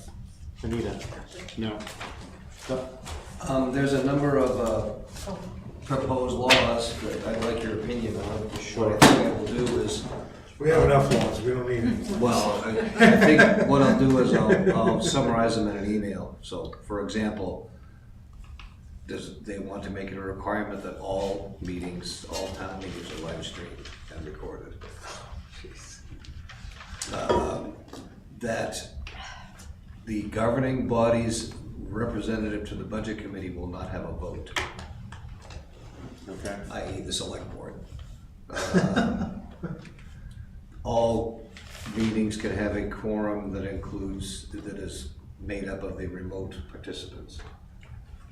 Anita? No. There's a number of proposed laws that I'd like your opinion on. What I think I will do is, We have enough laws, we don't need any. well, I think what I'll do is I'll summarize them in an email. So, for example, they want to make it a requirement that all town meetings are live streamed and recorded. That the governing body's representative to the budget committee will not have a vote, Okay. i.e. the select board. All meetings can have a quorum that is made up of the remote participants.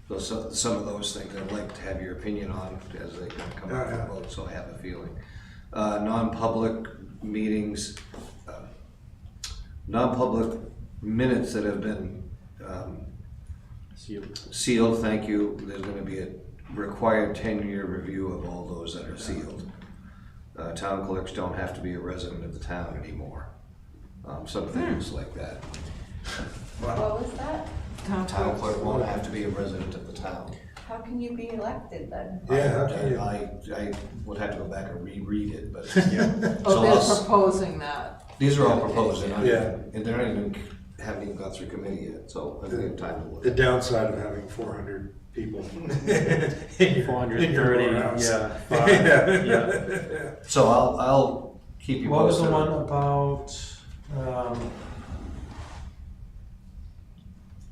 So some of those things I'd like to have your opinion on as they come up for vote, so I have a feeling. Non-public meetings, non-public minutes that have been Sealed, thank you. There's gonna be a required 10-year review of all those that are sealed. Town clerks don't have to be a resident of the town anymore. Some things like that. What was that? Town clerk won't have to be a resident of the town. How can you be elected then? Yeah, how can you? I would have to go back and reread it, but. Oh, So they're proposing that. These are all proposed, and Yeah. they're not even, haven't even gone through committee yet, so I think we have time to The look. downside of having 400 people. in your 430, house. yeah, Yeah. So I'll keep you What was posted. the one about,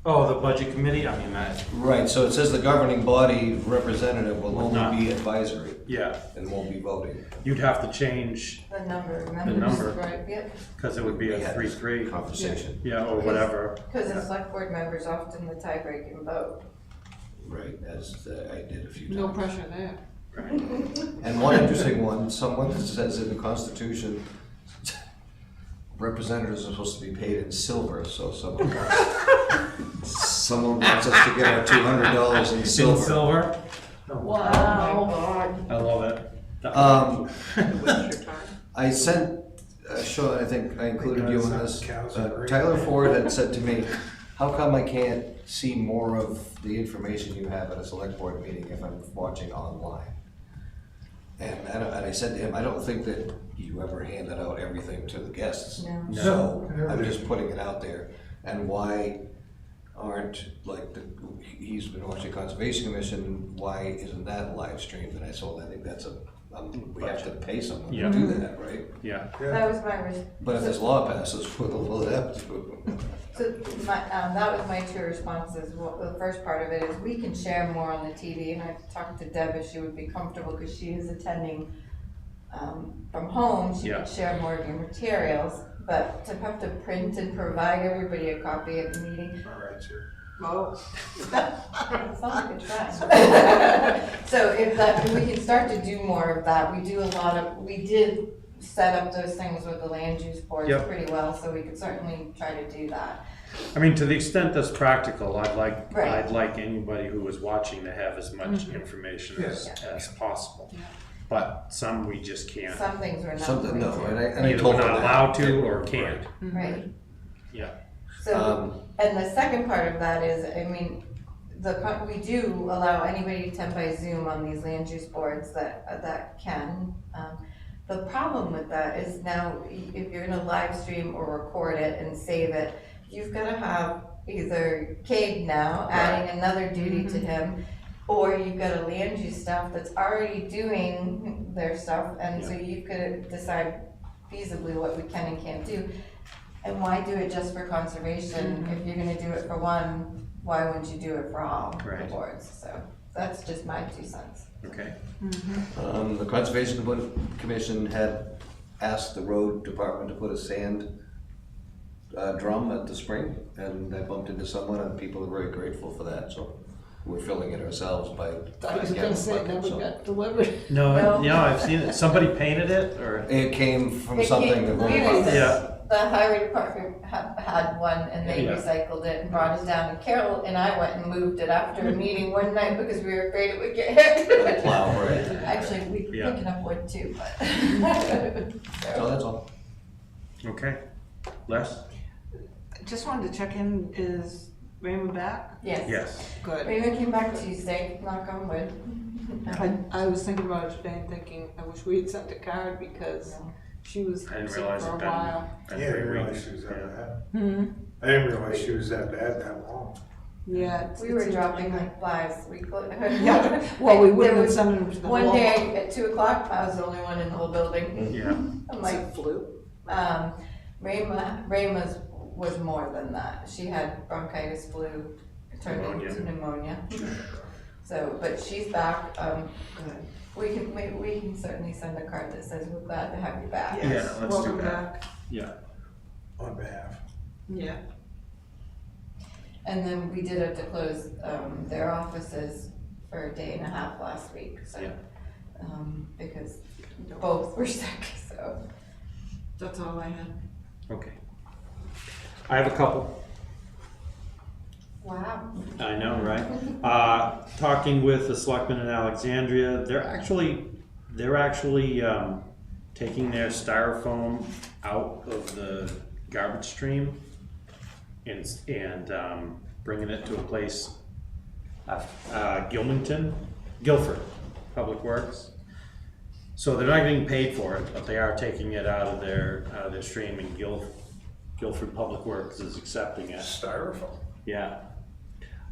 the budget committee? I mean, Right, so it says the governing body representative will only be advisory yeah, and won't be voting. you'd have to change, The number of The members. number. Right. Yep, because it would be We a had this 3-3, Conversation, yeah, or whatever. because the select board members often the tie-breaking vote. right, as I did a few times. No pressure there. And one interesting one, someone says in the Constitution, representatives are supposed to be paid in silver, so someone wants us to get our $200 in In silver. silver? Wow. I love it. I sent, Sean, I think I included you in this. Cows are great. Tyler Ford had said to me, how come I can't see more of the information you have at a select board meeting if I'm watching online? And I said to him, I don't think that you ever handed out everything to the guests. No. So No. I'm just putting it out there. And why aren't, like, he's been watching Conservation Commission, why isn't that live streamed? And I told him, I think that's we have to pay someone Yeah. to do that, right? Yeah, That was my, But if this law passes, we'll have to. so that was my two responses. Well, the first part of it is we can share more on the TV, and I've talked to Deb if she would be comfortable, because she is attending from home, she Yeah. could share more of your materials, but to have to print and provide everybody a copy at the meeting, All right, sir. Oh. it's not a good time. So if we can start to do more of that, we did set up those things with the land use boards Yep. pretty well, so we could certainly try to do that. I mean, to the extent that's practical, I'd Right. like anybody who is watching to have as much information as possible. Yeah. But some we just can't, Some things we're not Something, going no, to. and I either told we're him not that. allowed to or can't. Right. Yeah. So, and the second part of that is, I mean, we do allow anybody to attend by Zoom on these land use boards that can. The problem with that is now, if you're gonna live stream or record it and save it, you've gotta have either Cade now adding another duty to him, or you've got a land use staff that's already doing their stuff, and so you've gotta decide feasibly what we can and can't do. And why do it just for conservation? If you're gonna do it for one, why wouldn't you do it for all the Right. boards? So that's just my 2 cents. Okay. The Conservation Commission had asked the road department to put a sand drum at the spring, and I bumped into someone, and people are very grateful for that, so we're filling it ourselves by. I was gonna say, it never so. got delivered. No, No. I've seen it. Somebody painted it or? It came from It something came- that we went was- Yeah. The highway department had one, and they Yeah. recycled it and brought it down, and Carol and I went and moved it after a meeting one night because we were afraid it would get hit. plow, right? Actually, we were Yeah. picking up wood too, but. So that's all. Okay. Les? Just wanted to check in, is Raymond back? Yes. Yes. Good. Raymond came back Tuesday, knock on wood. I was thinking about it today and thinking, I wish we had sent a card because she was I didn't sick realize for a it been. while. Yeah, I didn't realize she was that bad. Hmm. I didn't realize she was that bad that long. Yeah. We were dropping like flies. Yeah, well, we wouldn't There have was sent them to the One wall. day at 2:00, I was the only one in the whole building. Yeah. I'm It's like, like flu. Rayma's was more than that. She had bronchitis, flu, it turned Pneumonia. into pneumonia. So, but she's back. We can certainly send a card that says we're glad to have you back. Yeah, let's do Welcome that. back. Yeah. On behalf. Yeah. And then we did have to close their offices for a day and a half last week, so. Yeah. Because both were sick, so. That's all I had. Okay. I have a couple. Wow. I know, right? Talking with the selectmen in Alexandria, they're actually taking their styrofoam out of the garbage stream and bringing it to a place, Guilford Public Works. So they're not getting paid for it, but they are taking it out of their stream, and Guilford Public Works is accepting it. Styrofoam. Yeah.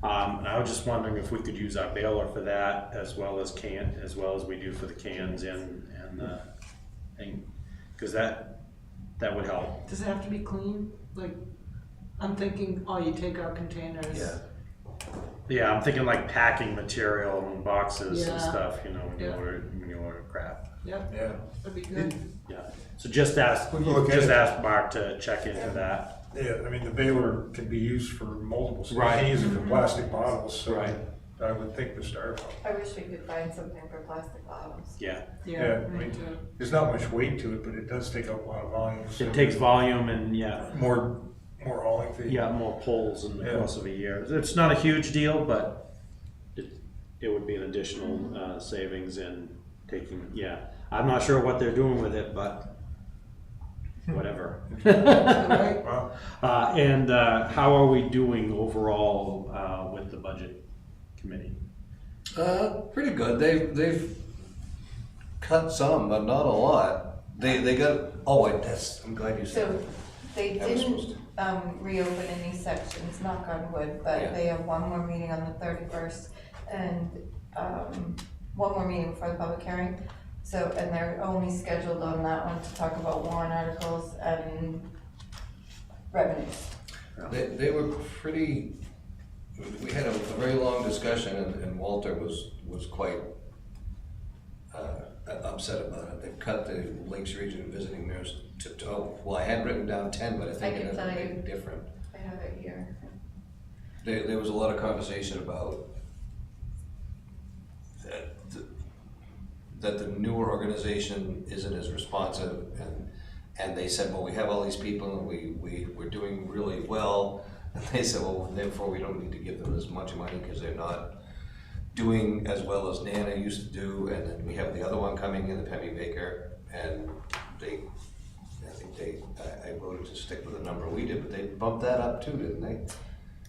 And I was just wondering if we could use our baler for that as well as we do for the cans and the thing, because that would help. Does it have to be clean? Like, I'm thinking, oh, you take out containers. Yeah. Yeah, I'm thinking like packing material and boxes Yeah. and stuff, you know, when Yeah. you order crap. Yep, Yeah. that'd be good. Yeah. So just ask We can look at it. ask Mark to check into that. Yeah, I mean, the baler can be used for multiple, so you Right. can use it for plastic bottles, so Right. I would think the styrofoam. I wish we could find something for plastic bottles. Yeah. Yeah, I me mean, too. there's not much weight to it, but it does take up a lot of volume. so It takes volume and More hauling fee. more pulls in the Yeah. course of a year. It's not a huge deal, but it would be an additional savings in taking, I'm not sure what they're doing with it, but whatever. Right? Wow. And how are we doing overall with the budget committee? Pretty good. They've cut some, but not a lot. They got, I'm glad you said So that. they I was supposed didn't reopen any sections, knock on wood, but Yeah. they have one more meeting on the 31st and one more meeting before the public hearing. So, and they're only scheduled on that one to talk about warrant articles and revenues. They were pretty, we had a very long discussion and Walter was quite upset about it. They've cut the Lakes Region visiting nurse well, I had written down 10, but I think I it can is tell a bit you. different. I have it here. There was a lot of conversation about that the newer organization isn't as responsive, and they said, well, we have all these people and we're doing really well, and they said, well, therefore we don't need to give them as much money because they're not doing as well as Nana used to do, and then we have the other one coming in, the Pemmy Baker, and I voted to stick with the number we did, but they bumped that up too, didn't they?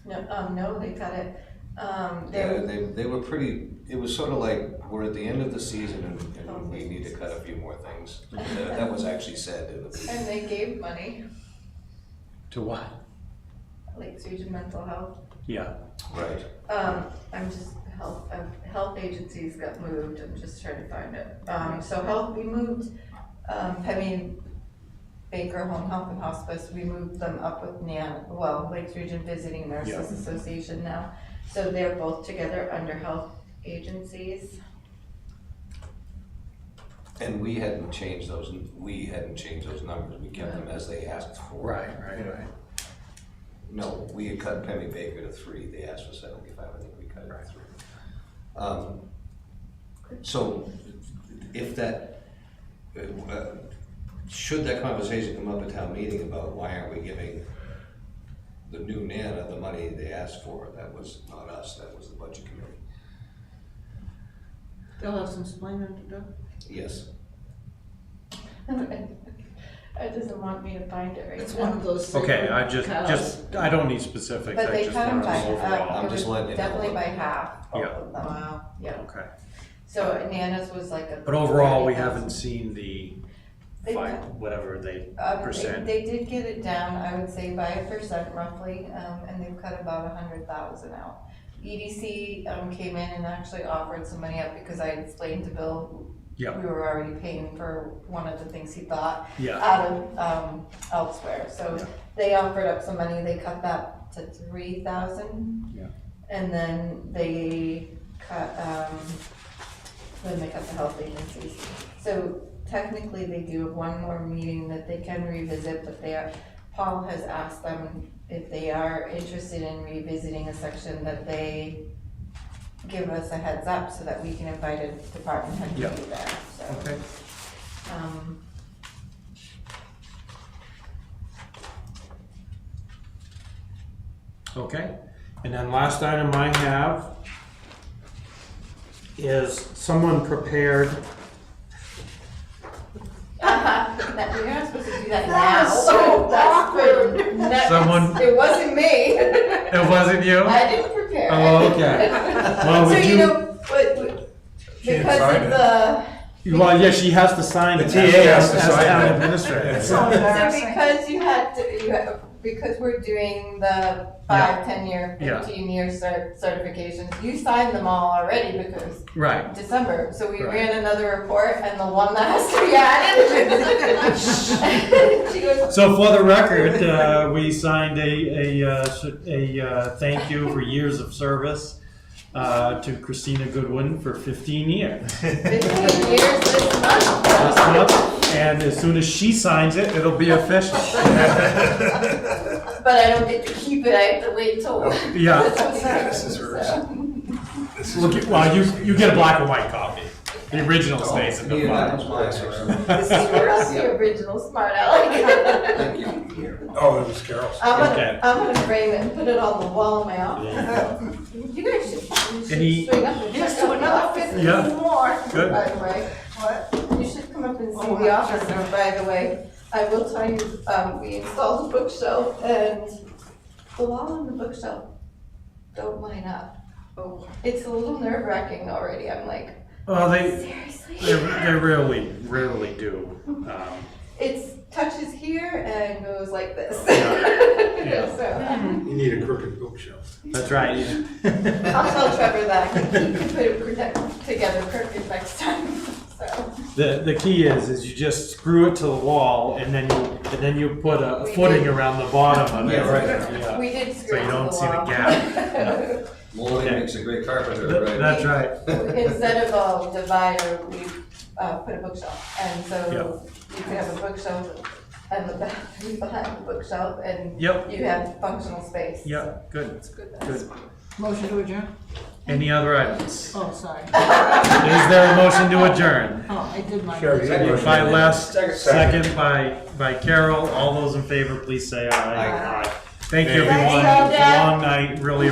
No, they cut it. Yeah, they were pretty, it was sort of like, we're at the end of the season and we need to cut a few more things. That was actually said in the. And they gave money, To what? Lakes Region Mental Health. Yeah. Right. I'm just, health agencies got moved, I'm just trying to find it. So we moved, Pemmy Baker Home Health and Hospice, we moved them up with Lakes Region Visiting Nurses Association now. So they're both together under health agencies. And we hadn't changed those numbers, we kept them as they asked for. Right. No, we had cut Pemmy Baker to 3, they asked for 75, I think we cut it to 3. So, if that, should that conversation come up at town meeting about why aren't we giving the new Nana the money they asked for, that was not us, that was the budget committee. They'll have some explaining to do. Yes. It doesn't want me to find it right now. It's one of those. Okay, I sacred cows. I don't need specifics, But I they just cut them want by, them overall. I'm it just was letting you know. definitely by half, both Yeah. of them. Wow. Yeah, Okay. so Nana's was like a. But overall, we 30,000. haven't seen the They whatever they They percent. did get it down, I would say by 1% roughly, and they've cut about 100,000 out. EDC came in and actually offered some money up because I explained to Bill, Yeah. we were already paying for one of the things he thought Yeah. out of elsewhere. So Yeah. they offered up some money, they cut that to 3,000. Yeah. And then they cut the health agencies. So technically, they do have one more meeting that they can revisit, but Paul has asked them if they are interested in revisiting a section that they give us a heads up so that we can invite a department head to Yeah. be there, so. Okay. Okay. And then last item I have is someone prepared, That, you're not supposed to do that That now. was so That's for awkward. next. Someone- It wasn't me. it wasn't you? I didn't prepare. Oh, okay. Well, So would you know, Can't because sign of it. the, Well, yeah, she has to sign it. The TA has to as sign town it. administrator. So so embarrassing. because you had to, because we're doing the 5, 10-year, Yeah. 15-year certifications, you signed them all already because Right. December, so we Right. ran another report and the one that has to be added. She goes, So for the record, we signed a thank you for years of service to Christina Goodwin for 15 years. 15 years this month. Last month, and as soon as she signs it, it'll be official. But I don't get to keep it, I have to wait till. Yeah. This is hers. This is Look, hers. well, you get a black and white copy. The original stays in the Yeah, file. that's mine. This is yours, the original smart aleck. Thank you. Oh, it was Carol's. Okay. I'm gonna frame it and put it on the wall of my office. You guys should Any- swing up and Here's check to out the another office. 50 Yeah. more. Good. By the way, What? you should come up and see Oh, the I'm office, sure. and by the way, I will tell you, we installed a bookshelf and the wall and the bookshelf don't line up. Oh, It's a little nerve wracking already, I'm like, Well, they seriously? rarely do. It touches here and goes like this. Yeah. So, You need a crooked bookshelf. That's right. I'll tell Trevor that, he can put it together perfect next time, so. The key is you just screw it to the wall and then you put a We footing did. around the bottom of it. Yeah, right. Yeah. We did screw So it you to don't the see the wall. gap. Molding Okay. makes a great carpenter, Th- right? That's right. Instead of a divider, we put a bookshelf, and so you could have a bookshelf and the bathroom behind the bookshelf, and Yep. you have functional space. Yeah, good. Good. Motion to adjourn? Any other items? Oh, sorry. Is there a motion to adjourn? Oh, I did my. Sure, you got motion. By Les, Second. second by Carol. All those in favor, please say aye. Aye. Thank you, Thanks, everyone. It was a Dad. long night, really